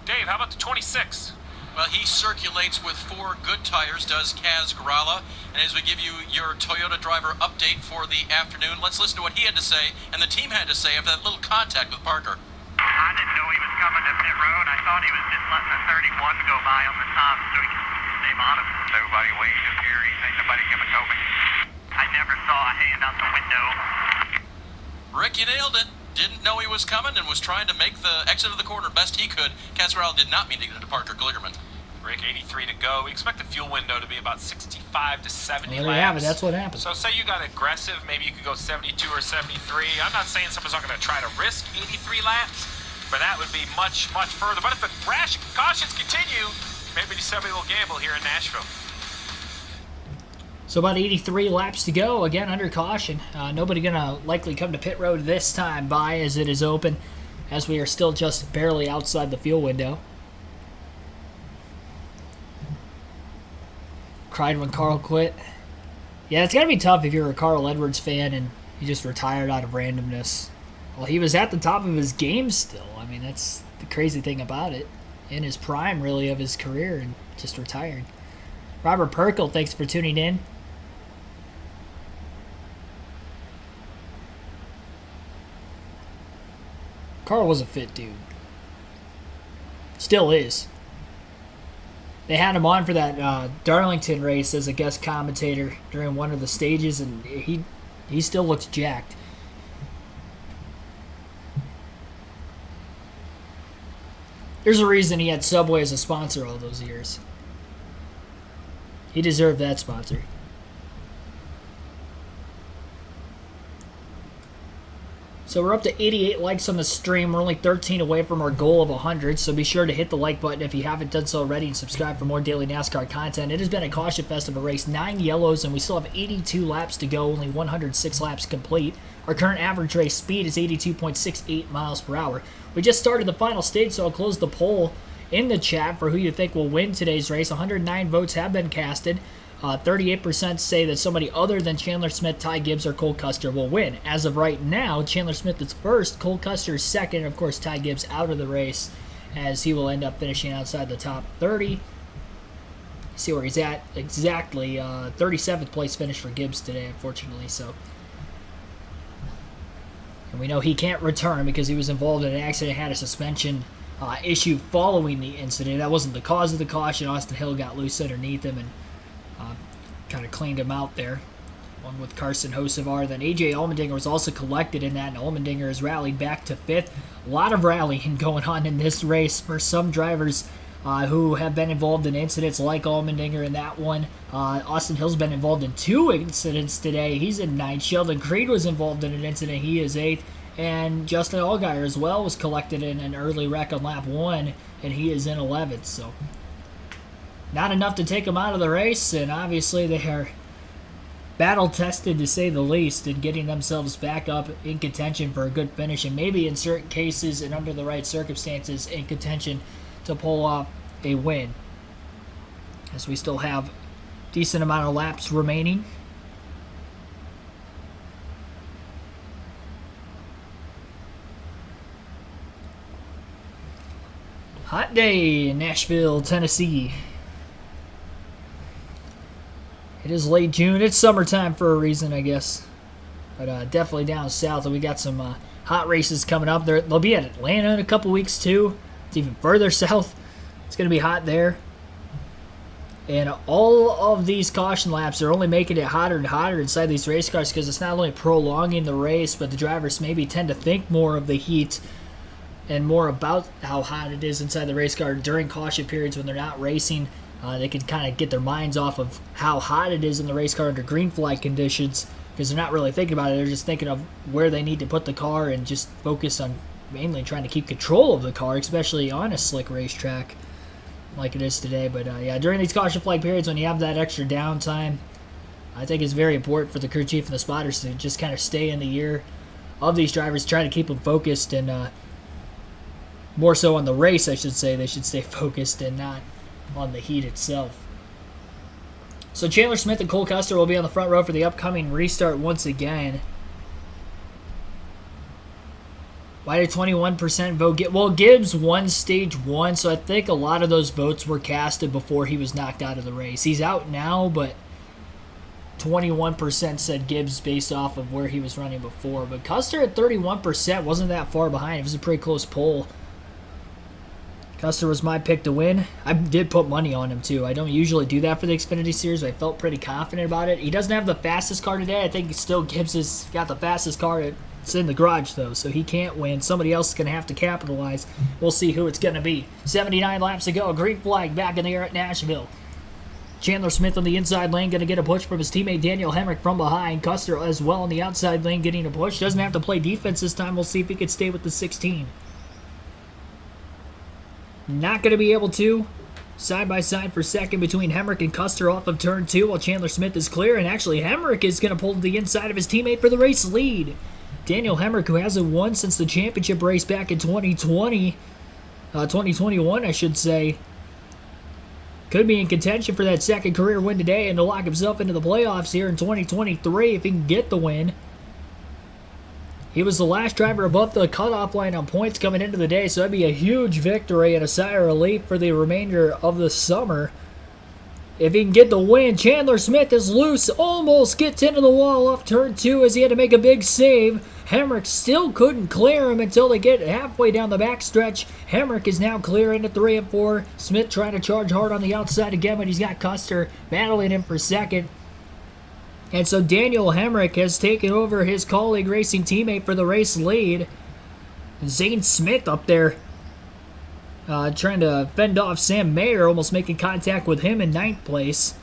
Dave, how about the 26? Well, he circulates with 4 good tires, does Kaz Gralla. And as we give you your Toyota driver update for the afternoon, let's listen to what he had to say and the team had to say after that little contact with Parker. I didn't know he was coming to pit road. I thought he was just letting the 31 go by on the top so he could stay bottom. Nobody waved up here. Ain't nobody coming to me. I never saw a hand out the window. Rick, you nailed it. Didn't know he was coming and was trying to make the exit of the corner best he could. Kaz Gralla did not mean to get into Parker Kligerman. Rick, 83 to go. We expect the fuel window to be about 65 to 70 Well, there laps. you have it. That's what happened. So say you got aggressive, maybe you could go 72 or 73. I'm not saying someone's not going to try to risk 83 laps, but that would be much, much further. But if the rash cautions continue, maybe somebody will gamble here in Nashville. So about 83 laps to go, again under caution. Nobody going to likely come to pit road this time by as it is open, as we are still just barely outside the fuel window. Cried when Carl quit. Yeah, it's got to be tough if you're a Carl Edwards fan and he just retired out of randomness. Well, he was at the top of his game still. I mean, that's the crazy thing about it. In his prime, really, of his career, and just retired. Robert Perkle, thanks for tuning in. Carl was a fit dude. Still is. They had him on for that Darlington race as a guest commentator during one of the stages, and he still looks jacked. There's a reason he had Subway as a sponsor all those years. He deserved that sponsor. So we're up to 88 likes on the stream. We're only 13 away from our goal of 100, so be sure to hit the like button if you haven't done so already and subscribe for more daily NASCAR content. It has been a caution fest of a race, 9 yellows, and we still have 82 laps to go, only 106 laps complete. Our current average race speed is 82.68 miles per hour. We just started the final stage, so I'll close the poll in the chat for who you think will win today's race. 109 votes have been casted. 38% say that somebody other than Chandler Smith, Ty Gibbs, or Cole Custer will win. As of right now, Chandler Smith is first, Cole Custer is second, and of course Ty Gibbs out of the race as he will end up finishing outside the top 30. See where he's at exactly. 37th place finish for Gibbs today, unfortunately. So, and we know he can't return because he was involved in an accident, had a suspension issue following the incident. That wasn't the cause of the caution. Austin Hill got loose underneath him and kind of cleaned him out there, along with Carson Hocevar. Then A.J. Allmendinger was also collected in that, and Allmendinger has rallied back to 5th. A lot of rallying going on in this race for some drivers who have been involved in incidents like Allmendinger in that one. Austin Hill's been involved in 2 incidents today. He's in 9th. Sheldon Creed was involved in an incident. He is 8th. And Justin Allgaier as well was collected in an early wreck on lap 1, and he is in 11th. So not enough to take him out of the race, and obviously they are battle-tested to say the least in getting themselves back up in contention for a good finish, and maybe in certain cases and under the right circumstances in contention to pull off a win, as we still have a decent amount of laps remaining. Hot day in Nashville, Tennessee. It is late June. It's summertime for a reason, I guess. But definitely down south. We got some hot races coming up. They'll be at Atlanta in a couple weeks, too. It's even further south. It's going to be hot there. And all of these caution laps are only making it hotter and hotter inside these race cars because it's not only prolonging the race, but the drivers maybe tend to think more of the heat and more about how hot it is inside the race car during caution periods when they're not racing. They can kind of get their minds off of how hot it is in the race car under green flag conditions because they're not really thinking about it. They're just thinking of where they need to put the car and just focus on mainly trying to keep control of the car, especially on a slick racetrack like it is today. But yeah, during these caution flag periods when you have that extra downtime, I think it's very important for the crew chief and the spotters to just kind of stay in the ear of these drivers, try to keep them focused, and more so on the race, I should say. They should stay focused and not on the heat itself. So Chandler Smith and Cole Custer will be on the front row for the upcoming restart once again. Why did 21% vote? Well, Gibbs won stage 1, so I think a lot of those votes were casted before he was knocked out of the race. He's out now, but 21% said Gibbs based off of where he was running before. But Custer at 31% wasn't that far behind. It was a pretty close poll. Custer was my pick to win. I did put money on him, too. I don't usually do that for the Xfinity Series, but I felt pretty confident about it. He doesn't have the fastest car today. I think still Gibbs has got the fastest car. It's in the garage, though, so he can't win. Somebody else is going to have to capitalize. We'll see who it's going to be. 79 laps to go. Green flag back in the air at Nashville. Chandler Smith on the inside lane going to get a push from his teammate Daniel Hemrick from behind. Custer as well on the outside lane getting a push. Doesn't have to play defense this time. We'll see if he can stay with the 16. Not going to be able to. Side by side for second between Hemrick and Custer off of turn 2 while Chandler Smith is clear. And actually Hemrick is going to pull to the inside of his teammate for the race lead. Daniel Hemrick, who hasn't won since the championship race back in 2021, I should say, could be in contention for that second career win today and to lock himself into the playoffs here in 2023 if he can get the win. He was the last driver above the cutoff line on points coming into the day, so that'd be a huge victory and a sigh of relief for the remainder of the summer. If he can get the win, Chandler Smith is loose, almost gets into the wall off turn 2 as he had to make a big save. Hemrick still couldn't clear him until they get halfway down the backstretch. Hemrick is now clear into 3 and 4. Smith trying to charge hard on the outside again, but he's got Custer battling him for second. And so Daniel Hemrick has taken over his colleague racing teammate for the race lead. Zane Smith up there trying to fend off Sam Mayer, almost making contact with him in 9th place.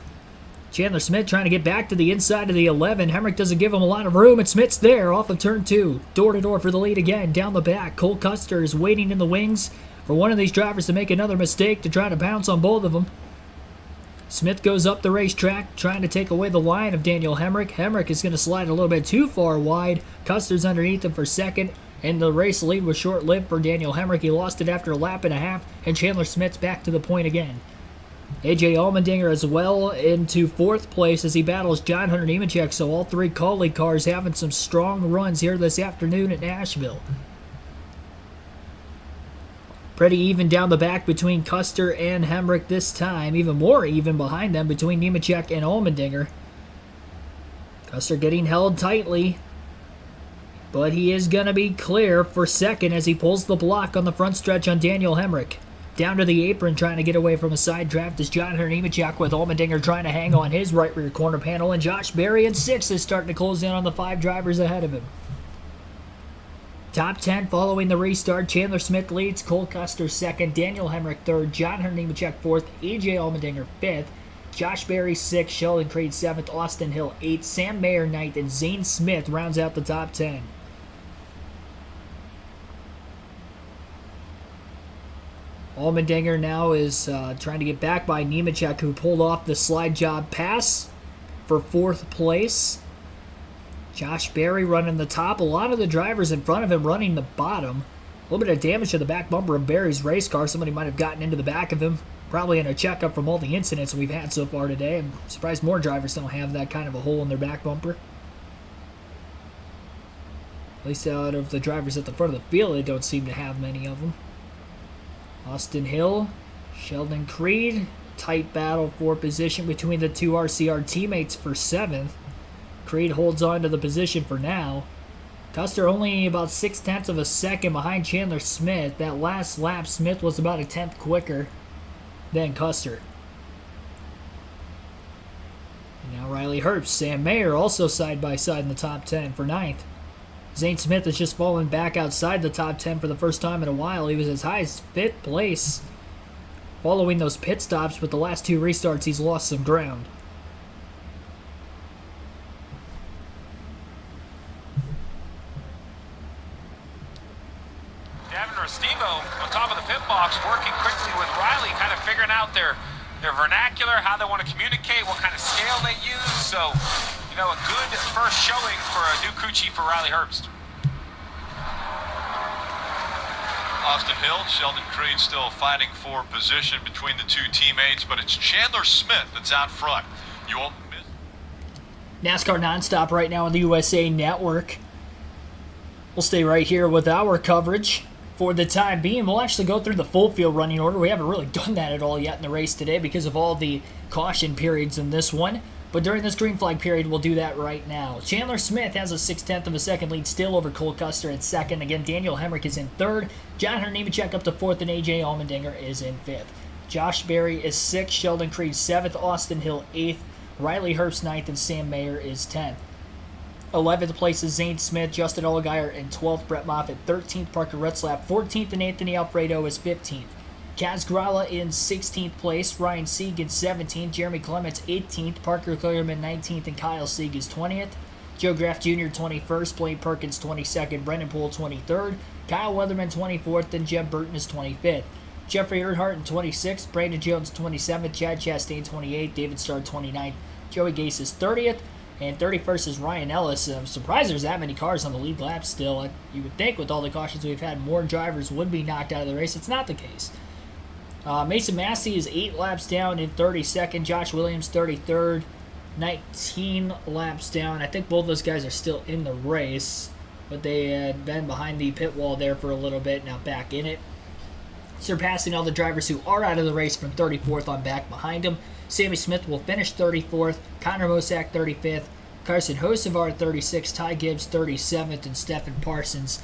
Chandler Smith trying to get back to the inside of the 11. Hemrick doesn't give him a lot of room, and Smith's there off of turn 2. Door-to-door for the lead again, down the back. Cole Custer is waiting in the wings for one of these drivers to make another mistake to try to pounce on both of them. Smith goes up the racetrack, trying to take away the line of Daniel Hemrick. Hemrick is going to slide a little bit too far wide. Custer's underneath him for second, and the race lead was short-lived for Daniel Hemrick. He lost it after a lap and a half, and Chandler Smith's back to the point again. A.J. Allmendinger as well into 4th place as he battles John Hunter Nemechek, so all 3 colleague cars having some strong runs here this afternoon at Nashville. Pretty even down the back between Custer and Hemrick this time. Even more even behind them between Nemechek and Allmendinger. Custer getting held tightly, but he is going to be clear for second as he pulls the block on the front stretch on Daniel Hemrick. Down to the apron trying to get away from a side draft is John Hunter Nemechek with Allmendinger trying to hang on his right rear corner panel, and Josh Berry in 6th is starting to close in on the 5 drivers ahead of him. Top 10 following the restart. Chandler Smith leads, Cole Custer second, Daniel Hemrick third, John Hunter Nemechek fourth, AJ Allmendinger fifth, Josh Berry sixth, Sheldon Creed seventh, Austin Hill eighth, Sam Mayer ninth, and Zane Smith rounds out the top 10. Allmendinger now is trying to get back by Nemechek, who pulled off the slide job pass for fourth place. Josh Berry running the top. A lot of the drivers in front of him running the bottom. A little bit of damage to the back bumper of Berry's race car. Somebody might have gotten into the back of him. Probably in a checkup from all the incidents we've had so far today. I'm surprised more drivers don't have that kind of a hole in their back bumper. At least out of the drivers at the front of the field, they don't seem to have many of them. Austin Hill, Sheldon Creed. Tight battle for position between the two RCR teammates for 7th. Creed holds on to the position for now. Custer only about 0.6 of a second behind Chandler Smith. That last lap, Smith was about a 10th quicker than Custer. And now Riley Herbst, Sam Mayer also side by side in the top 10 for 9th. Zane Smith has just fallen back outside the top 10 for the first time in a while. He was as high as 5th place. Following those pit stops with the last 2 restarts, he's lost some ground. Restivo on top of the pit box, working quickly with Riley, kind of figuring out their vernacular, how they want to communicate, what kind of scale they use. So, you know, a good first showing for a new crew chief for Riley Herbst. Austin Hill, Sheldon Creed still fighting for position between the two teammates, but it's Chandler Smith that's out front. You won't miss. NASCAR nonstop right now on the USA Network. We'll stay right here with our coverage. For the time being, we'll actually go through the full field running order. We haven't really done that at all yet in the race today because of all the caution periods in this one. But during this green flag period, we'll do that right now. Chandler Smith has a 0.6 of a second lead still over Cole Custer at second. Again, Daniel Hemrick is in third. John Hunter Nemechek up to fourth, and AJ Allmendinger is in fifth. Josh Berry is sixth. Sheldon Creed seventh. Austin Hill eighth. Riley Herbst ninth, and Sam Mayer is 10th. 11th place is Zane Smith, Justin Allgaier in 12th, Brett Moffitt 13th, Parker Retzlaff 14th, and Anthony Alfredo is 15th. Kaz Grala in 16th place, Ryan Sieg in 17th, Jeremy Clements 18th, Parker Clearman 19th, and Kyle Sieg is 20th. Joe Graff Jr. 21st, Blaine Perkins 22nd, Brendan Poole 23rd, Kyle Weatherman 24th, and Jeb Burton is 25th. Jeffrey Earnhardt in 26th, Brandon Jones 27th, Chad Chastain 28th, David Starr 29th, Joey Gase is 30th, and 31st is Ryan Ellis. I'm surprised there's that many cars on the lead lap still. You would think with all the cautions we've had, more drivers would be knocked out of the race. It's not the case. Mason Massey is 8 laps down in 32nd. Josh Williams 33rd, 19 laps down. I think both those guys are still in the race, but they had been behind the pit wall there for a little bit, now back in it. Surpassing all the drivers who are out of the race from 34th on back behind him. Sammy Smith will finish 34th, Connor Mosack 35th, Carson Hocevar 36th, Ty Gibbs 37th, and Stephen Parsons,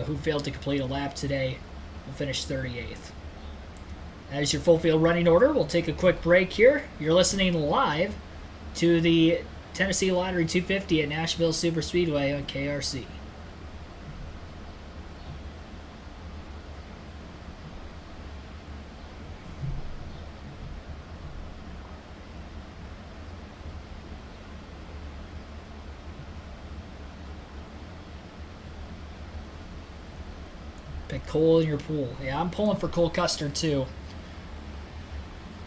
who failed to complete a lap today, will finish 38th. That is your full field running order. We'll take a quick break here. You're listening live to the Tennessee Lottery 250 at Nashville Superspeedway on KRC. Pick Cole in your pool. Yeah, I'm pulling for Cole Custer too.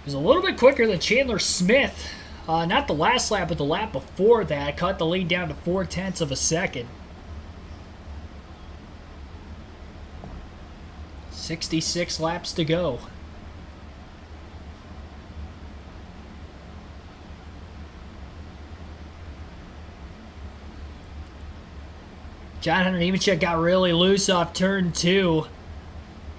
He was a little bit quicker than Chandler Smith. Not the last lap, but the lap before that. Cut the lead down to 0.4 of a second. 66 laps to go. John Hunter Nemechek got really loose off turn 2.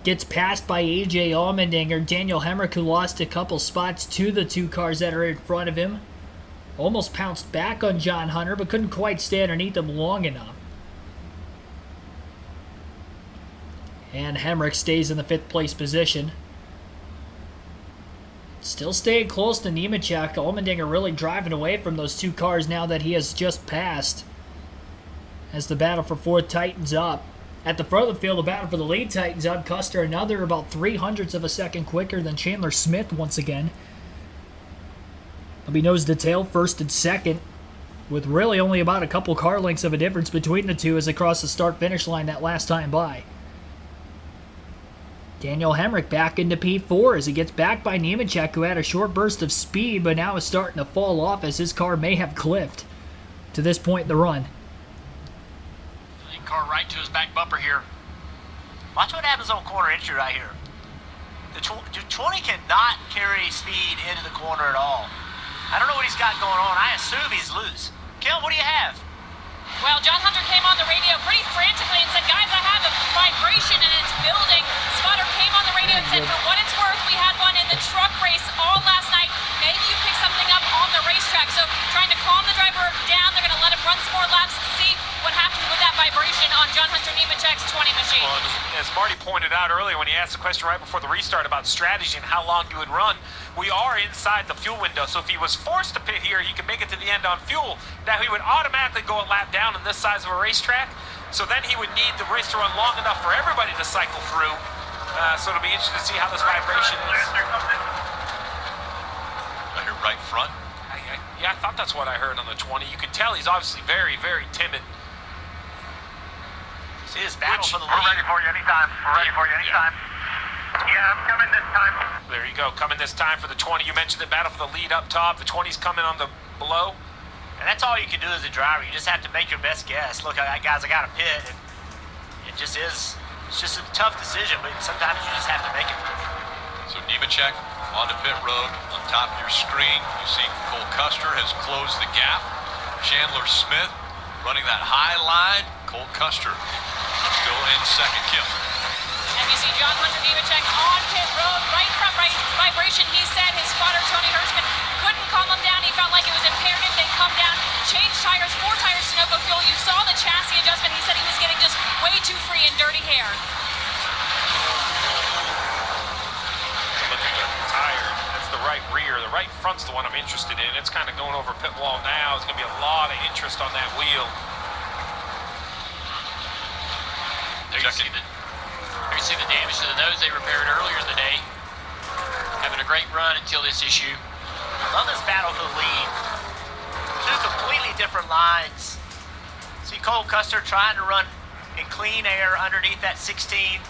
Gets passed by AJ Allmendinger. Daniel Hemrick, who lost a couple spots to the 2 cars that are in front of him. Almost pounced back on John Hunter, but couldn't quite stay underneath him long enough. And Hemrick stays in the 5th place position. Still staying close to Nemechek. Allmendinger really driving away from those 2 cars now that he has just passed. As the battle for 4th tightens up. At the front of the field, the battle for the lead tightens up. Custer another about 0.03 of a second quicker than Chandler Smith once again. It'll be nose to tail, first and second, with really only about a couple car lengths of a difference between the two as they cross the start-finish line that last time by. Daniel Hemrick back into P4 as he gets back by Nemechek, who had a short burst of speed but now is starting to fall off as his car may have clipped to this point in the run. Lead car right to his back bumper here. Watch what happens on corner entry right here. The 20 cannot carry speed into the corner at all. I don't know what he's got going on. I assume he's loose. Kel, what do you have? Well, John Hunter came on the radio pretty frantically and said, guys, I have a vibration and it's building. Spotter came on the radio and said, for what it's worth, we had one in the truck race all last night. Maybe you pick something up on the racetrack. So trying to calm the driver down. They're going to let him run some more laps and see what happens with that vibration on John Hunter Nemechek's 20 machine. Well, as Marty pointed out earlier when he asked the question right before the restart about strategy and how long he would run, we are inside the fuel window. So if he was forced to pit here, he could make it to the end on fuel. Now he would automatically go a lap down in this size of a racetrack. So then he would need the race to run long enough for everybody to cycle through. So it'll be interesting to see how this vibration is. I hear right front. Yeah, I thought that's what I heard on the 20. You can tell he's obviously very, very timid. See his battle for the lead. We're ready for you anytime. We're ready for you anytime. Yeah, I'm coming this time. There you go, coming this time for the 20. You mentioned the battle for the lead up top. The 20's coming on the below. And that's all you can do as a driver. You just have to make your best guess. Look, guys, I got a pit. And it just is. It's just a tough decision, but sometimes you just have to make it. So Nemechek onto pit road. On top of your screen, you see Cole Custer has closed the gap. Chandler Smith running that high line. Cole Custer still in second kill. And you see John Hunter Nemechek on pit road, right front, right vibration. He said his spotter, Tony Hirschman, couldn't calm him down. He felt like it was imperative they come down, change tires, 4 tires Sunoco fuel. You saw the chassis adjustment. He said he was getting just way too free and dirty hair. Look at the tire. That's the right rear. The right front's the one I'm interested in. It's kind of going over pit wall now. There's going to be a lot of interest on that wheel. There you see the damage to the nose they repaired earlier in the day. Having a great run until this issue. Love this battle for the lead. 2 completely different lines. See Cole Custer trying to run in clean air underneath that 16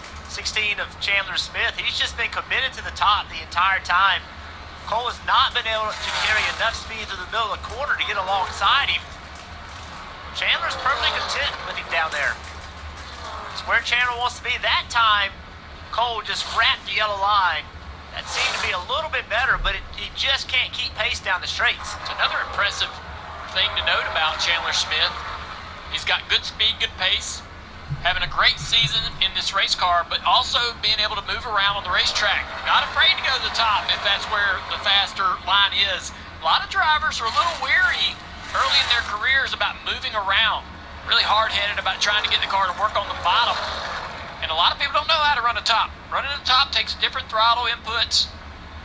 of Chandler Smith. He's just been committed to the top the entire time. Cole has not been able to carry enough speed to the middle of the corner to get alongside him. Chandler's perfectly content with him down there. It's where Chandler wants to be. That time, Cole just wrapped the yellow line. That seemed to be a little bit better, but he just can't keep pace down the straights. It's another impressive thing to note about Chandler Smith. He's got good speed, good pace, having a great season in this race car, but also being able to move around on the racetrack. Not afraid to go to the top if that's where the faster line is. A lot of drivers are a little weary early in their careers about moving around. Really hard-headed about trying to get the car to work on the bottom. And a lot of people don't know how to run a top. Running a top takes different throttle inputs.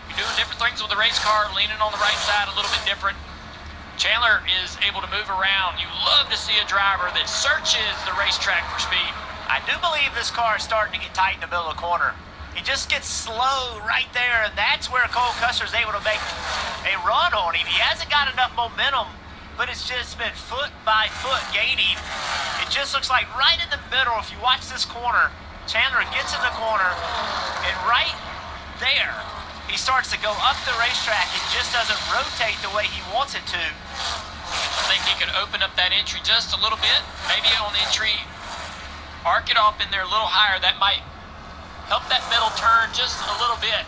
You're doing different things with the race car, leaning on the right side a little bit different. Chandler is able to move around. You love to see a driver that searches the racetrack for speed. I do believe this car is starting to get tight in the middle of the corner. He just gets slow right there, and that's where Cole Custer is able to make a run on him. He hasn't got enough momentum, but it's just been foot by foot gaining. It just looks like right in the middle, if you watch this corner, Chandler gets in the corner, and right there, he starts to go up the racetrack. It just doesn't rotate the way he wants it to. I think he could open up that entry just a little bit. Maybe on the entry, arc it off in there a little higher. That might help that middle turn just a little bit.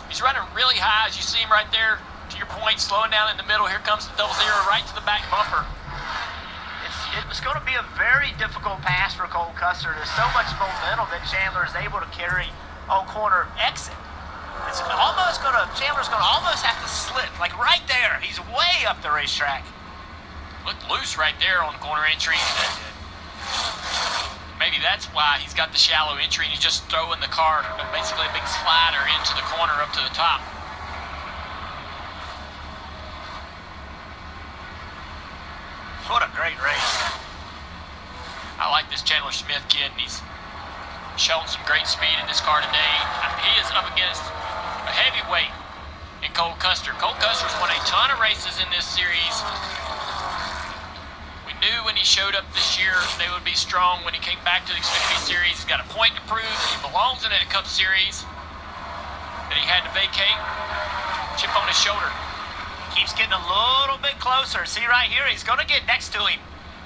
He's running really high, as you see him right there. To your point, slowing down in the middle. Here comes the 0-0 right to the back bumper. It's going to be a very difficult pass for Cole Custer. There's so much momentum that Chandler is able to carry on corner exit. It's almost going to, Chandler's going to almost have to slip, like right there. He's way up the racetrack. Looked loose right there on corner entry. Maybe that's why he's got the shallow entry and he's just throwing the car, basically a big slider into the corner up to the top. What a great race. I like this Chandler Smith kid, and he's shown some great speed in this car today. He is up against a heavyweight in Cole Custer. Cole Custer's won a ton of races in this series. We knew when he showed up this year they would be strong when he came back to the Xfinity Series. He's got a point to prove that he belongs in a Cup Series. And he had to vacate, chip on his shoulder. Keeps getting a little bit closer. See right here, he's going to get next to him.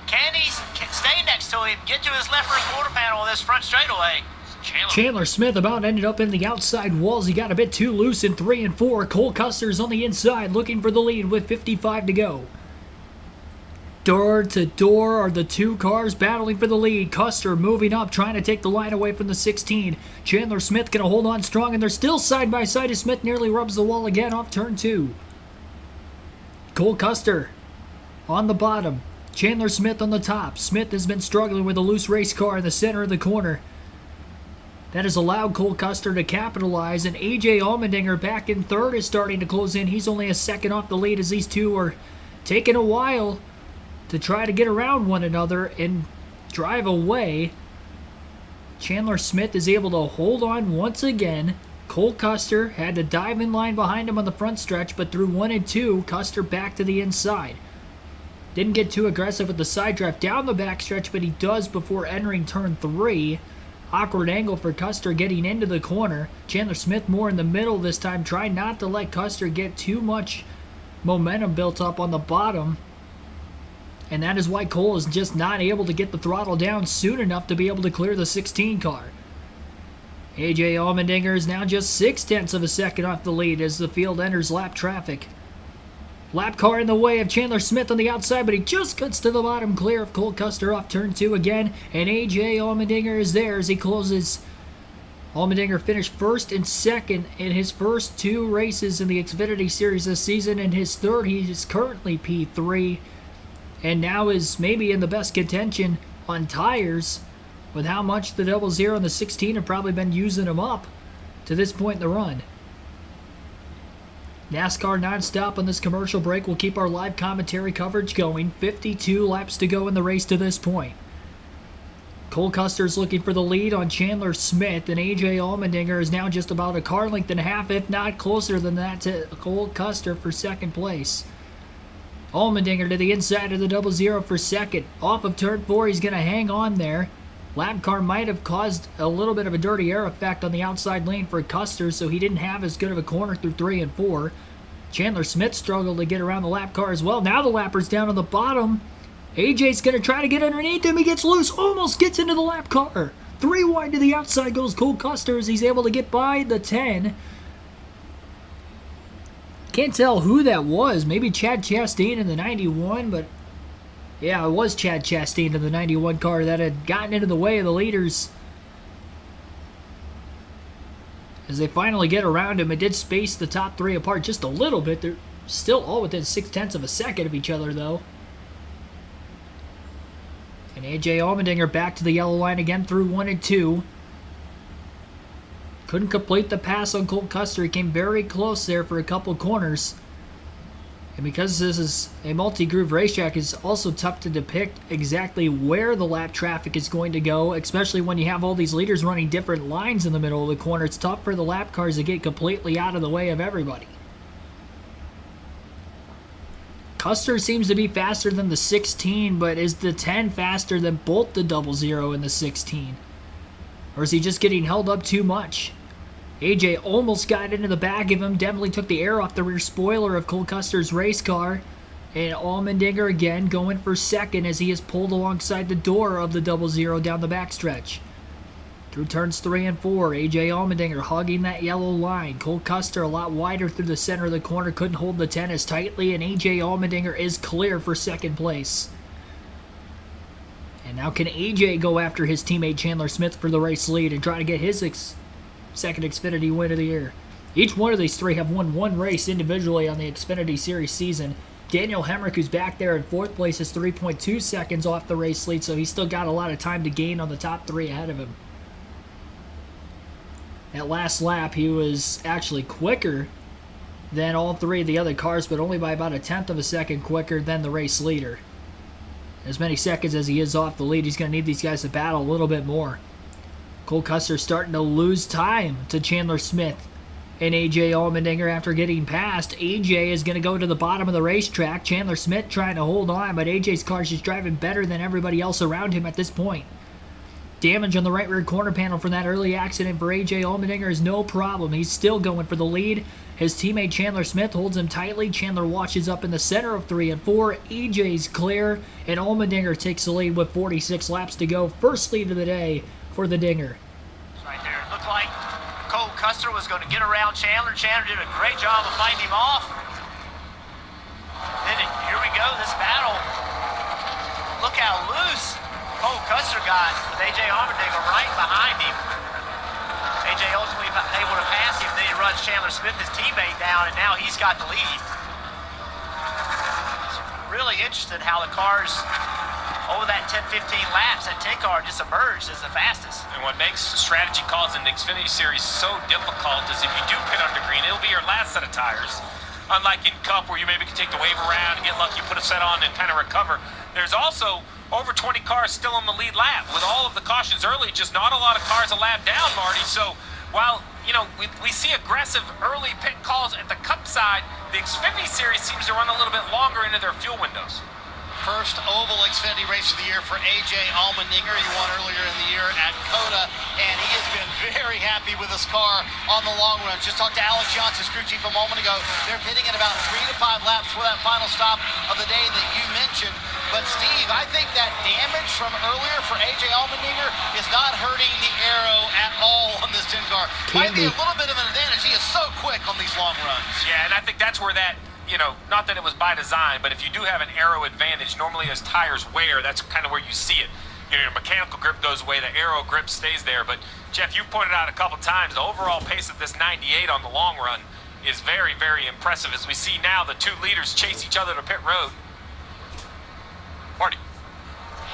Can he stay next to him, get to his left rear quarter panel on this front straightaway? Chandler Smith about ended up in the outside walls. He got a bit too loose in 3 and 4. Cole Custer's on the inside looking for the lead with 55 to go. Door to door are the two cars battling for the lead. Custer moving up, trying to take the line away from the 16. Chandler Smith going to hold on strong, and they're still side by side as Smith nearly rubs the wall again off turn 2. Cole Custer on the bottom. Chandler Smith on the top. Smith has been struggling with a loose race car in the center of the corner. That has allowed Cole Custer to capitalize, and A.J. Allmendinger back in third is starting to close in. He's only a second off the lead as these two are taking a while to try to get around one another and drive away. Chandler Smith is able to hold on once again. Cole Custer had to dive in line behind him on the front stretch, but through 1 and 2, Custer back to the inside. Didn't get too aggressive with the side draft down the backstretch, but he does before entering turn 3. Awkward angle for Custer getting into the corner. Chandler Smith more in the middle this time, trying not to let Custer get too much momentum built up on the bottom. And that is why Cole is just not able to get the throttle down soon enough to be able to clear the 16 car. A.J. Allmendinger is now just 0.6 of a second off the lead as the field enters lap traffic. Lap car in the way of Chandler Smith on the outside, but he just cuts to the bottom clear of Cole Custer off turn 2 again, and A.J. Allmendinger is there as he closes. Allmendinger finished first and second in his first 2 races in the Xfinity Series this season. In his third, he is currently P3, and now is maybe in the best contention on tires with how much the 00 and the 16 have probably been using him up to this point in the run. NASCAR nonstop on this commercial break will keep our live commentary coverage going. 52 laps to go in the race to this point. Cole Custer's looking for the lead on Chandler Smith, and A.J. Allmendinger is now just about a car length and a half, if not closer than that, to Cole Custer for second place. Allmendinger to the inside of the 00 for second. Off of turn 4, he's going to hang on there. Lap car might have caused a little bit of a dirty air effect on the outside lane for Custer, so he didn't have as good of a corner through 3 and 4. Chandler Smith struggled to get around the lap car as well. Now the lapper's down on the bottom. AJ's going to try to get underneath him. He gets loose, almost gets into the lap car. 3 wide to the outside goes Cole Custer as he's able to get by the 10. Can't tell who that was. Maybe Chad Chastain in the 91, but yeah, it was Chad Chastain in the 91 car that had gotten into the way of the leaders. As they finally get around him, it did space the top 3 apart just a little bit. They're still all within 0.6 of a second of each other, though. And A.J. Allmendinger back to the yellow line again through 1 and 2. Couldn't complete the pass on Cole Custer. He came very close there for a couple corners. And because this is a multi-groove racetrack, it's also tough to depict exactly where the lap traffic is going to go, especially when you have all these leaders running different lines in the middle of the corner. It's tough for the lap cars to get completely out of the way of everybody. Custer seems to be faster than the 16, but is the 10 faster than both the 00 and the 16? Or is he just getting held up too much? AJ almost got into the back of him, definitely took the air off the rear spoiler of Cole Custer's race car. And Allmendinger again going for second as he is pulled alongside the door of the 00 down the backstretch. Through turns 3 and 4, AJ Allmendinger hugging that yellow line. Cole Custer a lot wider through the center of the corner, couldn't hold the 10 as tightly, and AJ Allmendinger is clear for second place. And now can AJ go after his teammate Chandler Smith for the race lead and try to get his second Xfinity win of the year. Each one of these 3 have won 1 race individually on the Xfinity Series season. Daniel Hemrick, who's back there in 4th place, is 3.2 seconds off the race lead, so he's still got a lot of time to gain on the top 3 ahead of him. That last lap, he was actually quicker than all 3 of the other cars, but only by about 1/10 of a second quicker than the race leader. as many seconds as he is off the lead. He's going to need these guys to battle a little bit more. Cole Custer starting to lose time to Chandler Smith and A.J. Allmendinger after getting past. A.J. is going to go to the bottom of the racetrack. Chandler Smith trying to hold on, but A.J.'s car is just driving better than everybody else around him at this point. Damage on the right rear corner panel from that early accident for A.J. Allmendinger is no problem. He's still going for the lead. His teammate Chandler Smith holds him tightly. Chandler washes up in the center of 3 and 4. A.J.'s clear, and Allmendinger takes the lead with 46 laps to go. First lead of the day for the Dinger. Right there. It looked like Cole Custer was going to get around Chandler. Chandler did a great job of fighting him off. Then here we go, this battle. Look how loose Cole Custer got with A.J. Allmendinger right behind him. A.J. ultimately able to pass him, then he runs Chandler Smith, his teammate, down, and now he's got the lead. It's really interesting how the cars, over that 10-15 laps, that 10 car just emerged as the fastest. And what makes strategy calls in the Xfinity Series so difficult is if you do pit under green, it'll be your last set of tires. Unlike in Cup, where you maybe can take the wave around and get lucky, put a set on, and kind of recover. There's also over 20 cars still on the lead lap. With all of the cautions early, just not a lot of cars a lap down, Marty. So while, you know, we see aggressive early pit calls at the Cup side, the Xfinity Series seems to run a little bit longer into their fuel windows. First oval Xfinity race of the year for A.J. Allmendinger. He won earlier in the year at COTA, and he has been very happy with his car on the long run. Just talked to Alex Johnson's crew chief a moment ago. They're pitting at about 3 to 5 laps for that final stop of the day that you mentioned. But Steve, I think that damage from earlier for A.J. Allmendinger is not hurting the aero at all on this 10 car. Might be a little bit of an advantage. He is so quick on these long runs. Yeah, and I think that's where that, you know, not that it was by design, but if you do have an aero advantage, normally as tires wear, that's kind of where you see it. You know, your mechanical grip goes away, the aero grip stays there. But Jeff, you pointed out a couple times, the overall pace of this 98 on the long run is very, very impressive. As we see now, the two leaders chase each other to pit road. Marty.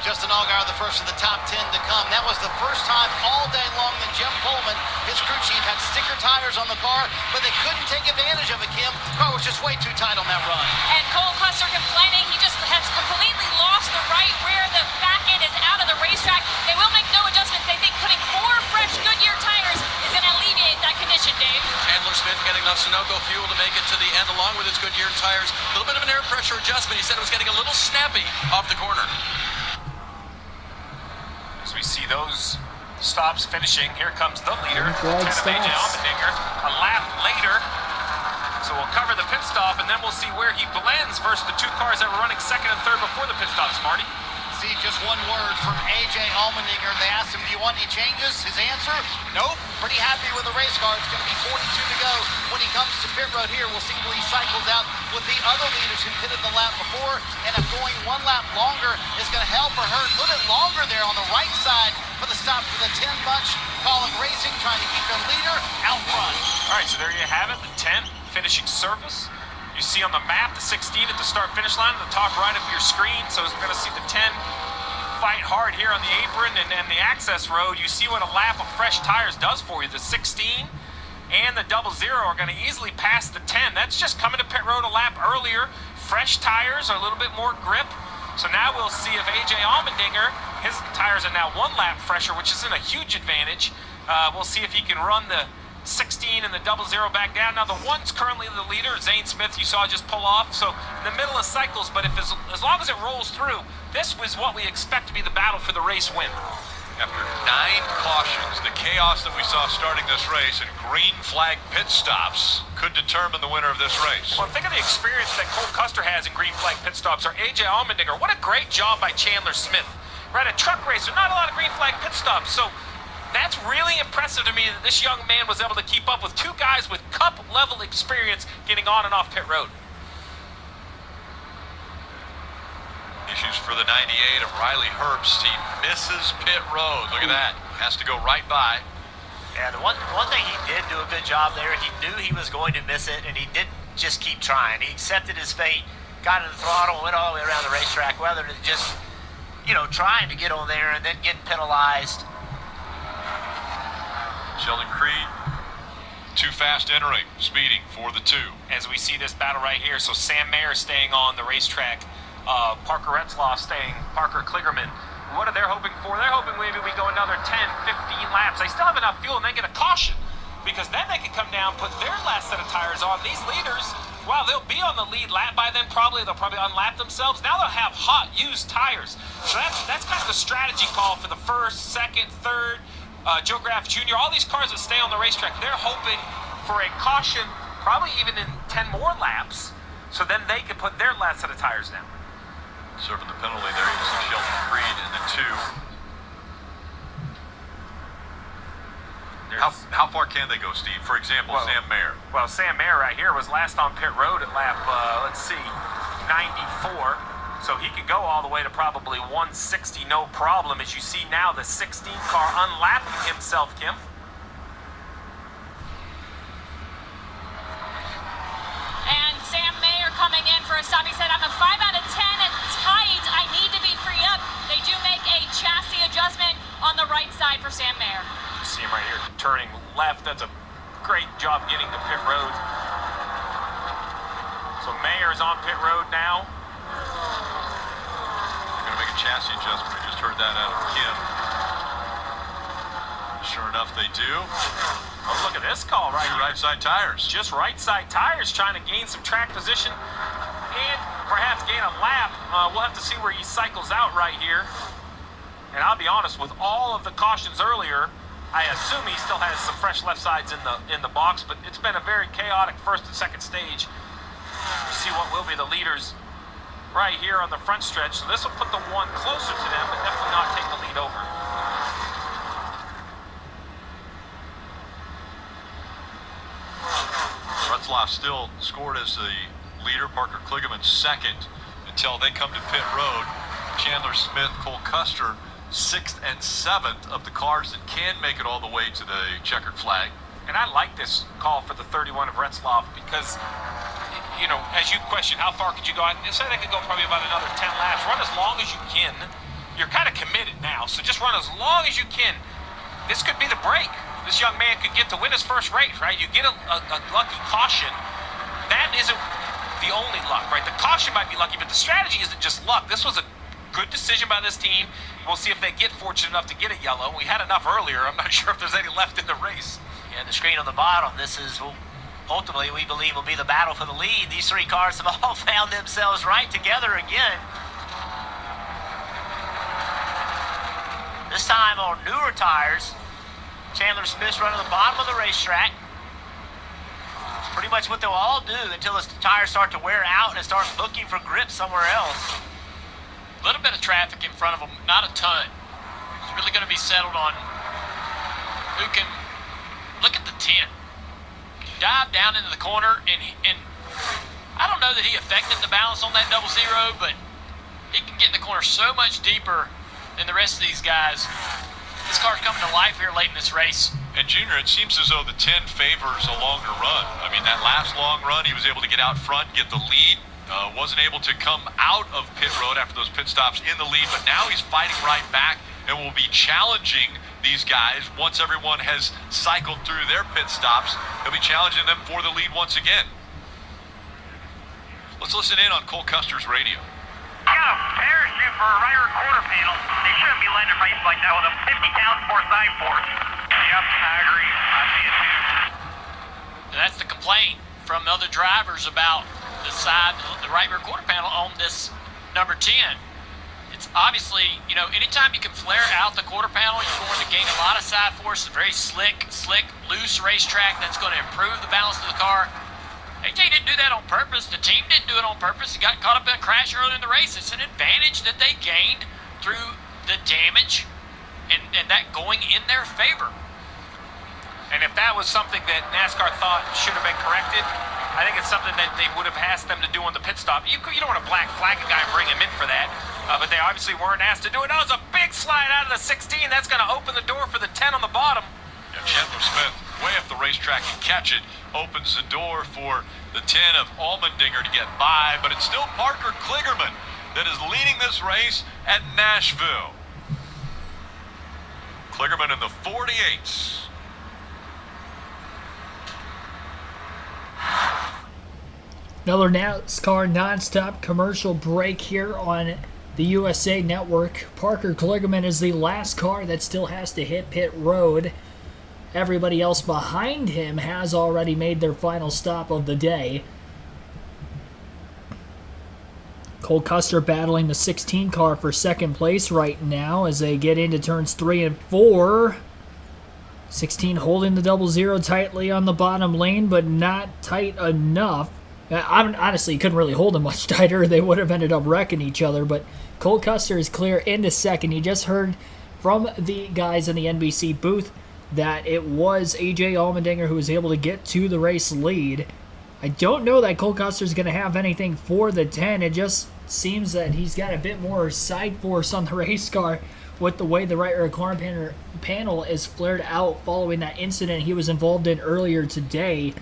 Justin Allgaier, the first of the top 10 to come. That was the first time all day long that Jim Pullman, his crew chief, had sticker tires on the car, but they couldn't take advantage of it, Kim. The car was just way too tight on that run. And Cole Custer complaining he just has completely lost the right rear. The back end is out of the racetrack. They will make no adjustments. They think putting 4 fresh Goodyear tires is going to alleviate that condition, Dave. Chandler Smith getting enough Sunoco fuel to make it to the end along with his Goodyear tires. A little bit of an air pressure adjustment. He said it was getting a little snappy off the corner. As we see those stops finishing, here comes the leader, Flag A.J. stops. Allmendinger, a lap later. So we'll cover the pit stop, and then we'll see where he blends versus the two cars that were running second and third before the pit stops, Marty. Steve, just one word from A.J. Allmendinger. They asked him, do you want any changes? His answer, nope. Pretty happy with the race car. It's going to be 42 to go when he comes to pit road here. We'll see where he cycles out with the other leaders who pitted the lap before. And if going 1 lap longer is going to help or hurt, a little bit longer there on the right side for the stop for the 10 bunch. Colin Racing trying to keep their leader out front. All right, so there you have it, the 10 finishing service. You see on the map the 16 at the start-finish line at the top right of your screen. So we're going to see the 10 fight hard here on the apron and the access road. You see what a lap of fresh tires does for you. The 16 and the 00 are going to easily pass the 10. That's just coming to pit road a lap earlier. Fresh tires are a little bit more grip. So now we'll see if A.J. Allmendinger, his tires are now 1 lap fresher, which isn't a huge advantage. We'll see if he can run the 16 and the 00 back down. Now the 1's currently the leader. Zane Smith, you saw just pull off. So in the middle of cycles, but if as long as it rolls through, this was what we expect to be the battle for the race win. After 9 cautions, the chaos that we saw starting this race and green flag pit stops could determine the winner of this race. Well, think of the experience that Cole Custer has in green flag pit stops, or A.J. Allmendinger. What a great job by Chandler Smith. Right, a truck racer, not a lot of green flag pit stops. So that's really impressive to me that this young man was able to keep up with 2 guys with Cup-level experience getting on and off pit road. Issues for the 98 of Riley Herbst. He misses pit road. Look at that. Has to go right by. Yeah, the one thing he did do a good job there, he knew he was going to miss it, and he didn't just keep trying. He accepted his fate, got in the throttle, went all the way around the racetrack, rather than just, you know, trying to get on there and then get penalized. Sheldon Creed, too fast entering, speeding for the 2. As we see this battle right here, so Sam Mayer staying on the racetrack Parker Retzlaff staying, Parker Kligerman. What are they hoping for? They're hoping maybe we go another 10, 15 laps. They still have enough fuel and then get a caution, because then they can come down, put their last set of tires on. These leaders, wow, they'll be on the lead lap by then. They'll probably unlap themselves. Now they'll have hot, used tires. So that's kind of the strategy call for the first, second, third, Joe Graff Jr., all these cars that stay on the racetrack. They're hoping for a caution, probably even in 10 more laps, so then they can put their last set of tires down. Serving the penalty there, you see Sheldon Creed in the 2. How far can they go, Steve? For example, Sam Mayer. Well, Sam Mayer right here was last on pit road at lap, 94. So he could go all the way to probably 160, no problem. As you see now, the 16 car unlapping himself, Kim. And Sam Mayer coming in for a stop. He said, I'm a 5 out of 10 and tight. I need to be free up. They do make a chassis adjustment on the right side for Sam Mayer. You see him right here turning left. That's a great job getting to pit road. So Mayer's on pit road now. They're going to make a chassis adjustment. I just heard that out of Kim. Sure enough, they do. Oh, look at this call right here. Right side tires. Just right side tires, trying to gain some track position and perhaps gain a lap. We'll have to see where he cycles out right here. And I'll be honest, with all of the cautions earlier, I assume he still has some fresh left sides in the box, but it's been a very chaotic first and second stage. You see what will be the leaders right here on the front stretch. So this will put the one closer to them, but definitely not take the lead over. Retzlaff still scored as the leader. Parker Kligerman second until they come to pit road. Chandler Smith, Cole Custer, 6th and 7th of the cars that can make it all the way to the checkered flag. And I like this call for the 31 of Retzlaff because, you know, as you question how far could you go, I say they could go probably about another 10 laps. Run as long as you can. You're kind of committed now, so just run as long as you can. This could be the break. This young man could get to win his first race, right? You get a lucky caution. That isn't the only luck, right? The caution might be lucky, but the strategy isn't just luck. This was a good decision by this team. We'll see if they get fortunate enough to get it yellow. We had enough earlier. I'm not sure if there's any left in the race. Yeah, the screen on the bottom, this is ultimately we believe will be the battle for the lead. These three cars have all found themselves right together again. This time on newer tires. Chandler Smith's running the bottom of the racetrack. It's pretty much what they'll all do until the tires start to wear out and it starts looking for grip somewhere else. A little bit of traffic in front of them, not a ton. It's really going to be settled on who can look at the 10. Dive down into the corner, and I don't know that he affected the balance on that 0, but he can get in the corner so much deeper than the rest of these guys. This car's coming to life here late in this race. And Junior, it seems as though the 10 favors a longer run. I mean, that last long run, he was able to get out front, get the lead. Wasn't able to come out of pit road after those pit stops in the lead, but now he's fighting right back and will be challenging these guys once everyone has cycled through their pit stops. He'll be challenging them for the lead once again. Let's listen in on Cole Custer's radio. Yeah, parachute for a right rear quarter panel. They shouldn't be letting their face like that with a 50-pound force side force. Yep, I agree. I see it too. And that's the complaint from other drivers about the side, the right rear quarter panel on this number 10. It's obviously, you know, anytime you can flare out the quarter panel, you're going to gain a lot of side force. It's a very slick, loose racetrack that's going to improve the balance of the car. AJ didn't do that on purpose. The team didn't do it on purpose. He got caught up in a crash early in the race. It's an advantage that they gained through the damage and that going in their favor. And if that was something that NASCAR thought should have been corrected, I think it's something that they would have asked them to do on the pit stop. You don't want to black flag a guy and bring him in for that, but they obviously weren't asked to do it. No, it's a big slide out of the 16. That's going to open the door for the 10 on the bottom. Yeah, Chandler Smith, way up the racetrack and catch it, opens the door for the 10 of Allmendinger to get by, but it's still Parker Kligerman that is leading this race at Nashville. Kligerman in the 48s. Another NASCAR nonstop commercial break here on the USA Network. Parker Kligerman is the last car that still has to hit pit road. Everybody else behind him has already made their final stop of the day. Cole Custer battling the 16 car for second place right now as they get into turns 3 and 4. 16 holding the 00 tightly on the bottom lane, but not tight enough. Honestly, couldn't really hold them much tighter. They would have ended up wrecking each other, but Cole Custer is clear into second. You just heard from the guys in the NBC booth that it was AJ Allmendinger who was able to get to the race lead. I don't know that Cole Custer is going to have anything for the 10. It just seems that he's got a bit more side force on the race car with the way the right rear corner panel is flared out following that incident he was involved in earlier today.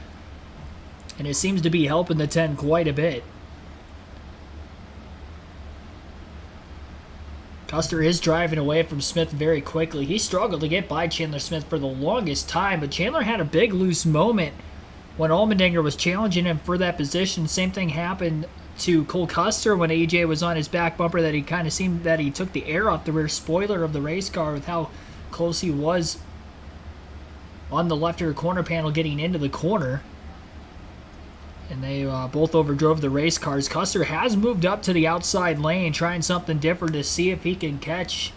And it seems to be helping the 10 quite a bit. Custer is driving away from Smith very quickly. He struggled to get by Chandler Smith for the longest time, but Chandler had a big loose moment when Allmendinger was challenging him for that position. Same thing happened to Cole Custer when AJ was on his back bumper, that he kind of seemed that he took the air off the rear spoiler of the race car with how close he was on the left rear corner panel getting into the corner. And they both overdrove the race cars. Custer has moved up to the outside lane, trying something different to see if he can catch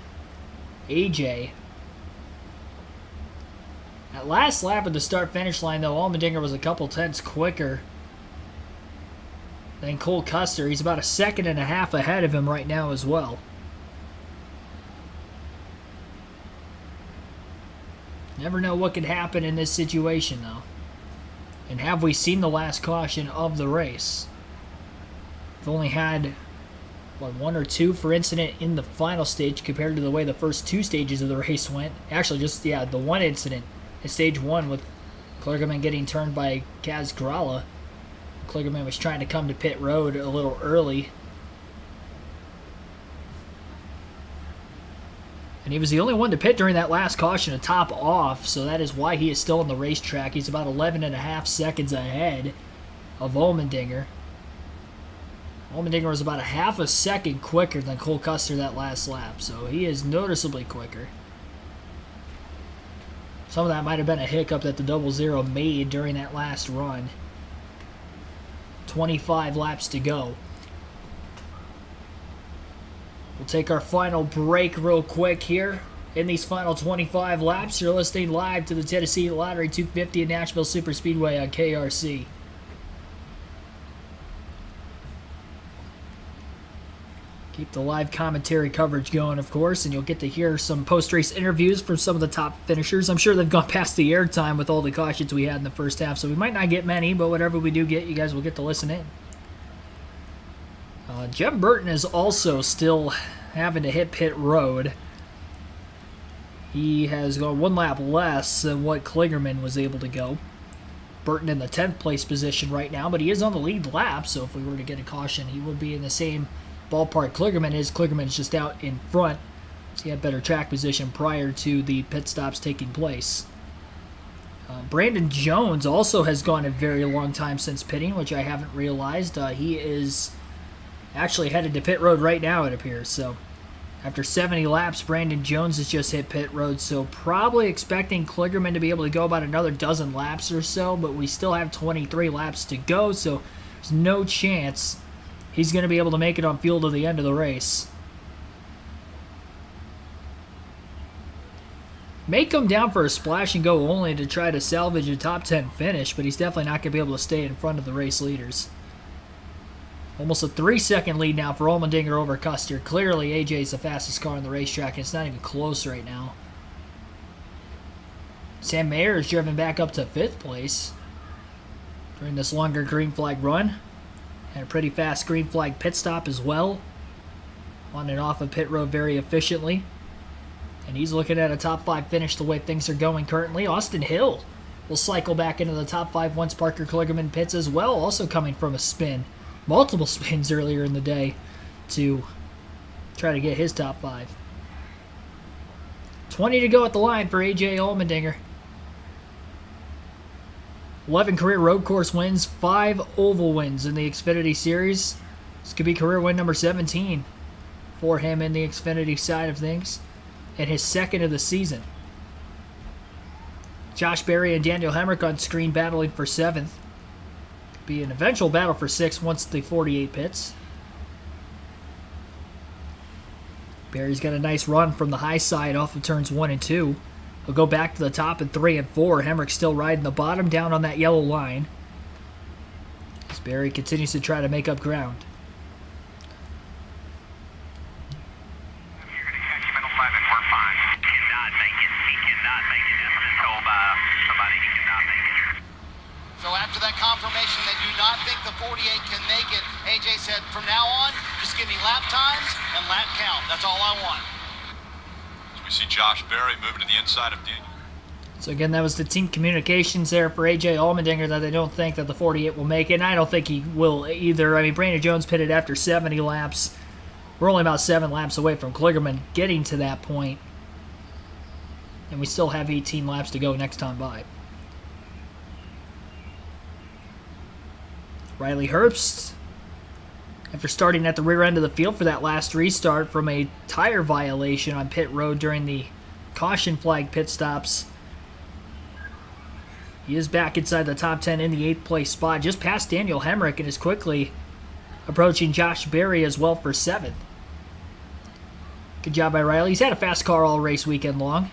AJ. That last lap at the start-finish line, though, Allmendinger was a couple tenths quicker than Cole Custer. He's about a second and a half ahead of him right now as well. Never know what could happen in this situation, though. And have we seen the last caution of the race? We've only had, one or two for incident in the final stage compared to the way the first two stages of the race went. Actually, just, the one incident in stage 1 with Kligerman getting turned by Kaz Grala. Kligerman was trying to come to pit road a little early. And he was the only one to pit during that last caution to top off, so that is why he is still on the racetrack. He's about 11.5 seconds ahead of Allmendinger. Allmendinger was about a half a second quicker than Cole Custer that last lap, so he is noticeably quicker. Some of that might have been a hiccup that the 00 made during that last run. 25 laps to go. We'll take our final break real quick here. In these final 25 laps, you're listening live to the Tennessee Lottery 250 at Nashville Superspeedway on KRC. Keep the live commentary coverage going, of course, and you'll get to hear some post-race interviews from some of the top finishers. I'm sure they've gone past the airtime with all the cautions we had in the first half, so we might not get many, but whatever we do get, you guys will get to listen in. Jeb Burton is also still having to hit pit road. He has gone one lap less than what Kligerman was able to go. Burton in the 10th place position right now, but he is on the lead lap, so if we were to get a caution, he would be in the same ballpark Kligerman is. Kligerman's just out in front. So he had better track position prior to the pit stops taking place. Brandon Jones also has gone a very long time since pitting, which I haven't realized. He is actually headed to pit road right now, it appears. So after 70 laps, Brandon Jones has just hit pit road. So probably expecting Kligerman to be able to go about another dozen laps or so, but we still have 23 laps to go, so there's no chance he's going to be able to make it on fuel to the end of the race. May come down for a splash and go only to try to salvage a top 10 finish, but he's definitely not going to be able to stay in front of the race leaders. Almost a 3-second lead now for Allmendinger over Custer. Clearly, AJ's the fastest car on the racetrack, and it's not even close right now. Sam Mayer is driven back up to 5th place during this longer green flag run. Had a pretty fast green flag pit stop as well. On and off of pit road very efficiently. And he's looking at a top 5 finish the way things are going currently. Austin Hill will cycle back into the top 5 once Parker Kligerman pits as well, also coming from a spin. Multiple spins earlier in the day to try to get his top 5. 20 to go at the line for AJ Allmendinger. 11 career road course wins, 5 oval wins in the Xfinity Series. This could be career win number 17 for him in the Xfinity side of things, and his second of the season. Josh Berry and Daniel Hemrick on screen battling for 7th. Could be an eventual battle for 6th once the 48 pits. Berry's got a nice run from the high side off of turns 1 and 2. He'll go back to the top in 3 and 4. Hemrick still riding the bottom down on that yellow line, as Berry continues to try to make up ground. So after that confirmation they do not think the 48 can make it, AJ said, from now on, just give me lap times and lap count. That's all I want. So we see Josh Berry moving to the inside of Daniel. So again, that was the team communications there for AJ Allmendinger, that they don't think that the 48 will make it, and I don't think he will either. I mean, Brandon Jones pitted after 70 laps. We're only about 7 laps away from Kligerman getting to that point, and we still have 18 laps to go next time by. Riley Herbst, after starting at the rear end of the field for that last restart from a tire violation on pit road during the caution flag pit stops, he is back inside the top 10 in the 8th place spot, just past Daniel Hemrick, and is quickly approaching Josh Berry as well for 7th. Good job by Riley. He's had a fast car all race weekend long.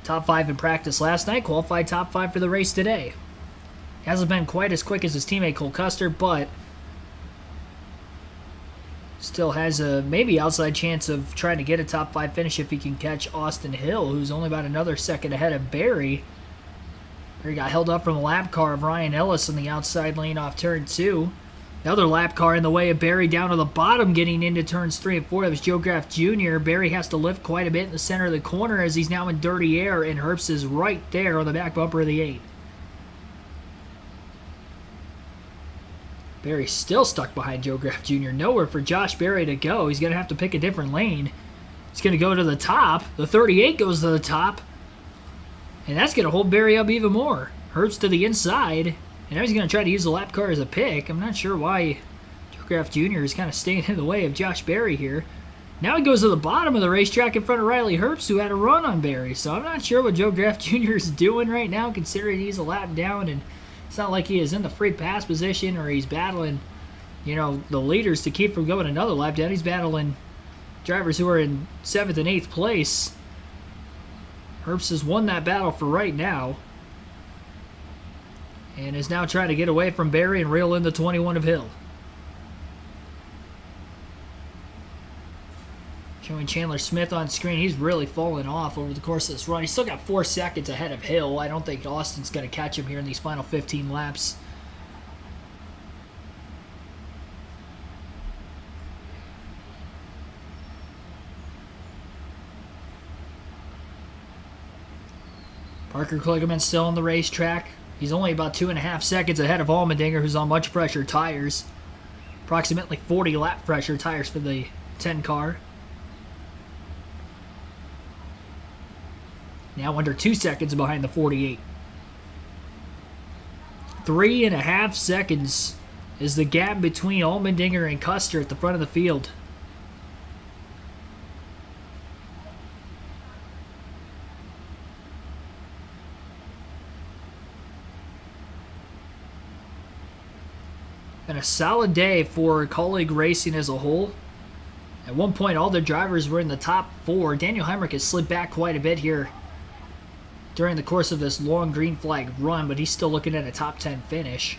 Top 5 in practice last night, qualified top 5 for the race today. Hasn't been quite as quick as his teammate Cole Custer, but still has a maybe outside chance of trying to get a top 5 finish if he can catch Austin Hill, who's only about another second ahead of Berry. Berry got held up from the lap car of Ryan Ellis on the outside lane off turn 2. Another lap car in the way of Berry down to the bottom getting into turns 3 and 4. That was Joe Graff Jr. Berry has to lift quite a bit in the center of the corner as he's now in dirty air, and Herbst is right there on the back bumper of the 8. Berry still stuck behind Joe Graff Jr. Nowhere for Josh Berry to go. He's going to have to pick a different lane. He's going to go to the top. The 38 goes to the top. And that's going to hold Berry up even more. Herbst to the inside. And now he's going to try to use the lap car as a pick. I'm not sure why Joe Graff Jr. is kind of staying in the way of Josh Berry here. Now he goes to the bottom of the racetrack in front of Riley Herbst, who had a run on Berry. So I'm not sure what Joe Graff Jr. is doing right now, considering he's a lap down, and it's not like he is in the free pass position or he's battling, the leaders to keep from going another lap down. He's battling drivers who are in 7th and 8th place. Herbst has won that battle for right now and is now trying to get away from Berry and reel in the 21 of Hill. Showing Chandler Smith on screen. He's really fallen off over the course of this run. He's still got 4 seconds ahead of Hill. I don't think Austin's going to catch him here in these final 15 laps. Parker Kligerman still on the racetrack. He's only about 2.5 seconds ahead of Allmendinger, who's on much pressure tires. Approximately 40 lap pressure tires for the 10 car. Now under 2 seconds behind the 48. 3.5 seconds is the gap between Allmendinger and Custer at the front of the field. Been a solid day for Colleague Racing as a whole. At one point, all their drivers were in the top 4. Daniel Hemrick has slid back quite a bit here during the course of this long green flag run, but he's still looking at a top 10 finish.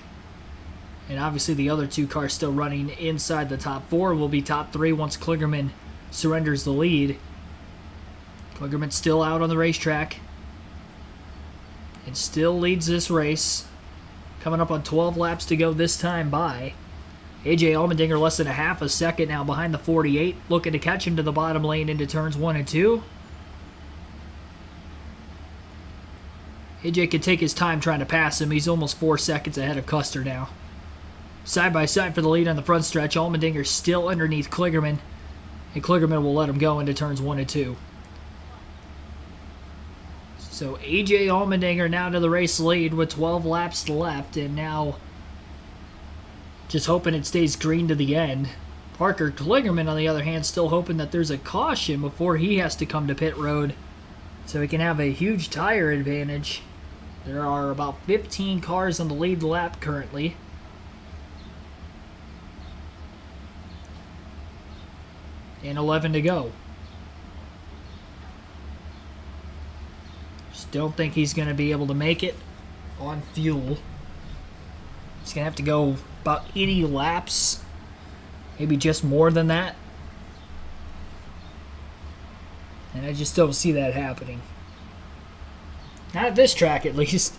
And obviously the other 2 cars still running inside the top 4 will be top 3 once Kligerman surrenders the lead. Kligerman's still out on the racetrack and still leads this race. Coming up on 12 laps to go this time by. AJ Allmendinger less than a half a second now behind the 48, looking to catch him to the bottom lane into turns 1 and 2. AJ could take his time trying to pass him. He's almost 4 seconds ahead of Custer now. Side by side for the lead on the front stretch. Allmendinger still underneath Kligerman, and Kligerman will let him go into turns 1 and 2. So AJ Allmendinger now to the race lead with 12 laps left, and now just hoping it stays green to the end. Parker Kligerman, on the other hand, still hoping that there's a caution before he has to come to pit road so he can have a huge tire advantage. There are about 15 cars on the lead lap currently. And 11 to go. Just don't think he's going to be able to make it on fuel. He's going to have to go about 80 laps. Maybe just more than that. And I just don't see that happening. Not at this track, at least.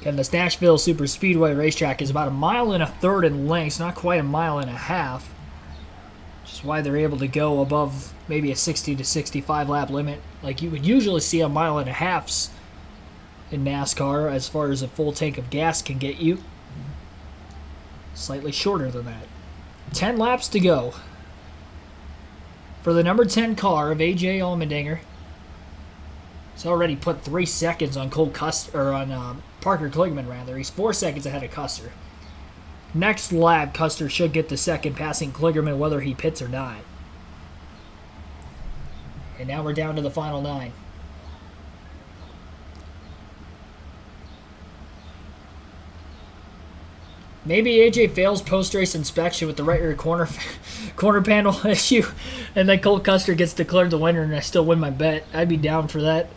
Again, this Nashville Super Speedway racetrack is about 1.25 miles in length, not quite 1.5 miles. Which is why they're able to go above maybe a 60 to 65 lap limit. Like you would usually see 1.5 miles in NASCAR as far as a full tank of gas can get you. Slightly shorter than that. 10 laps to go for the number 10 car of AJ Allmendinger. He's already put 3 seconds on Parker Kligerman, rather. He's 4 seconds ahead of Custer. Next lap, Custer should get the second, passing Kligerman whether he pits or not. And now we're down to the final 9. Maybe AJ fails post-race inspection with the right rear corner panel issue, and then Cole Custer gets declared the winner, and I still win my bet. I'd be down for that.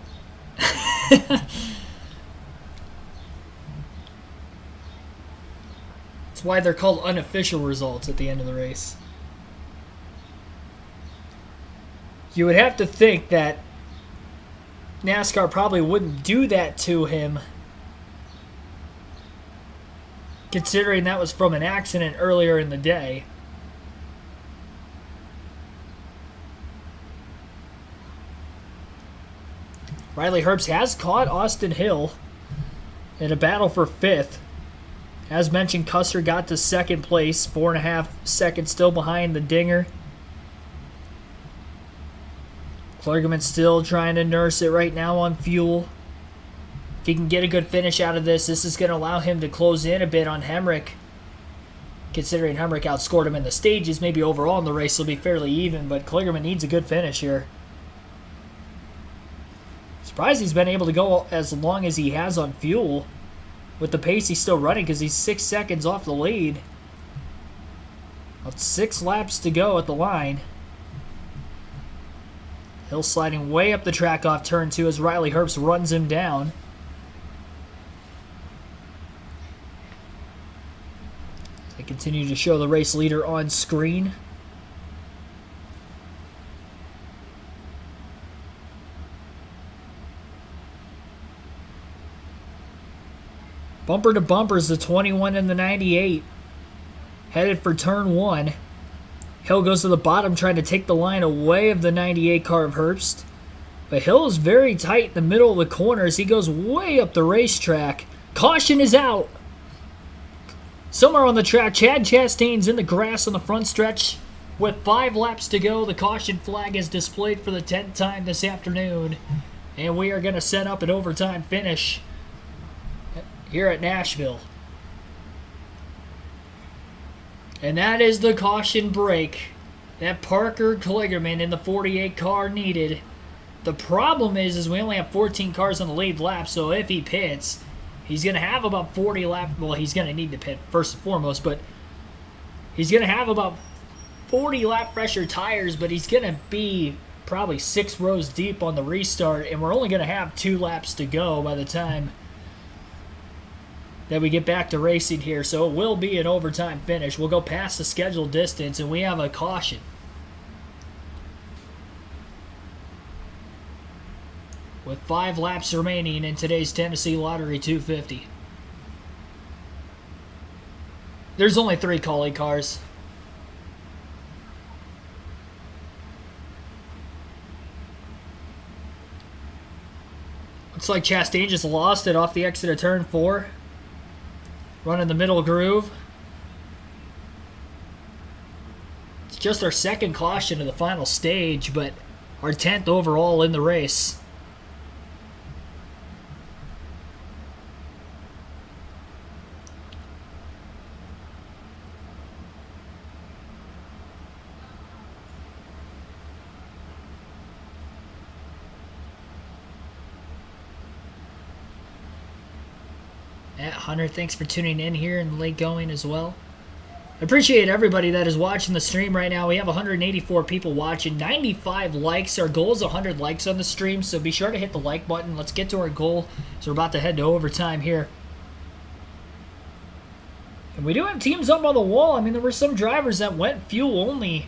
That's why they're called unofficial results at the end of the race. You would have to think that NASCAR probably wouldn't do that to him, considering that was from an accident earlier in the day. Riley Herbst has caught Austin Hill in a battle for 5th. As mentioned, Custer got to 2nd place, 4.5 seconds still behind the Dinger. Kligerman still trying to nurse it right now on fuel. If he can get a good finish out of this is going to allow him to close in a bit on Hemrick. Considering Hemrick outscored him in the stages, maybe overall in the race will be fairly even, but Kligerman needs a good finish here. Surprised he's been able to go as long as he has on fuel with the pace he's still running, because he's 6 seconds off the lead. About 6 laps to go at the line. Hill sliding way up the track off turn 2 as Riley Herbst runs him down. They continue to show the race leader on screen. Bumper to bumper is the 21 and the 98. Headed for turn 1. Hill goes to the bottom trying to take the line away of the 98 car of Herbst. But Hill is very tight in the middle of the corner as he goes way up the racetrack. Caution is out. Somewhere on the track, Chad Chastain's in the grass on the front stretch. With 5 laps to go, the caution flag is displayed for the 10th time this afternoon. And we are going to set up an overtime finish here at Nashville. And that is the caution break that Parker Kligerman in the 48 car needed. The problem is we only have 14 cars on the lead lap, so if he pits, he's going to have about 40 laps. Well, he's going to need to pit first and foremost, but he's going to have about 40 lap pressure tires, but he's going to be probably 6 rows deep on the restart, and we're only going to have 2 laps to go by the time that we get back to racing here, so it will be an overtime finish. We'll go past the scheduled distance, and we have a caution. With 5 laps remaining in today's Tennessee Lottery 250. There's only 3 quali cars. Looks like Chastain just lost it off the exit of turn 4. Running the middle groove. It's just our second caution of the final stage, but our 10th overall in the race. Hunter, thanks for tuning in here and late going as well. I appreciate everybody that is watching the stream right now. We have 184 people watching, 95 likes. Our goal is 100 likes on the stream, so be sure to hit the like button. Let's get to our goal. So we're about to head to overtime here. And we do have teams up on the wall. I mean, there were some drivers that went fuel only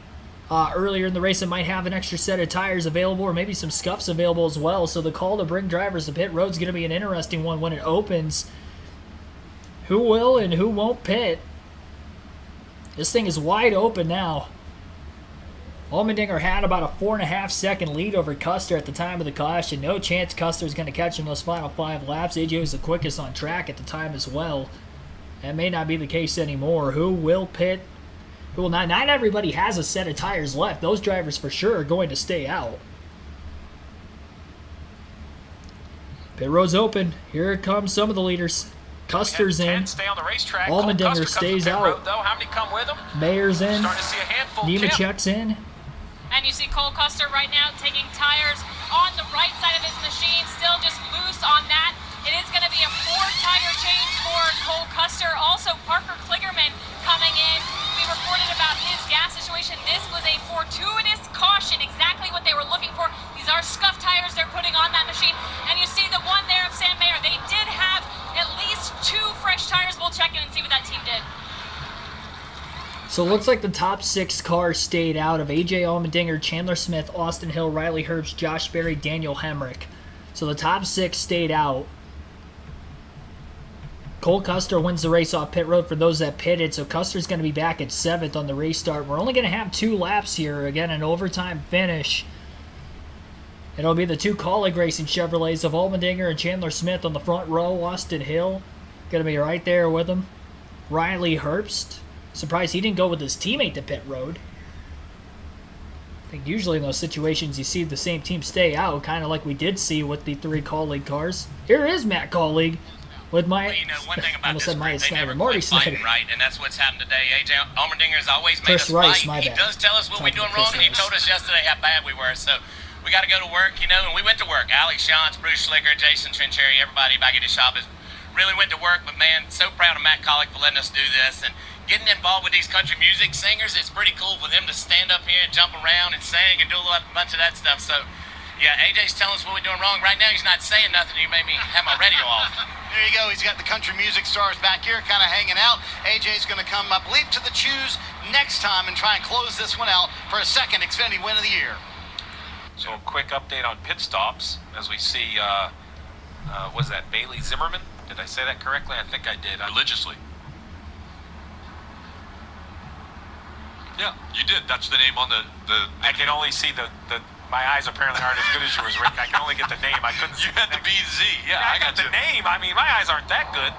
earlier in the race that might have an extra set of tires available or maybe some scuffs available as well. So the call to bring drivers to pit road is going to be an interesting one when it opens. Who will and who won't pit? This thing is wide open now. Allmendinger had about a 4.5 second lead over Custer at the time of the caution. No chance Custer's going to catch him those final 5 laps. AJ was the quickest on track at the time as well. That may not be the case anymore. Who will pit? Who will not? Not everybody has a set of tires left. Those drivers for sure are going to stay out. Pit road's open. Here comes some of the leaders. Custer's in. Stay on the racetrack. Allmendinger stays out. Road, though. How many come with him? Mayer's in. Starting to see a handful. Nemechek's in. And you see Cole Custer right now taking tires on the right side of his machine, still just loose on that. It is going to be a 4-tire change for Cole Custer. Also, Parker Kligerman coming in. We reported about his gas situation. This was a fortuitous caution, exactly what they were looking for. These are scuffed tires they're putting on that machine. And you see the one there of Sam Mayer. They did have at least 2 fresh tires. We'll check in and see what that team did. So it looks like the top 6 cars stayed out of AJ Allmendinger, Chandler Smith, Austin Hill, Riley Herbst, Josh Berry, Daniel Hemrick. So the top 6 stayed out. Cole Custer wins the race off pit road for those that pitted, so Custer's going to be back at 7th on the restart. We're only going to have 2 laps here. Again, an overtime finish. It'll be the 2 Colleague Racing Chevrolets of Allmendinger and Chandler Smith on the front row. Austin Hill going to be right there with him. Riley Herbst. Surprised he didn't go with his teammate to pit road. I think usually in those situations you see the same team stay out, kind of like we did see with the 3 Colleague cars. Here is Matt Colleague with my, well, you know, one thing about almost this said Maya group, they Snyder, never Marty quit fighting, Snyder. right? And that's what's happened today. AJ Allmendinger's always made Chris us Rice, fight. my He bad. does tell us what we're doing Chris wrong, and he Rice. told us yesterday how bad we were. So we got to go to work, you know, and we went to work. Alex Shantz, Bruce Schlicker, Jason Trincherry, everybody back at the shop really went to work. But, man, so proud of Matt Colleague for letting us do this. And getting involved with these country music singers, it's pretty cool for them to stand up here and jump around and sing and do a bunch of that stuff. So, yeah, AJ's telling us what we're doing wrong. Right now he's not saying nothing. He made me have my radio off. There you go. He's got the country music stars back here kind of hanging out. AJ's going to come, I believe, to the choose next time and try and close this one out for a second Xfinity win of the year. So a quick update on pit stops as we see, was that Bailey Zimmerman? Did I say that correctly? I think I did. Religiously. Yeah, you did. That's the name on the I can only see my eyes apparently aren't as good as yours, Rick. I can only get the name. I couldn't see You had the BZ. Yeah, I got the name. I mean, my eyes aren't that good.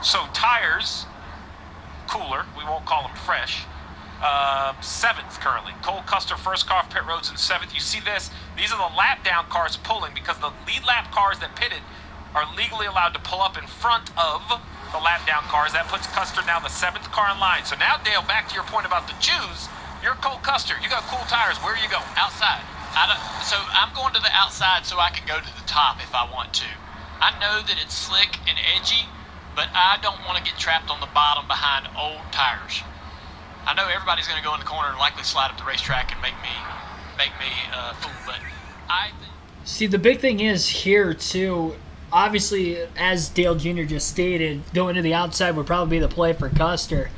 So tires, cooler. We won't call them fresh. 7th currently. Cole Custer, first car off pit roads in 7th. You see this? These are the lap down cars pulling because the lead lap cars that pitted are legally allowed to pull up in front of the lap down cars. That puts Custer now the 7th car in line. So now, Dale, back to your point about the choose. You're Cole Custer. You got cool tires. Where are you going? Outside. So I'm going to the outside so I can go to the top if I want to. I know that it's slick and edgy, but I don't want to get trapped on the bottom behind old tires. I know everybody's going to go in the corner and likely slide up the racetrack and make me a fool, but I think... See, the big thing is here, too, obviously, as Dale Jr. just stated, going to the outside would probably be the play for Custer.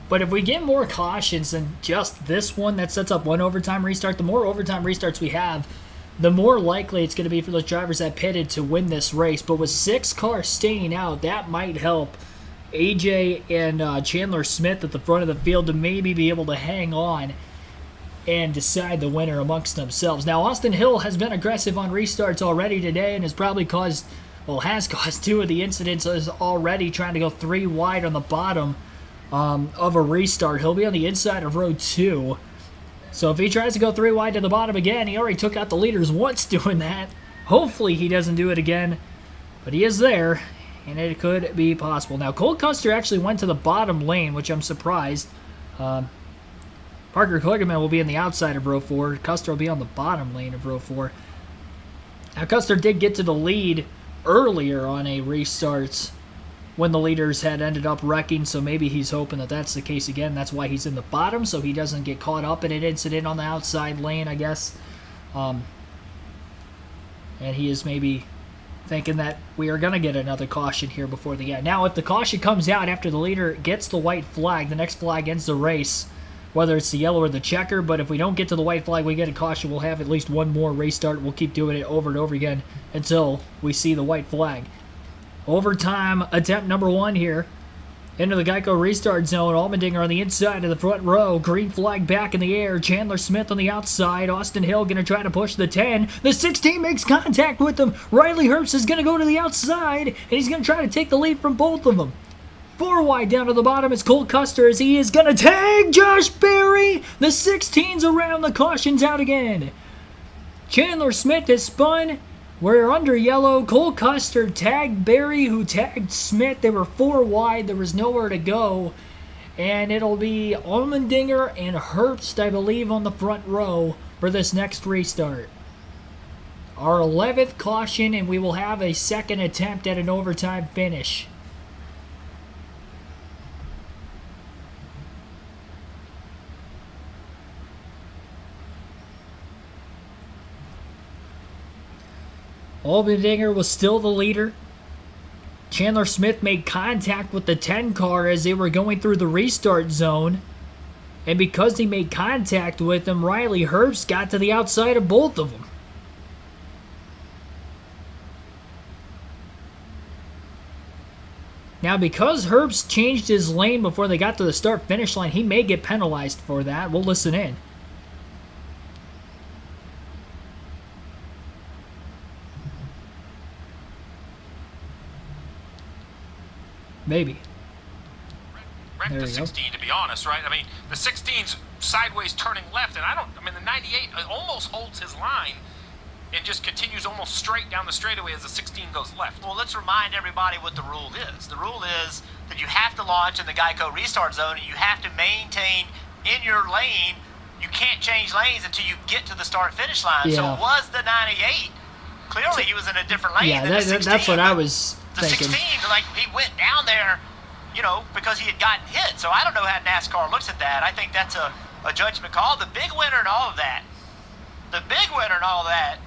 But if we get more cautions than just this one that sets up one overtime restart, the more overtime restarts we have, the more likely it's going to be for those drivers that pitted to win this race. But with 6 cars staying out, that might help AJ and Chandler Smith at the front of the field to maybe be able to hang on and decide the winner amongst themselves. Now, Austin Hill has been aggressive on restarts already today and has probably caused 2 of the incidents is already trying to go 3 wide on the bottom of a restart. He'll be on the inside of row 2. So if he tries to go 3 wide to the bottom again, he already took out the leaders once doing that. Hopefully he doesn't do it again. But he is there, and it could be possible. Now, Cole Custer actually went to the bottom lane, which I'm surprised. Parker Kligerman will be in the outside of row 4. Custer will be on the bottom lane of row 4. Now, Custer did get to the lead earlier on a restart when the leaders had ended up wrecking, so maybe he's hoping that that's the case again. That's why he's in the bottom, so he doesn't get caught up in an incident on the outside lane, I guess. And he is maybe thinking that we are going to get another caution here before the end. Now, if the caution comes out after the leader gets the white flag, the next flag ends the race, whether it's the yellow or the checker. But if we don't get to the white flag, we get a caution, we'll have at least one more race start. We'll keep doing it over and over again until we see the white flag. Overtime attempt number 1 here. Into the Geico restart zone. Allmendinger on the inside of the front row. Green flag back in the air. Chandler Smith on the outside. Austin Hill going to try to push the 10. The 16 makes contact with them. Riley Herbst is going to go to the outside, and he's going to try to take the lead from both of them. 4 wide down to the bottom is Cole Custer as he is going to tag Josh Berry. The 16's around. The caution's out again. Chandler Smith has spun. We're under yellow. Cole Custer tagged Berry, who tagged Smith. They were 4 wide. There was nowhere to go. And it'll be Allmendinger and Herbst, I believe, on the front row for this next restart. Our 11th caution, and we will have a second attempt at an overtime finish. Allmendinger was still the leader. Chandler Smith made contact with the 10 car as they were going through the restart zone. And because he made contact with him, Riley Herbst got to the outside of both of them. Now, because Herbst changed his lane before they got to the start-finish line, he may get penalized for that. We'll listen in. Maybe. Wrecked the 16, to be honest, right? I mean, the 16's sideways turning left, and the 98 almost holds his line and just continues almost straight down the straightaway as the 16 goes left. Well, let's remind everybody what the rule is. The rule is that you have to launch in the Geico restart zone, and you have to maintain in your lane. You can't change lanes until you get to the start-finish line. Yeah. So it was the 98. Clearly, he was in a different lane than the 16. That's what I was the thinking. 16, like, he went down there, because he had gotten hit. So I don't know how NASCAR looks at that. I think that's a judgment call. The big winner in all of that,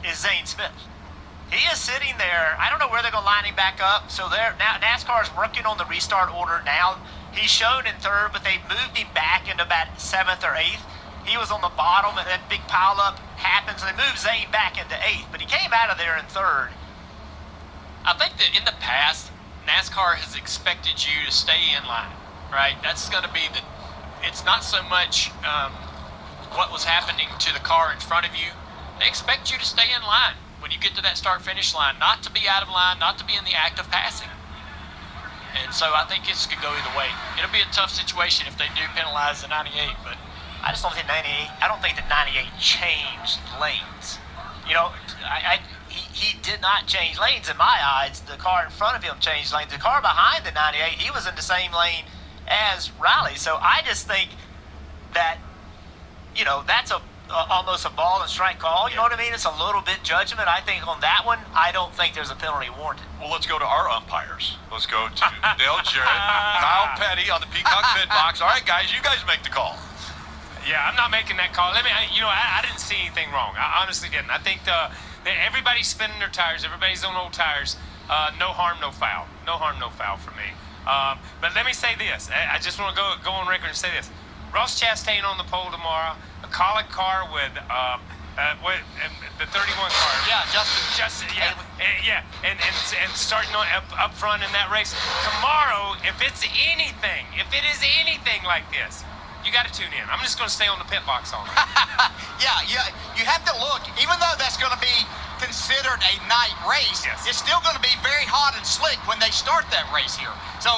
is Zane Smith. He is sitting there. I don't know where they're going to line him back up. So now NASCAR is working on the restart order now. He's shown in 3rd, but they moved him back into about 7th or 8th. He was on the bottom, and that big pileup happens. They moved Zane back into 8th, but he came out of there in 3rd. I think that in the past, NASCAR has expected you to stay in line, right? That's going to be it's not so much what was happening to the car in front of you. They expect you to stay in line when you get to that start-finish line, not to be out of line, not to be in the act of passing. And so I think this could go either way. It'll be a tough situation if they do penalize the 98, but I just don't think 98. I don't think the 98 changed lanes. He did not change lanes in my eyes. The car in front of him changed lanes. The car behind the 98, he was in the same lane as Riley. So I just think that, that's almost a ball and strike call. You know what I mean? It's a little bit judgment. I think on that one, I don't think there's a penalty warranted. Well, let's go to our umpires. Let's go to Dale Jarrett, Kyle Petty on the Peacock Mid Box. All right, guys, you guys make the call. Yeah, I'm not making that call. I didn't see anything wrong. I honestly didn't. I think that everybody's spinning their tires. Everybody's on old tires. No harm, no foul. No harm, no foul for me. But let me say this. I just want to go on record and say this. Ross Chastain on the pole tomorrow. A Colin car with the 31 car. Yeah, Justin. Yeah. And starting on up front in that race tomorrow. If it is anything like this, you got to tune in. I'm just going to stay on the pit box all night. Yeah, you have to look. Even though that's going to be considered a night race, yes, it's still going to be very hot and slick when they start that race here. So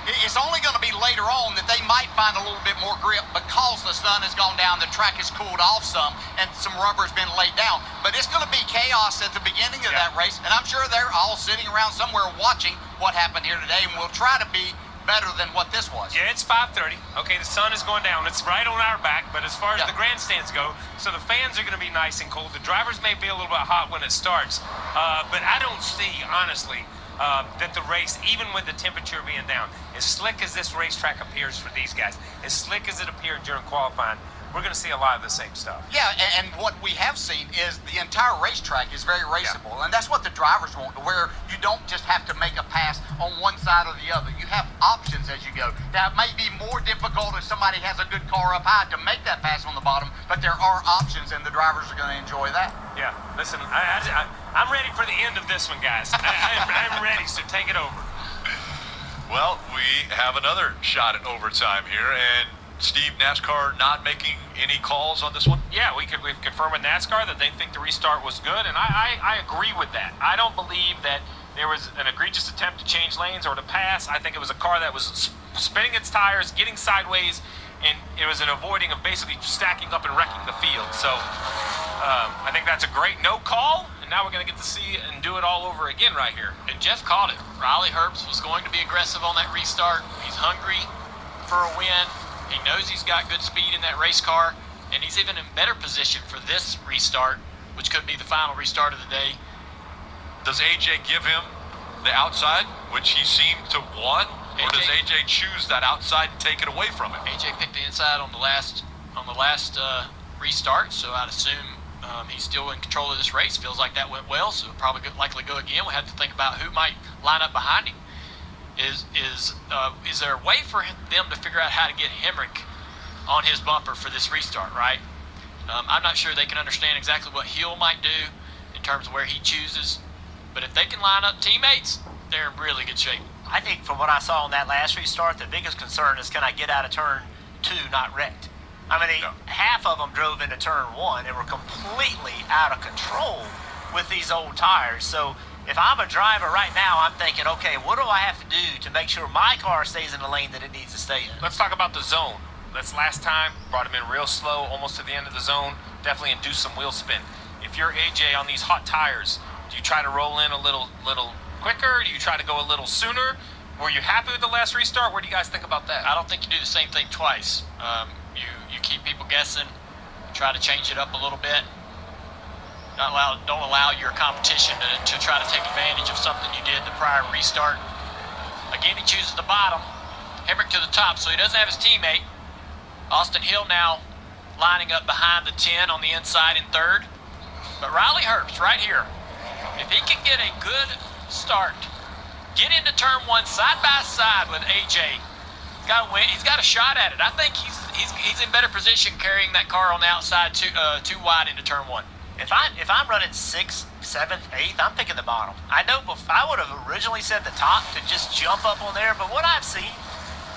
It's only going to be later on that they might find a little bit more grip because the sun has gone down, the track has cooled off some, and some rubber has been laid down. But it's going to be chaos at the beginning of that race, and I'm sure they're all sitting around somewhere watching what happened here today, and we'll try to be better than what this was. Yeah, it's 5:30. Okay, the sun is going down. It's right on our back, but as far as the grandstands go, so the fans are going to be nice and cold. The drivers may be a little bit hot when it starts, but I don't see, honestly, that the race, even with the temperature being down, as slick as this racetrack appears for these guys, as slick as it appeared during qualifying, we're going to see a lot of the same stuff. Yeah, and what we have seen is the entire racetrack is very raceable, and that's what the drivers want, to where you don't just have to make a pass on one side or the other. You have options as you go. Now, it may be more difficult if somebody has a good car up high to make that pass on the bottom, but there are options, and the drivers are going to enjoy that. Yeah, listen, I'm ready for the end of this one, guys. I'm ready, so take it over. Well, we have another shot at overtime here, and Steve, NASCAR not making any calls on this one? Yeah, we've confirmed with NASCAR that they think the restart was good, and I agree with that. I don't believe that there was an egregious attempt to change lanes or to pass. I think it was a car that was spinning its tires, getting sideways, and it was an avoiding of basically stacking up and wrecking the field. So I think that's a great no call, and now we're going to get to see and do it all over again right here. And Jeff called it. Riley Herbst was going to be aggressive on that restart. He's hungry for a win. He knows he's got good speed in that race car, and he's even in better position for this restart, which could be the final restart of the day. Does AJ give him the outside, which he seemed to want, or does AJ choose that outside and take it away from him? AJ picked the inside on the last restart, so I'd assume he's still in control of this race. Feels like that went well, so probably likely go again. We have to think about who might line up behind him. Is there a way for them to figure out how to get Hemrick on his bumper for this restart, right? I'm not sure they can understand exactly what Hill might do in terms of where he chooses, but if they can line up teammates, they're in really good shape. I think from what I saw on that last restart, the biggest concern is, can I get out of turn 2 not wrecked? I mean, half of them drove into turn 1 and were completely out of control with these old tires. So if I'm a driver right now, I'm thinking, okay, what do I have to do to make sure my car stays in the lane that it needs to stay in? Let's talk about the zone. That's last time, brought him in real slow, almost to the end of the zone, definitely induced some wheel spin. If you're AJ on these hot tires, do you try to roll in a little quicker? Do you try to go a little sooner? Were you happy with the last restart? What do you guys think about that? I don't think you do the same thing twice. You keep people guessing, try to change it up a little bit. Don't allow your competition to try to take advantage of something you did the prior restart. Again, he chooses the bottom. Hemrick to the top, so he doesn't have his teammate. Austin Hill now lining up behind the 10 on the inside in third. But Riley Herbst right here, if he can get a good start, get into turn 1 side by side with AJ, got to win. He's got a shot at it. I think he's in better position carrying that car on the outside too wide into turn 1. If I'm running 6th, 7th, 8th, I'm picking the bottom. I know I would have originally said the top to just jump up on there, but what I've seen,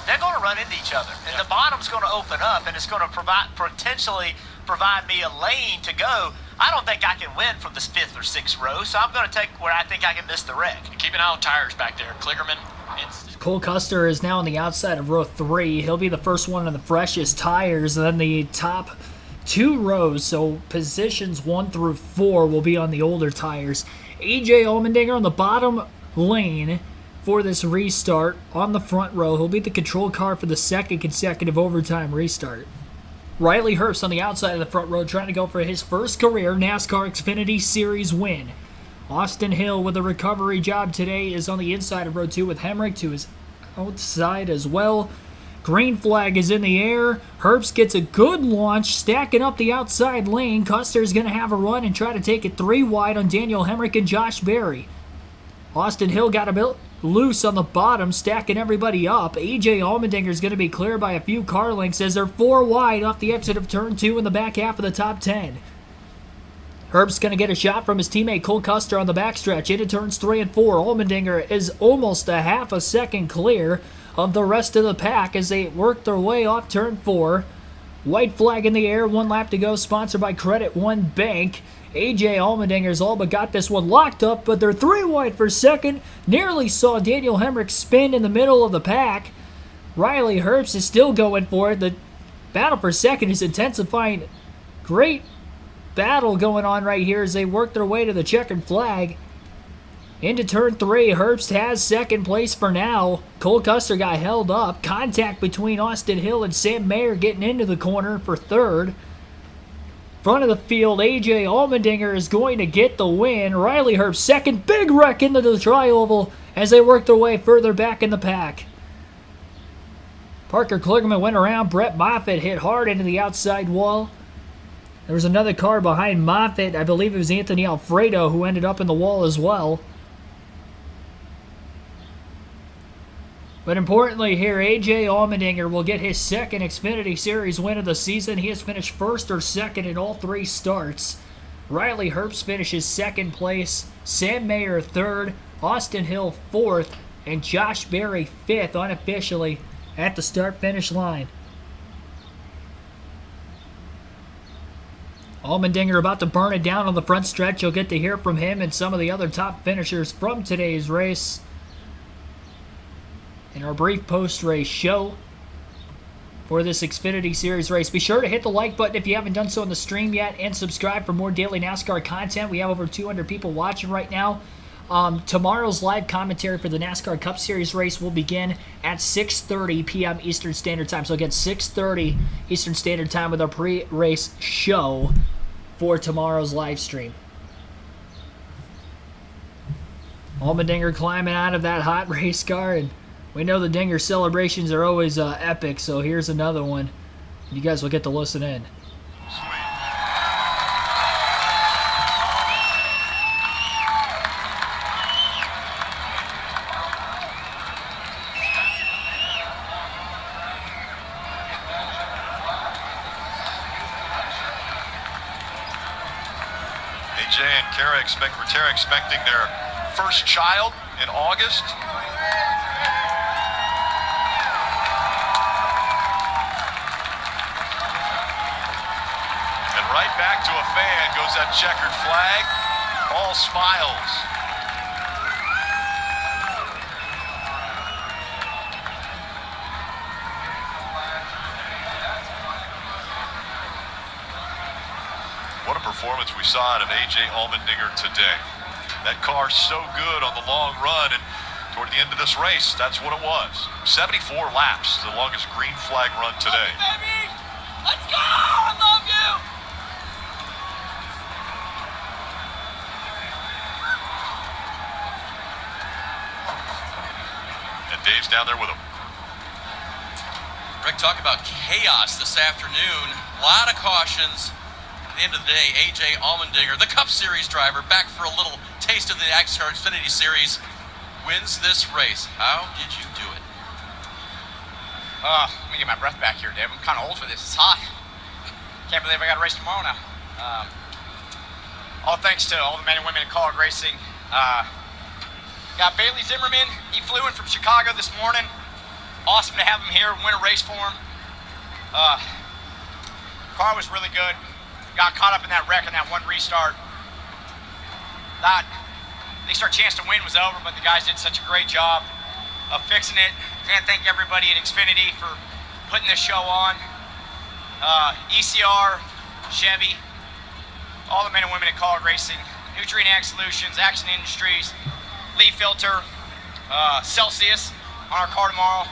they're going to run into each other, and the bottom's going to open up, and it's going to potentially provide me a lane to go. I don't think I can win from the 5th or 6th row, so I'm going to take where I think I can miss the wreck. Keep an eye on tires back there. Kligerman. Cole Custer is now on the outside of row 3. He'll be the first one in the freshest tires, and then the top 2 rows, so positions 1 through 4 will be on the older tires. AJ Allmendinger on the bottom lane for this restart on the front row. He'll be the control car for the second consecutive overtime restart. Riley Herbst on the outside of the front row trying to go for his first career NASCAR Xfinity Series win. Austin Hill with a recovery job today is on the inside of row 2 with Hemrick to his outside as well. Green flag is in the air. Herbst gets a good launch, stacking up the outside lane. Custer's going to have a run and try to take it 3 wide on Daniel Hemrick and Josh Berry. Austin Hill got a bit loose on the bottom, stacking everybody up. AJ Allmendinger is going to be clear by a few car lengths as they're 4 wide off the exit of turn 2 in the back half of the top 10. Herbst's going to get a shot from his teammate Cole Custer on the backstretch into turns 3 and 4. Allmendinger is almost a half a second clear of the rest of the pack as they work their way off turn 4. White flag in the air, 1 lap to go, sponsored by Credit One Bank. AJ Allmendinger's all but got this one locked up, but they're 3 wide for second. Nearly saw Daniel Hemrick spin in the middle of the pack. Riley Herbst is still going for it. The battle for second is intensifying. Great battle going on right here as they work their way to the checkered flag. Into turn 3, Herbst has second place for now. Cole Custer got held up. Contact between Austin Hill and Sam Mayer getting into the corner for third. Front of the field, AJ Allmendinger is going to get the win. Riley Herbst second. Big wreck into the tri-oval as they work their way further back in the pack. Parker Kligerman went around. Brett Moffitt hit hard into the outside wall. There was another car behind Moffitt. I believe it was Anthony Alfredo who ended up in the wall as well. But importantly here, AJ Allmendinger will get his second Xfinity Series win of the season. He has finished first or second in all 3 starts. Riley Herbst finishes second place. Sam Mayer third. Austin Hill fourth. And Josh Berry fifth unofficially at the start-finish line. Allmendinger about to burn it down on the front stretch. You'll get to hear from him and some of the other top finishers from today's race in our brief post-race show for this Xfinity Series race. Be sure to hit the like button if you haven't done so on the stream yet, and subscribe for more daily NASCAR content. We have over 200 people watching right now. Tomorrow's live commentary for the NASCAR Cup Series race will begin at 6:30 p.m. Eastern Standard Time. So again, 6:30 Eastern Standard Time with our pre-race show for tomorrow's live stream. Allmendinger climbing out of that hot race car, and we know the Dinger celebrations are always epic, so here's another one. You guys will get to listen in. AJ and Kara expecting their first child in August. Right back to a fan goes that checkered flag. All smiles. What a performance we saw out of AJ Allmendinger today. That car's so good on the long run, and toward the end of this race, that's what it was. 74 laps, the longest green flag run today. Baby! Let's go! I love you! Dave's down there with him. Rick, talk about chaos this afternoon. A lot of cautions. At the end of the day, AJ Allmendinger, the Cup Series driver, back for a little taste of the NASCAR Xfinity Series, wins this race. How did you do it? Let me get my breath back here, Dave. I'm kind of old for this. It's hot. Can't believe I got to race tomorrow now. All thanks to all the men and women in College Racing. Got Bailey Zimmerman. He flew in from Chicago this morning. Awesome to have him here, win a race for him. Car was really good. Got caught up in that wreck and that one restart. Thought at least our chance to win was over, but the guys did such a great job of fixing it. Can't thank everybody at Xfinity for putting this show on. ECR, Chevy, all the men and women at College Racing, Nutrient Ag Solutions, Action Industries, Lee Filter, Celsius on our car tomorrow.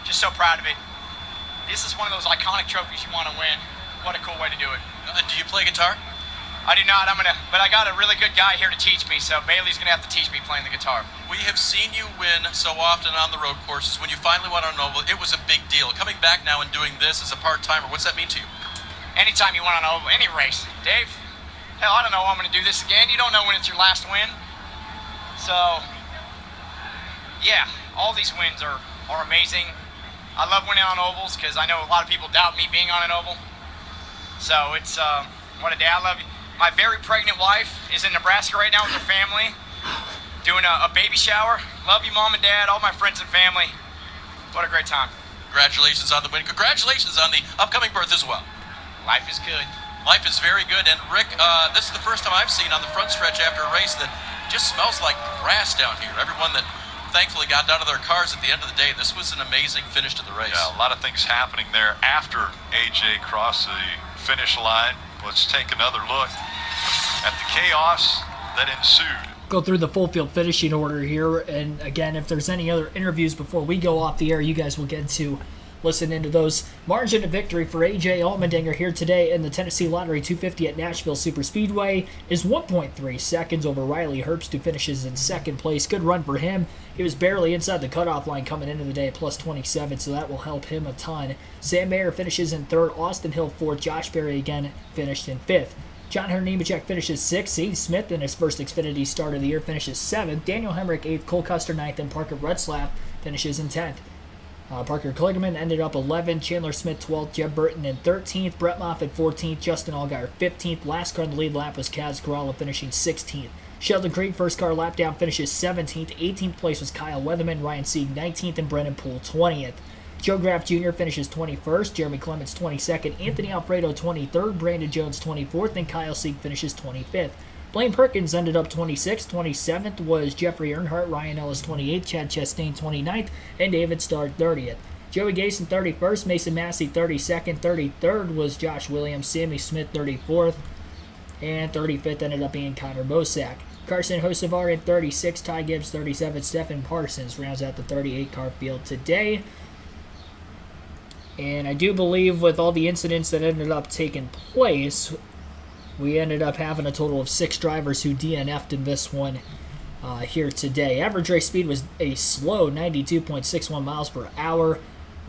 Just so proud of it. This is one of those iconic trophies you want to win. What a cool way to do it. Do you play guitar? I do not. But I got a really good guy here to teach me, so Bailey's gonna have to teach me playing the guitar. We have seen you win so often on the road courses. When you finally won on Oval, it was a big deal. Coming back now and doing this as a part-timer, what's that mean to you? Anytime you win on Oval, any race, Dave. Hell, I don't know I'm going to do this again. You don't know when it's your last win. So, yeah, all these wins are amazing. I love winning on ovals because I know a lot of people doubt me being on an oval. So it's, what a day. I love you. My very pregnant wife is in Nebraska right now with her family doing a baby shower. Love you, Mom and Dad, all my friends and family. What a great time. Congratulations on the win. Congratulations on the upcoming birth as well. Life is good. Life is very good, and Rick, this is the first time I've seen on the front stretch after a race that just smells like grass down here. Everyone that thankfully got out of their cars at the end of the day. This was an amazing finish to the race. Yeah, a lot of things happening there after AJ crossed the finish line. Let's take another look at the chaos that ensued. Go through the full field finishing order here, and again, if there's any other interviews before we go off the air, you guys will get to listen into those. Margin of victory for AJ Allmendinger here today in the Tennessee Lottery 250 at Nashville Superspeedway is 1.3 seconds over Riley Herbst, who finishes in second place. Good run for him. He was barely inside the cutoff line coming into the day at plus 27, so that will help him a ton. Sam Mayer finishes in third. Austin Hill fourth. Josh Berry again finished in fifth. John Nemechek finishes 6th. Zane Smith in his first Xfinity start of the year finishes 7th. Daniel Hemrick 8th. Cole Custer 9th. And Parker Retzlaff finishes in 10th. Parker Kligerman ended up 11th. Chandler Smith 12th. Jeb Burton in 13th. Brett Moffitt 14th. Justin Allgaier 15th. Last car in the lead lap was Kaz Gralla finishing 16th. Sheldon Creed first car lap down finishes 17th. 18th place was Kyle Weatherman. Ryan Sieg 19th. And Brennan Poole 20th. Joe Graff Jr. finishes 21st, Jeremy Clements 22nd, Anthony Alfredo 23rd, Brandon Jones 24th, and Kyle Sieg finishes 25th. Blaine Perkins ended up 26th, 27th was Jeffrey Earnhardt, Ryan Ellis 28th, Chad Chastain 29th, and David Starr 30th. Joey Gason 31st, Mason Massey 32nd, 33rd was Josh Williams, Sammy Smith 34th, and 35th ended up being Connor Bosack. Carson Hocevar in 36th, Ty Gibbs 37th, Stephen Parsons rounds out the 38-car field today. And I do believe with all the incidents that ended up taking place, we ended up having a total of 6 drivers who DNF'd in this one here today. Average race speed was a slow 92.61 miles per hour.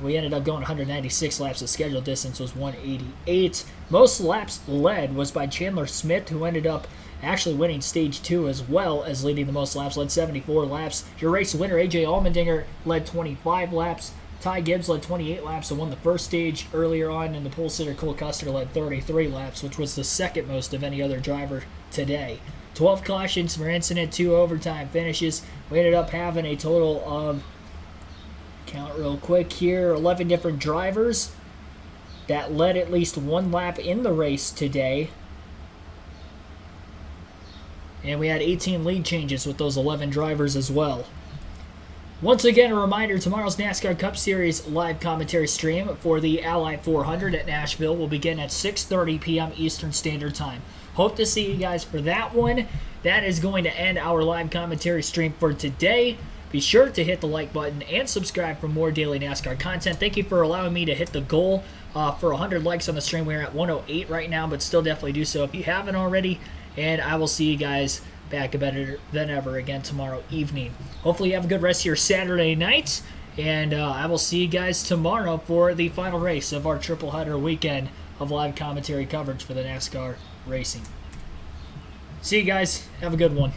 We ended up going 196 laps. The scheduled distance was 188. Most laps led was by Chandler Smith, who ended up actually winning stage 2 as well as leading the most laps, led 74 laps. Your race winner, AJ Allmendinger, led 25 laps. Ty Gibbs led 28 laps and won the first stage earlier on, and the pole sitter Cole Custer led 33 laps, which was the second most of any other driver today. 12 cautions for incident, 2 overtime finishes. We ended up having a total of, count real quick here, 11 different drivers that led at least 1 lap in the race today. And we had 18 lead changes with those 11 drivers as well. Once again, a reminder, tomorrow's NASCAR Cup Series live commentary stream for the Ally 400 at Nashville will begin at 6:30 p.m. Eastern Standard Time. Hope to see you guys for that one. That is going to end our live commentary stream for today. Be sure to hit the like button and subscribe for more daily NASCAR content. Thank you for allowing me to hit the goal for 100 likes on the stream. We're at 108 right now, but still definitely do so if you haven't already. And I will see you guys back better than ever again tomorrow evening. Hopefully you have a good rest of your Saturday night, and I will see you guys tomorrow for the final race of our triple header weekend of live commentary coverage for the NASCAR racing. See you guys. Have a good one.